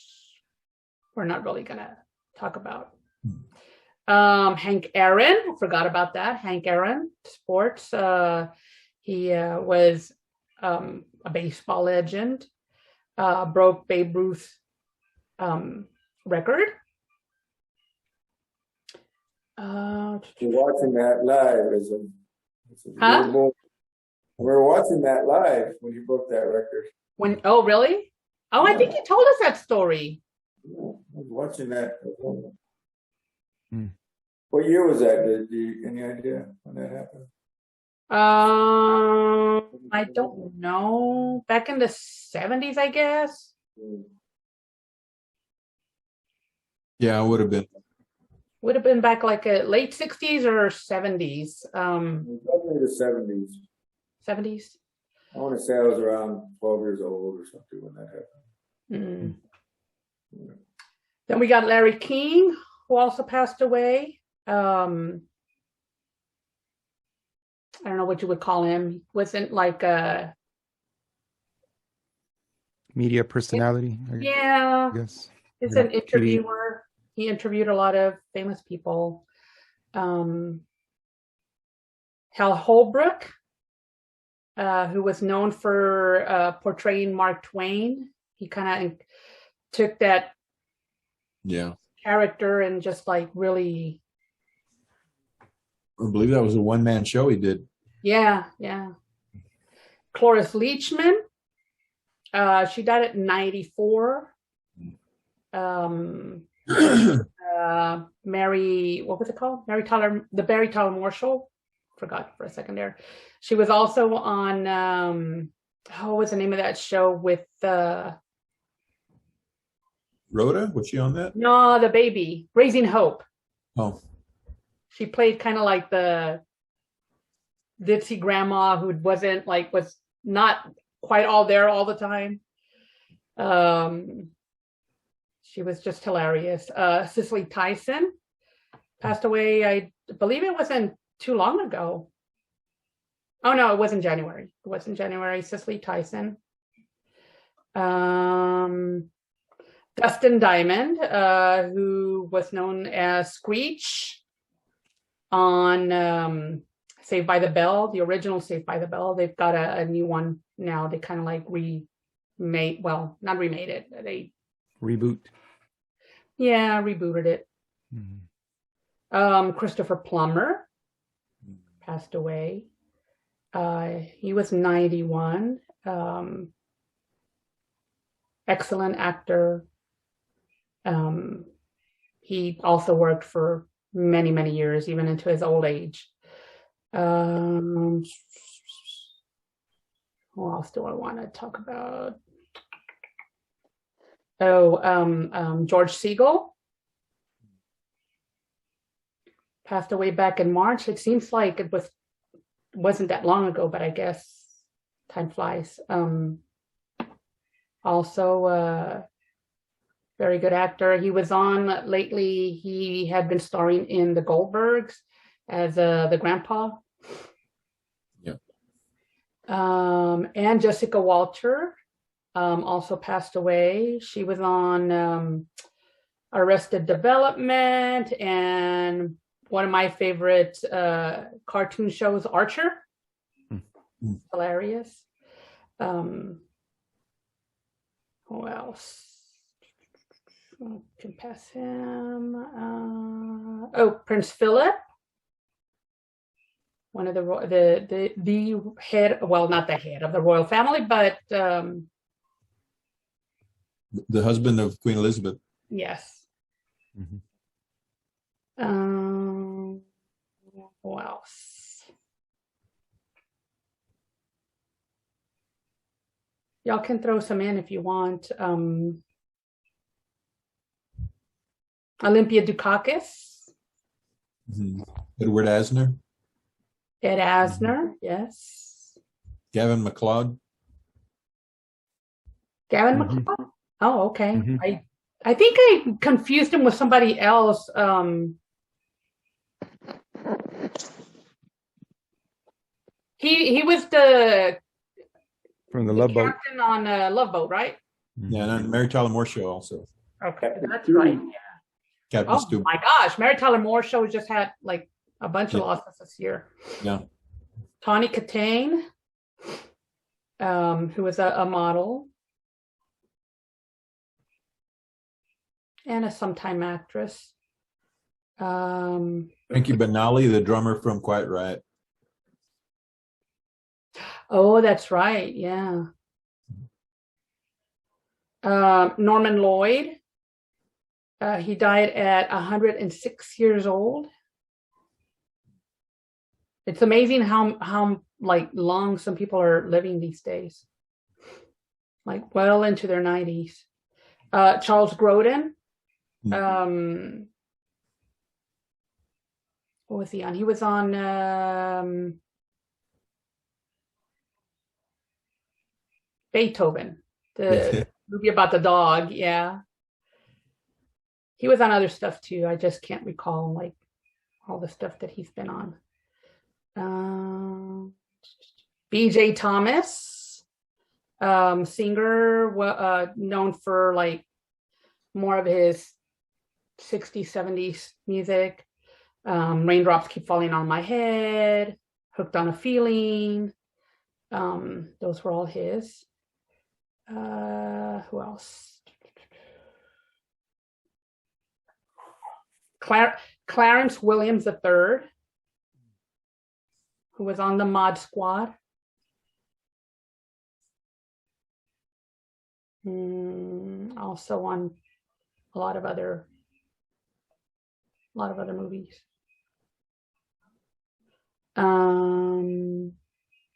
Speaker 4: we're not really going to talk about. Hank Aaron, forgot about that. Hank Aaron, sports. He was a baseball legend. Broke Babe Ruth's record.
Speaker 5: You're watching that live. It's a
Speaker 4: Huh?
Speaker 5: good book. We were watching that live when you booked that record.
Speaker 4: Oh, really? Oh, I
Speaker 5: Yeah.
Speaker 4: think you told us that story.
Speaker 5: Yeah, I was watching that.
Speaker 2: Hmm.
Speaker 5: What year was that? Do you any idea when that happened?
Speaker 4: I don't know. Back in the 70s, I guess.
Speaker 3: Yeah, it would have been.
Speaker 4: Would have been back like late 60s or 70s.
Speaker 5: Probably the 70s.
Speaker 4: 70s.
Speaker 5: I want to say I was around 12 years old or something when that happened.
Speaker 4: Mm. Then we got Larry King, who also passed away. I don't know what you would call him. He wasn't like a
Speaker 2: Media personality.
Speaker 4: yeah.
Speaker 2: Yes.
Speaker 4: He's an interviewer. He interviewed a lot of famous people. Hal Holbrook, who was known for portraying Mark Twain. He kind of took that character and just like really.
Speaker 3: I believe that was a one-man show he did.
Speaker 4: Yeah. Cloris Leachman. She died at 94. Mary, what was it called? The Barry Tyler Moore Show. Forgot for a second there. She was also on what was the name of that show with
Speaker 3: Rhoda? Was she on that?
Speaker 4: No, the baby, Raising Hope.
Speaker 3: Oh.
Speaker 4: She played kind of like the ditzy grandma who was not quite all there all the time. She was just hilarious. Cicely Tyson passed away. I believe it wasn't too long ago. Oh no, it was in January. Cicely Tyson. Dustin Diamond, who was known as Screech on Saved by the Bell, the original Saved by the Bell. They've got a new one now. They kind of like not remade it. They
Speaker 2: Reboot.
Speaker 4: Yeah, rebooted it.
Speaker 2: Mm-hmm.
Speaker 4: Christopher Plummer passed away. He was 91. Excellent actor. He also worked for many, many years, even into his old age. Who else do I want to talk about? George Siegel passed away back in March. It seems like it wasn't that long ago, but I guess time flies. Also, very good actor. He was on lately. He had been starring in The Goldbergs as the grandpa.
Speaker 3: Yeah.
Speaker 4: And Jessica Walter. Also passed away. She was on Arrested Development and one of my favorite cartoon shows, Archer.
Speaker 2: Mm-hmm.
Speaker 4: Hilarious. Who else? I can pass him. Prince Philip. One of the head, well, not the head of the royal family, but
Speaker 3: the husband of Queen Elizabeth.
Speaker 4: Yes.
Speaker 2: Mm-hmm.
Speaker 4: Who else? Y'all can throw some in if you want. Olympia Dukakis.
Speaker 3: Mm-hmm. Edward Asner.
Speaker 4: Ed Asner, yes.
Speaker 3: Gavin MacLeod.
Speaker 4: Gavin
Speaker 2: Mm-hmm.
Speaker 4: MacLeod? Oh, okay.
Speaker 2: Mm-hmm.
Speaker 4: I think I confused him with somebody else. He was
Speaker 2: from the Love Boat.
Speaker 4: captain on Love Boat, right?
Speaker 3: Yeah, and on the Mary Tyler Moore Show also.
Speaker 4: Okay, that's right. Yeah.
Speaker 3: Captain
Speaker 4: Oh
Speaker 3: Stu.
Speaker 4: my gosh, Mary Tyler Moore Show just had like a bunch of losses this year.
Speaker 3: Yeah.
Speaker 4: Tawny Katane, who was a model. and a sometime actress.
Speaker 3: Frankie Benali, the drummer from Quiet Riot.
Speaker 4: Oh, that's right. Yeah. Norman Lloyd. He died at 106 years old. It's amazing how like long some people are living these days, like well into their 90s. Charles Grodin. What was he on? He was on Beethoven, the movie about the dog. Yeah. He was on other stuff too. I just can't recall like all the stuff that he's been on. BJ Thomas, singer, known for like more of his 60s, 70s music. Raindrops Keep Falling on My Head, Hooked on a Feeling. Those were all his. Who else? Clarence Williams III, who was on the Mod Squad. Also on a lot of other movies.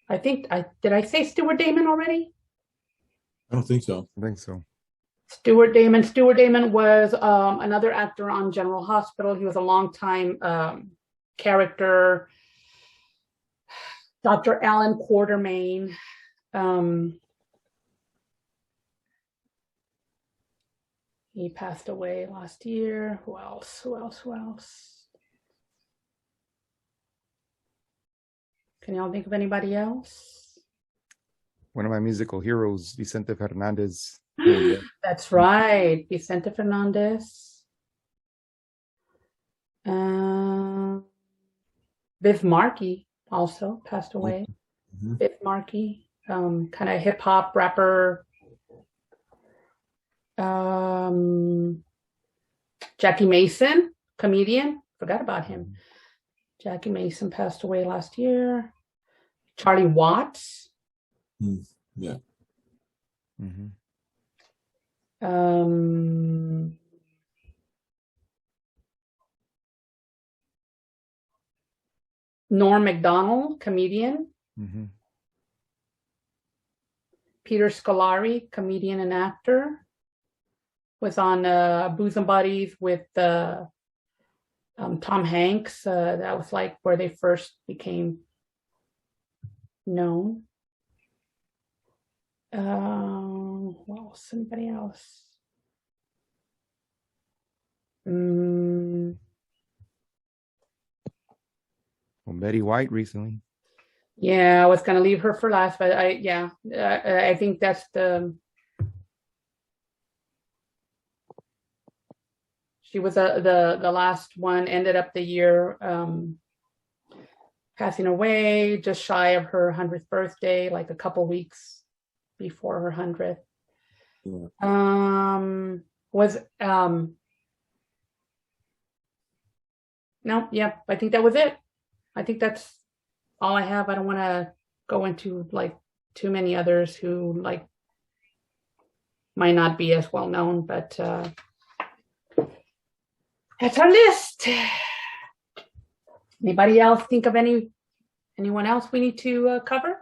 Speaker 4: I think did I say Stuart Damon already?
Speaker 3: I don't think so.
Speaker 2: I think so.
Speaker 4: Stuart Damon was another actor on General Hospital. He was a longtime character. Dr. Alan Quartermain. He passed away last year. Who else? Can y'all think of anybody else?
Speaker 2: One of my musical heroes, Vicente Fernandez.
Speaker 4: That's right, Vicente Fernandez. Viv Markey also passed away. Viv Markey, kind of hip hop rapper. Jackie Mason, comedian. Forgot about him. Jackie Mason passed away last year. Charlie Watts.
Speaker 3: Yeah.
Speaker 4: Norm Macdonald, comedian. Peter Scolari, comedian and actor, was on Bosom Buddies with Tom Hanks. That was like where they first became known. Well, somebody else.
Speaker 2: Well, Betty White recently.
Speaker 4: Yeah, I was gonna leave her for last, but I think that's she was the last one. Ended up the year passing away just shy of her 100th birthday, like a couple weeks before her 100th. I think that was it. I think that's all I have. I don't want to go into like too many others who like might not be as well known, but that's our list. Anybody else think of anyone else we need to cover?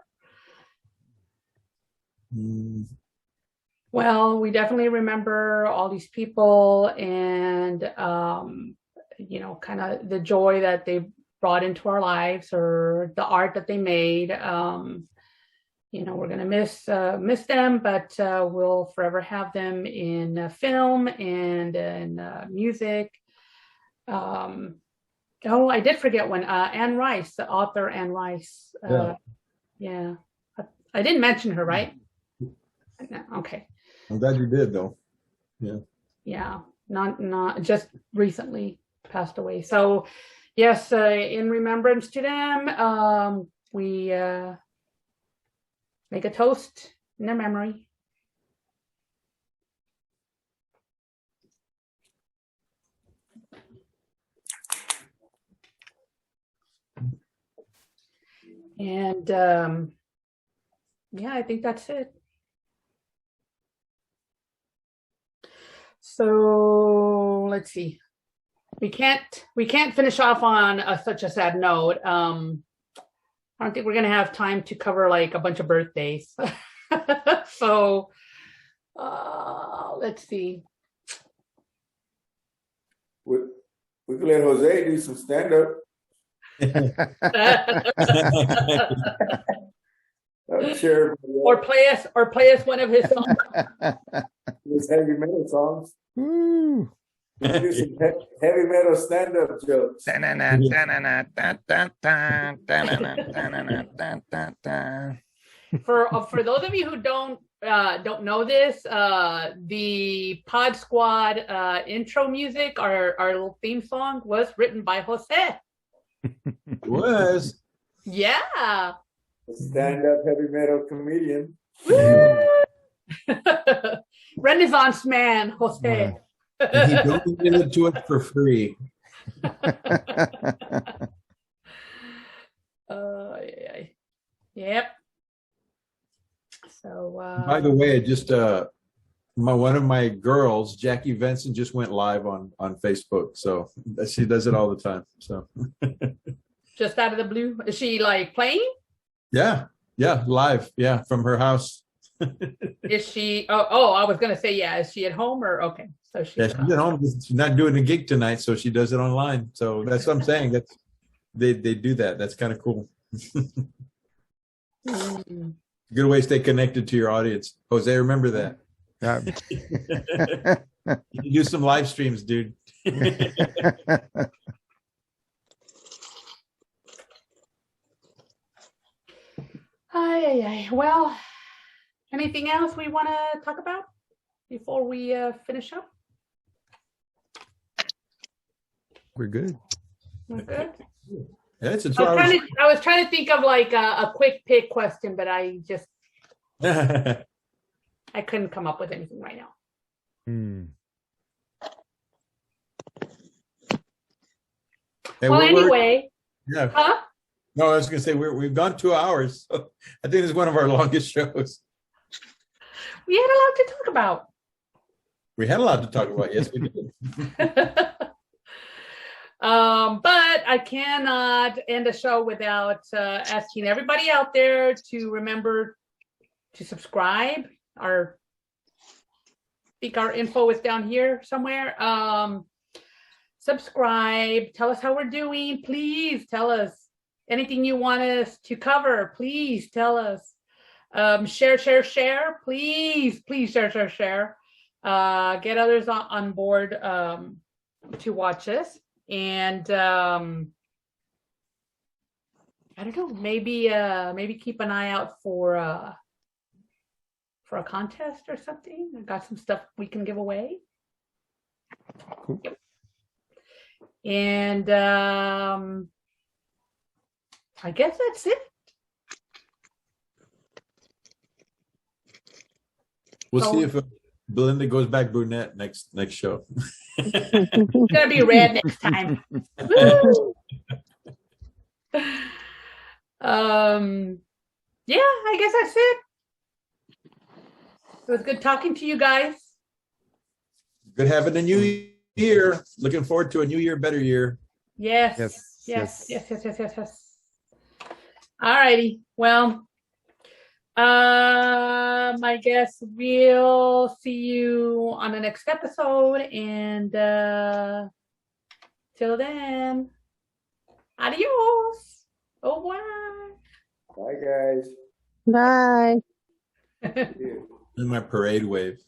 Speaker 4: Well, we definitely remember all these people and kind of the joy that they brought into our lives or the art that they made. We're going to miss them, but we'll forever have them in film and in music. I did forget one. Anne Rice, the author Anne Rice. Yeah. I didn't mention her, right? Okay.
Speaker 3: I'm glad you did, though. Yeah.
Speaker 4: Yeah. Not just recently passed away. So, yes, in remembrance to them, we make a toast in their memory. And yeah, I think that's it. So let's see. We can't finish off on such a sad note. I don't think we're gonna have time to cover like a bunch of birthdays. So let's see.
Speaker 5: We could let Jose do some stand up. Sure.
Speaker 4: Or play us one of his songs.
Speaker 5: His heavy metal songs.
Speaker 2: Woo.
Speaker 5: We can do some heavy metal stand up jokes.
Speaker 4: For those of you who don't know this, the Pod Squad intro music, our theme song was written by Jose.
Speaker 3: It was.
Speaker 4: Yeah.
Speaker 5: Stand up heavy metal comedian.
Speaker 4: Renaissance man, Jose.
Speaker 3: And he donated it to us for free.
Speaker 4: Yep. So
Speaker 3: by the way, just one of my girls, Jackie Benson, just went live on Facebook. So she does it all the time. So
Speaker 4: just out of the blue, is she like playing?
Speaker 3: Yeah, live, from her house.
Speaker 4: Is she? Oh, I was gonna say, yeah. Is she at home or okay? So she's
Speaker 3: at home. She's not doing a gig tonight, so she does it online. So that's what I'm saying. That's they do that. That's kind of cool. Good way to stay connected to your audience, Jose. Remember that. You can do some live streams, dude.
Speaker 4: Well, anything else we want to talk about before we finish up?
Speaker 2: We're good.
Speaker 4: We're good.
Speaker 3: Yeah,
Speaker 4: I was trying to think of like a quick pick question, but I just I couldn't come up with anything right now.
Speaker 3: Hey,
Speaker 4: well, anyway.
Speaker 3: Yeah.
Speaker 4: Huh?
Speaker 3: No, I was going to say we've gone 2 hours. So I think it's one of our longest shows.
Speaker 4: We had a lot to talk about.
Speaker 3: We had a lot to talk about. Yes, we did.
Speaker 4: But I cannot end a show without asking everybody out there to remember to subscribe. I think our info is down here somewhere. Subscribe. Tell us how we're doing. Please tell us anything you want us to cover. Please tell us. Share. Please share. Get others on board to watch us. And I don't know, maybe keep an eye out for a contest or something. I've got some stuff we can give away.
Speaker 2: Cool.
Speaker 4: And I guess that's it.
Speaker 3: We'll see if Belinda goes back brunette next show.
Speaker 4: It's gonna be red next time. Yeah, I guess that's it. It was good talking to you guys.
Speaker 3: Good having a new year. Looking forward to a new year, better year.
Speaker 4: Yes. All righty. Well, I guess we'll see you on the next episode, and till then, adios. Au revoir.
Speaker 5: Bye, guys.
Speaker 6: Bye.
Speaker 3: In my parade wave.